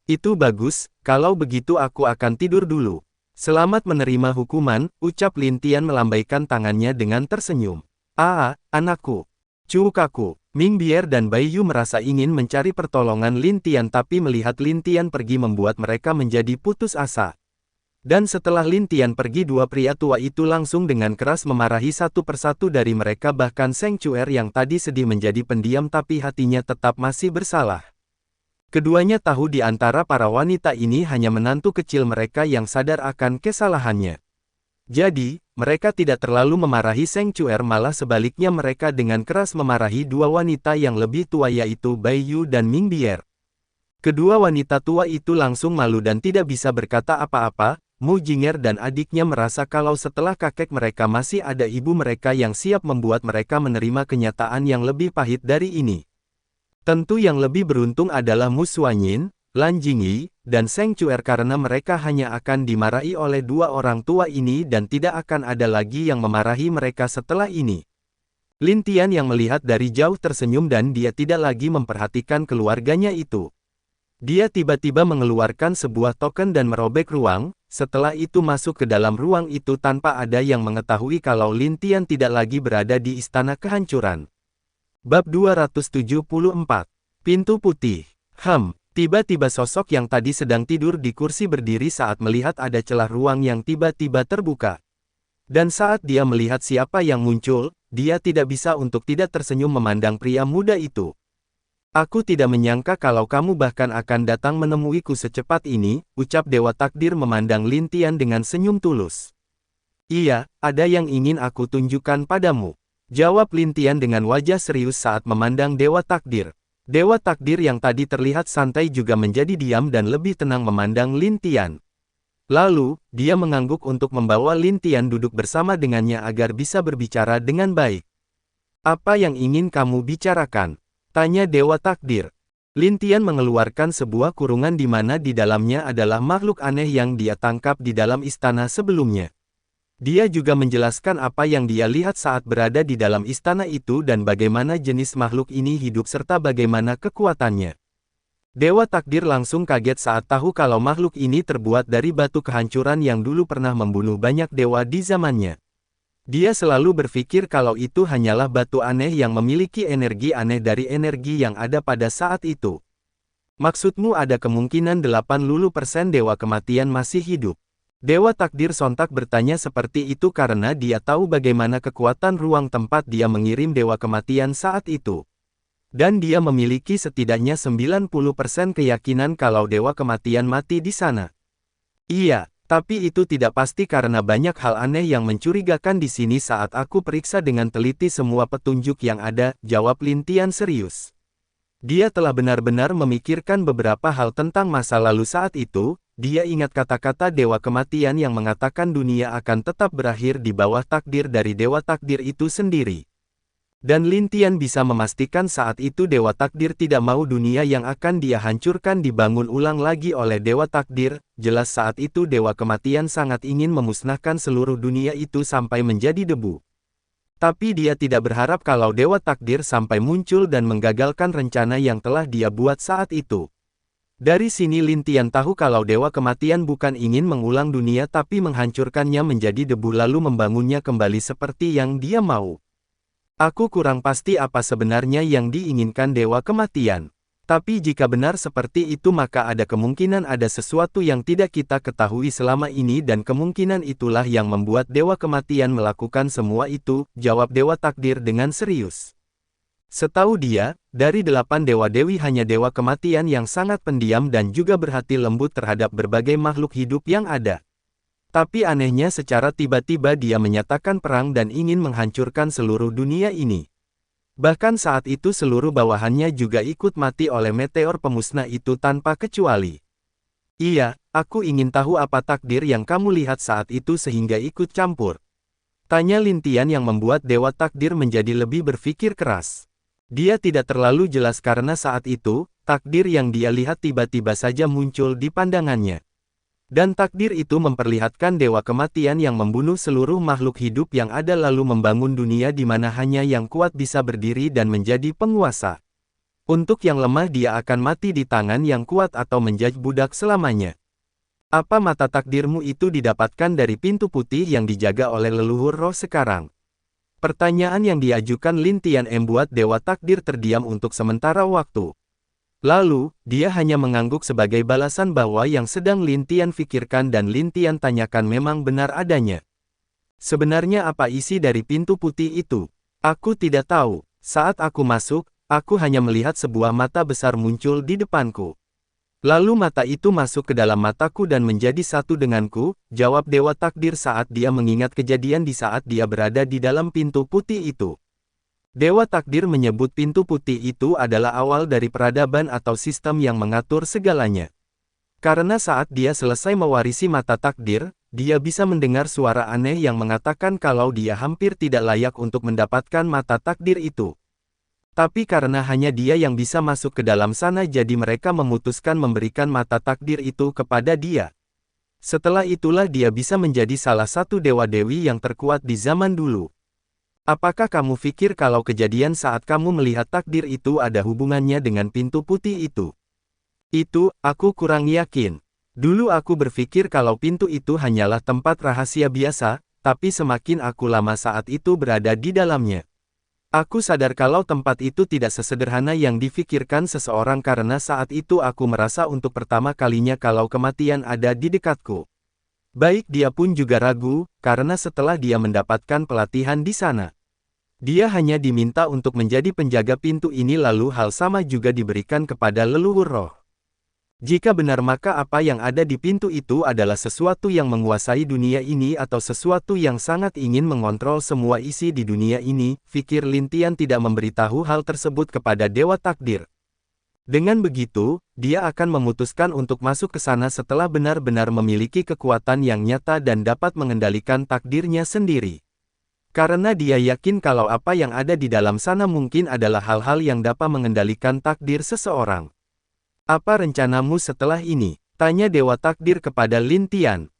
Itu bagus, kalau begitu aku akan tidur dulu. Selamat menerima hukuman, ucap Lin Tian melambaikan tangannya dengan tersenyum. Anakku. Cukaku. Ming Bier dan Bai Yu merasa ingin mencari pertolongan Lin Tian, tapi melihat Lin Tian pergi membuat mereka menjadi putus asa. Dan setelah Lin Tian pergi, dua pria tua itu langsung dengan keras memarahi satu persatu dari mereka, bahkan Seng Cuer yang tadi sedih menjadi pendiam tapi hatinya tetap masih bersalah. Keduanya tahu di antara para wanita ini hanya menantu kecil mereka yang sadar akan kesalahannya. Jadi, mereka tidak terlalu memarahi Seng Cuer, malah sebaliknya mereka dengan keras memarahi dua wanita yang lebih tua, yaitu Bai Yu dan Ming Bier. Kedua wanita tua itu langsung malu dan tidak bisa berkata apa-apa. Mu Jinger dan adiknya merasa kalau setelah kakek mereka masih ada ibu mereka yang siap membuat mereka menerima kenyataan yang lebih pahit dari ini. Tentu yang lebih beruntung adalah Mu Suanyin, Lan Jingyi, dan Seng Cuer karena mereka hanya akan dimarahi oleh dua orang tua ini dan tidak akan ada lagi yang memarahi mereka setelah ini. Lin Tian yang melihat dari jauh tersenyum dan dia tidak lagi memperhatikan keluarganya itu. Dia tiba-tiba mengeluarkan sebuah token dan merobek ruang. Setelah itu masuk ke dalam ruang itu tanpa ada yang mengetahui kalau Lin Tian tidak lagi berada di Istana Kehancuran. Bab 274. Pintu Putih. Tiba-tiba sosok yang tadi sedang tidur di kursi berdiri saat melihat ada celah ruang yang tiba-tiba terbuka. Dan saat dia melihat siapa yang muncul, dia tidak bisa untuk tidak tersenyum memandang pria muda itu. Aku tidak menyangka kalau kamu bahkan akan datang menemuiku secepat ini, ucap Dewa Takdir memandang Lin Tian dengan senyum tulus. Iya, ada yang ingin aku tunjukkan padamu, jawab Lin Tian dengan wajah serius saat memandang Dewa Takdir. Dewa Takdir yang tadi terlihat santai juga menjadi diam dan lebih tenang memandang Lin Tian. Lalu, dia mengangguk untuk membawa Lin Tian duduk bersama dengannya agar bisa berbicara dengan baik. Apa yang ingin kamu bicarakan? Tanya Dewa Takdir. Lin Tian mengeluarkan sebuah kurungan di mana di dalamnya adalah makhluk aneh yang dia tangkap di dalam istana sebelumnya. Dia juga menjelaskan apa yang dia lihat saat berada di dalam istana itu dan bagaimana jenis makhluk ini hidup serta bagaimana kekuatannya. Dewa Takdir langsung kaget saat tahu kalau makhluk ini terbuat dari batu kehancuran yang dulu pernah membunuh banyak dewa di zamannya. Dia selalu berpikir kalau itu hanyalah batu aneh yang memiliki energi aneh dari energi yang ada pada saat itu. Maksudmu ada kemungkinan 80% dewa kematian masih hidup? Dewa Takdir sontak bertanya seperti itu karena dia tahu bagaimana kekuatan ruang tempat dia mengirim dewa kematian saat itu. Dan dia memiliki setidaknya 90% keyakinan kalau dewa kematian mati di sana. Iya. Tapi itu tidak pasti karena banyak hal aneh yang mencurigakan di sini saat aku periksa dengan teliti semua petunjuk yang ada, jawab Lin Tian serius. Dia telah benar-benar memikirkan beberapa hal tentang masa lalu saat itu, dia ingat kata-kata Dewa Kematian yang mengatakan dunia akan tetap berakhir di bawah takdir dari Dewa Takdir itu sendiri. Dan Lin Tian bisa memastikan saat itu Dewa Takdir tidak mau dunia yang akan dia hancurkan dibangun ulang lagi oleh Dewa Takdir. Jelas saat itu Dewa Kematian sangat ingin memusnahkan seluruh dunia itu sampai menjadi debu. Tapi dia tidak berharap kalau Dewa Takdir sampai muncul dan menggagalkan rencana yang telah dia buat saat itu. Dari sini Lin Tian tahu kalau Dewa Kematian bukan ingin mengulang dunia tapi menghancurkannya menjadi debu lalu membangunnya kembali seperti yang dia mau. Aku kurang pasti apa sebenarnya yang diinginkan Dewa Kematian. Tapi jika benar seperti itu maka ada kemungkinan ada sesuatu yang tidak kita ketahui selama ini dan kemungkinan itulah yang membuat Dewa Kematian melakukan semua itu, jawab Dewa Takdir dengan serius. Setahu dia, dari 8 Dewa Dewi hanya Dewa Kematian yang sangat pendiam dan juga berhati lembut terhadap berbagai makhluk hidup yang ada. Tapi anehnya secara tiba-tiba dia menyatakan perang dan ingin menghancurkan seluruh dunia ini. Bahkan saat itu seluruh bawahannya juga ikut mati oleh meteor pemusnah itu tanpa kecuali. Iya, aku ingin tahu apa takdir yang kamu lihat saat itu sehingga ikut campur. Tanya Lin Tian yang membuat Dewa Takdir menjadi lebih berpikir keras. Dia tidak terlalu jelas karena saat itu, takdir yang dia lihat tiba-tiba saja muncul di pandangannya. Dan takdir itu memperlihatkan dewa kematian yang membunuh seluruh makhluk hidup yang ada lalu membangun dunia di mana hanya yang kuat bisa berdiri dan menjadi penguasa. Untuk yang lemah dia akan mati di tangan yang kuat atau menjadi budak selamanya. Apa mata takdirmu itu didapatkan dari pintu putih yang dijaga oleh leluhur roh sekarang? Pertanyaan yang diajukan Lin Tian membuat dewa takdir terdiam untuk sementara waktu. Lalu, dia hanya mengangguk sebagai balasan bahwa yang sedang Lin Tian pikirkan dan Lin Tian tanyakan memang benar adanya. Sebenarnya apa isi dari pintu putih itu? Aku tidak tahu. Saat aku masuk, aku hanya melihat sebuah mata besar muncul di depanku. Lalu mata itu masuk ke dalam mataku dan menjadi satu denganku, jawab Dewa Takdir saat dia mengingat kejadian di saat dia berada di dalam pintu putih itu. Dewa Takdir menyebut pintu putih itu adalah awal dari peradaban atau sistem yang mengatur segalanya. Karena saat dia selesai mewarisi mata takdir, dia bisa mendengar suara aneh yang mengatakan kalau dia hampir tidak layak untuk mendapatkan mata takdir itu. Tapi karena hanya dia yang bisa masuk ke dalam sana jadi mereka memutuskan memberikan mata takdir itu kepada dia. Setelah itulah dia bisa menjadi salah satu dewa-dewi yang terkuat di zaman dulu. Apakah kamu pikir kalau kejadian saat kamu melihat takdir itu ada hubungannya dengan pintu putih itu? Itu, aku kurang yakin. Dulu aku berpikir kalau pintu itu hanyalah tempat rahasia biasa, tapi semakin aku lama saat itu berada di dalamnya. Aku sadar kalau tempat itu tidak sesederhana yang difikirkan seseorang karena saat itu aku merasa untuk pertama kalinya kalau kematian ada di dekatku. Baik dia pun juga ragu, karena setelah dia mendapatkan pelatihan di sana. Dia hanya diminta untuk menjadi penjaga pintu ini lalu hal sama juga diberikan kepada leluhur roh. Jika benar maka apa yang ada di pintu itu adalah sesuatu yang menguasai dunia ini atau sesuatu yang sangat ingin mengontrol semua isi di dunia ini, pikir Lin Tian tidak memberitahu hal tersebut kepada Dewa Takdir. Dengan begitu, dia akan memutuskan untuk masuk ke sana setelah benar-benar memiliki kekuatan yang nyata dan dapat mengendalikan takdirnya sendiri. Karena dia yakin kalau apa yang ada di dalam sana mungkin adalah hal-hal yang dapat mengendalikan takdir seseorang. Apa rencanamu setelah ini? Tanya Dewa Takdir kepada Lin Tian.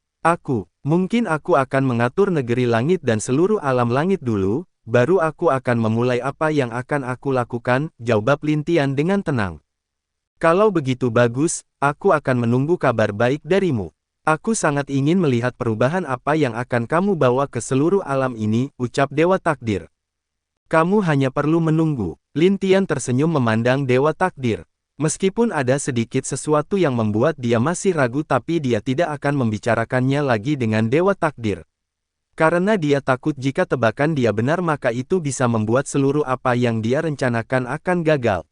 Mungkin aku akan mengatur negeri langit dan seluruh alam langit dulu, baru aku akan memulai apa yang akan aku lakukan, jawab Lin Tian dengan tenang. Kalau begitu bagus, aku akan menunggu kabar baik darimu. Aku sangat ingin melihat perubahan apa yang akan kamu bawa ke seluruh alam ini, ucap Dewa Takdir. Kamu hanya perlu menunggu. Lin Tian tersenyum memandang Dewa Takdir. Meskipun ada sedikit sesuatu yang membuat dia masih ragu tapi dia tidak akan membicarakannya lagi dengan Dewa Takdir. Karena dia takut jika tebakan dia benar maka itu bisa membuat seluruh apa yang dia rencanakan akan gagal.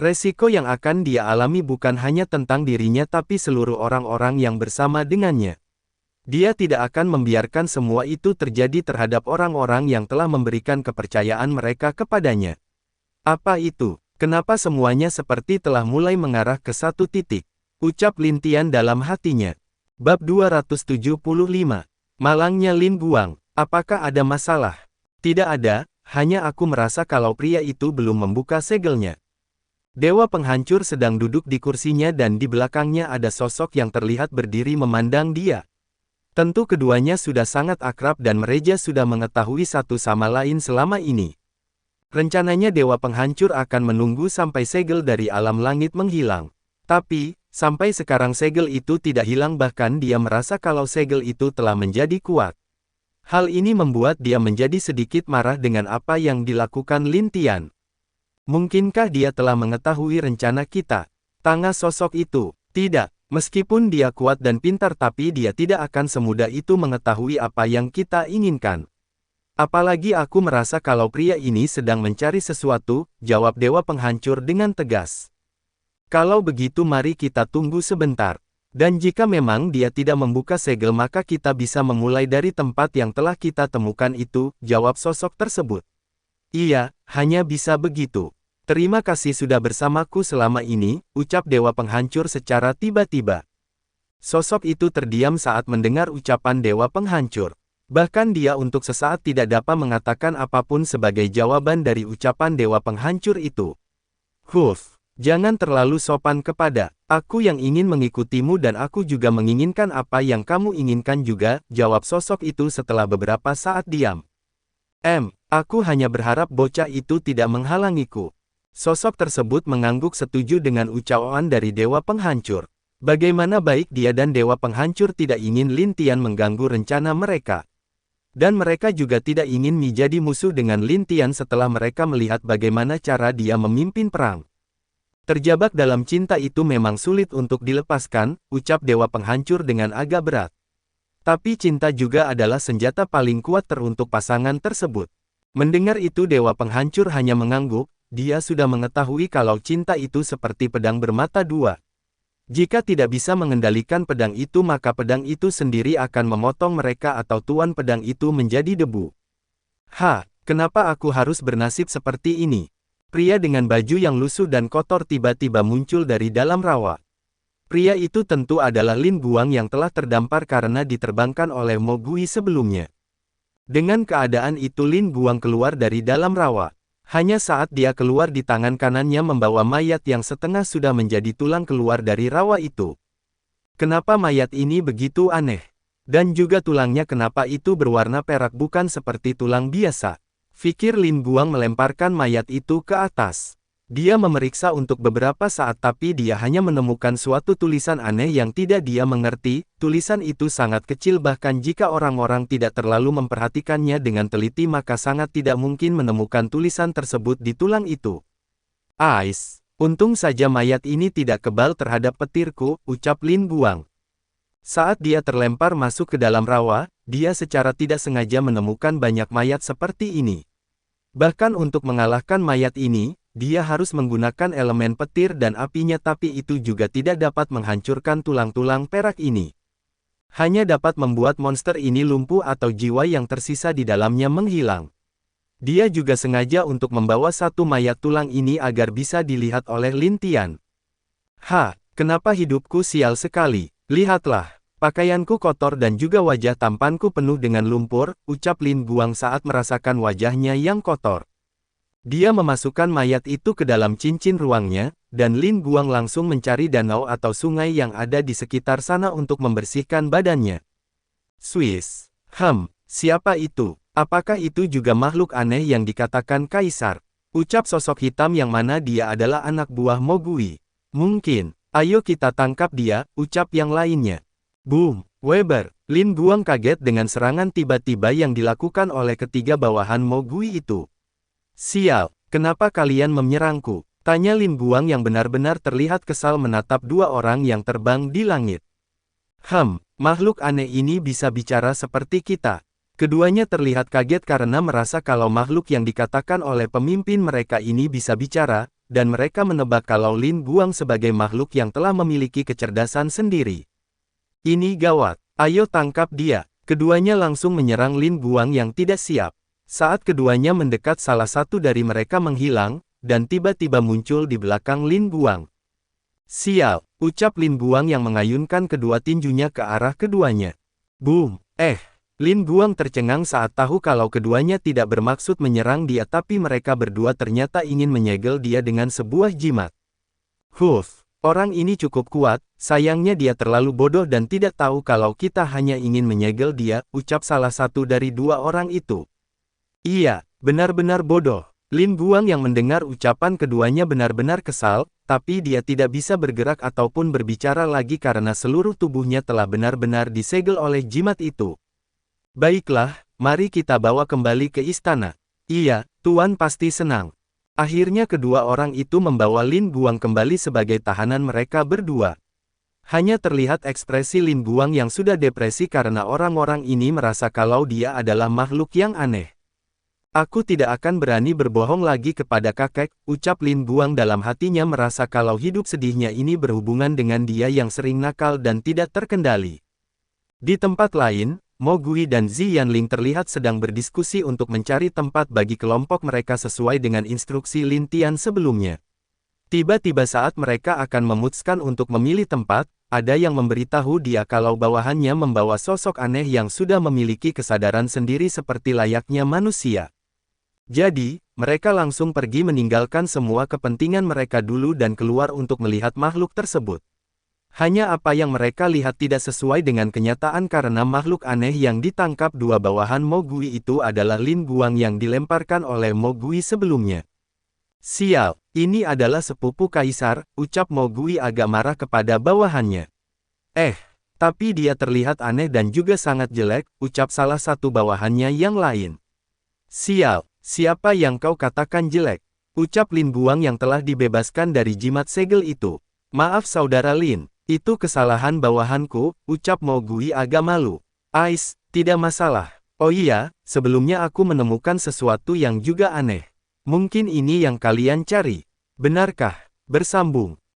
Resiko yang akan dia alami bukan hanya tentang dirinya tapi seluruh orang-orang yang bersama dengannya. Dia tidak akan membiarkan semua itu terjadi terhadap orang-orang yang telah memberikan kepercayaan mereka kepadanya. Apa itu? Kenapa semuanya seperti telah mulai mengarah ke satu titik? Ucap Lin Tian dalam hatinya. Bab 275. Malangnya Lin Guang. Apakah ada masalah? Tidak ada, hanya aku merasa kalau pria itu belum membuka segelnya. Dewa penghancur sedang duduk di kursinya dan di belakangnya ada sosok yang terlihat berdiri memandang dia. Tentu keduanya sudah sangat akrab dan mereka sudah mengetahui satu sama lain selama ini. Rencananya Dewa penghancur akan menunggu sampai segel dari alam langit menghilang. Tapi, sampai sekarang segel itu tidak hilang bahkan dia merasa kalau segel itu telah menjadi kuat. Hal ini membuat dia menjadi sedikit marah dengan apa yang dilakukan Lin Tian. Mungkinkah dia telah mengetahui rencana kita? Tanya sosok itu. Tidak, meskipun dia kuat dan pintar tapi dia tidak akan semudah itu mengetahui apa yang kita inginkan. Apalagi aku merasa kalau pria ini sedang mencari sesuatu, jawab Dewa Penghancur dengan tegas. Kalau begitu mari kita tunggu sebentar. Dan jika memang dia tidak membuka segel maka kita bisa memulai dari tempat yang telah kita temukan itu, jawab sosok tersebut. Iya, hanya bisa begitu. Terima kasih sudah bersamaku selama ini, ucap Dewa Penghancur secara tiba-tiba. Sosok itu terdiam saat mendengar ucapan Dewa Penghancur. Bahkan dia untuk sesaat tidak dapat mengatakan apapun sebagai jawaban dari ucapan Dewa Penghancur itu. Jangan terlalu sopan kepada aku yang ingin mengikutimu dan aku juga menginginkan apa yang kamu inginkan juga, jawab sosok itu setelah beberapa saat diam. Aku hanya berharap bocah itu tidak menghalangiku. Sosok tersebut mengangguk setuju dengan ucapan dari Dewa Penghancur. Bagaimana baik dia dan Dewa Penghancur tidak ingin Lin Tian mengganggu rencana mereka. Dan mereka juga tidak ingin menjadi musuh dengan Lin Tian setelah mereka melihat bagaimana cara dia memimpin perang. Terjebak dalam cinta itu memang sulit untuk dilepaskan, ucap Dewa Penghancur dengan agak berat. Tapi cinta juga adalah senjata paling kuat teruntuk pasangan tersebut. Mendengar itu Dewa Penghancur hanya mengangguk, dia sudah mengetahui kalau cinta itu seperti pedang bermata dua. Jika tidak bisa mengendalikan pedang itu maka pedang itu sendiri akan memotong mereka atau tuan pedang itu menjadi debu. Kenapa aku harus bernasib seperti ini? Pria dengan baju yang lusuh dan kotor tiba-tiba muncul dari dalam rawa. Pria itu tentu adalah Lin Guang yang telah terdampar karena diterbangkan oleh Mo Gui sebelumnya. Dengan keadaan itu Lin Guang keluar dari dalam rawa. Hanya saat dia keluar di tangan kanannya membawa mayat yang setengah sudah menjadi tulang keluar dari rawa itu. Kenapa mayat ini begitu aneh? Dan juga tulangnya kenapa itu berwarna perak bukan seperti tulang biasa? Fikir Lin Guang melemparkan mayat itu ke atas. Dia memeriksa untuk beberapa saat tapi dia hanya menemukan suatu tulisan aneh yang tidak dia mengerti. Tulisan itu sangat kecil bahkan jika orang-orang tidak terlalu memperhatikannya dengan teliti maka sangat tidak mungkin menemukan tulisan tersebut di tulang itu. Untung saja mayat ini tidak kebal terhadap petirku, ucap Lin Guang. Saat dia terlempar masuk ke dalam rawa, dia secara tidak sengaja menemukan banyak mayat seperti ini. Bahkan untuk mengalahkan mayat ini, dia harus menggunakan elemen petir dan apinya tapi itu juga tidak dapat menghancurkan tulang-tulang perak ini. Hanya dapat membuat monster ini lumpuh atau jiwa yang tersisa di dalamnya menghilang. Dia juga sengaja untuk membawa satu mayat tulang ini agar bisa dilihat oleh Lin Tian. Kenapa hidupku sial sekali? Lihatlah, pakaianku kotor dan juga wajah tampanku penuh dengan lumpur, ucap Lin Guang saat merasakan wajahnya yang kotor. Dia memasukkan mayat itu ke dalam cincin ruangnya, dan Lin Guang langsung mencari danau atau sungai yang ada di sekitar sana untuk membersihkan badannya. Siapa itu? Apakah itu juga makhluk aneh yang dikatakan Kaisar? Ucap sosok hitam yang mana dia adalah anak buah Mo Gui. Mungkin, ayo kita tangkap dia, ucap yang lainnya. Boom! Weber, Lin Guang kaget dengan serangan tiba-tiba yang dilakukan oleh ketiga bawahan Mo Gui itu. Sial, kenapa kalian menyerangku? Tanya Lin Guang yang benar-benar terlihat kesal menatap dua orang yang terbang di langit. Makhluk aneh ini bisa bicara seperti kita. Keduanya terlihat kaget karena merasa kalau makhluk yang dikatakan oleh pemimpin mereka ini bisa bicara, dan mereka menebak kalau Lin Guang sebagai makhluk yang telah memiliki kecerdasan sendiri. Ini gawat, ayo tangkap dia. Keduanya langsung menyerang Lin Guang yang tidak siap. Saat keduanya mendekat salah satu dari mereka menghilang, dan tiba-tiba muncul di belakang Lin Guang. Sial, ucap Lin Guang yang mengayunkan kedua tinjunya ke arah keduanya. Boom! Lin Guang tercengang saat tahu kalau keduanya tidak bermaksud menyerang dia tapi mereka berdua ternyata ingin menyegel dia dengan sebuah jimat. Orang ini cukup kuat, sayangnya dia terlalu bodoh dan tidak tahu kalau kita hanya ingin menyegel dia, ucap salah satu dari dua orang itu. Iya, benar-benar bodoh. Lin Guang yang mendengar ucapan keduanya benar-benar kesal, tapi dia tidak bisa bergerak ataupun berbicara lagi karena seluruh tubuhnya telah benar-benar disegel oleh jimat itu. Baiklah, mari kita bawa kembali ke istana. Iya, Tuan pasti senang. Akhirnya kedua orang itu membawa Lin Guang kembali sebagai tahanan mereka berdua. Hanya terlihat ekspresi Lin Guang yang sudah depresi karena orang-orang ini merasa kalau dia adalah makhluk yang aneh. Aku tidak akan berani berbohong lagi kepada kakek, ucap Lin Guang dalam hatinya merasa kalau hidup sedihnya ini berhubungan dengan dia yang sering nakal dan tidak terkendali. Di tempat lain, Mo Gui dan Zi Yanling terlihat sedang berdiskusi untuk mencari tempat bagi kelompok mereka sesuai dengan instruksi Lin Tian sebelumnya. Tiba-tiba saat mereka akan memutuskan untuk memilih tempat, ada yang memberitahu dia kalau bawahannya membawa sosok aneh yang sudah memiliki kesadaran sendiri seperti layaknya manusia. Jadi, mereka langsung pergi meninggalkan semua kepentingan mereka dulu dan keluar untuk melihat makhluk tersebut. Hanya apa yang mereka lihat tidak sesuai dengan kenyataan karena makhluk aneh yang ditangkap dua bawahan Mo Gui itu adalah Lin Guang yang dilemparkan oleh Mo Gui sebelumnya. Sial, ini adalah sepupu kaisar, ucap Mo Gui agak marah kepada bawahannya. Tapi dia terlihat aneh dan juga sangat jelek, ucap salah satu bawahannya yang lain. Sial, siapa yang kau katakan jelek? Ucap Lin Guang yang telah dibebaskan dari jimat segel itu. Maaf saudara Lin. Itu kesalahan bawahanku, ucap Mo Gui agak malu. Tidak masalah. Oh iya, sebelumnya aku menemukan sesuatu yang juga aneh. Mungkin ini yang kalian cari. Benarkah? Bersambung.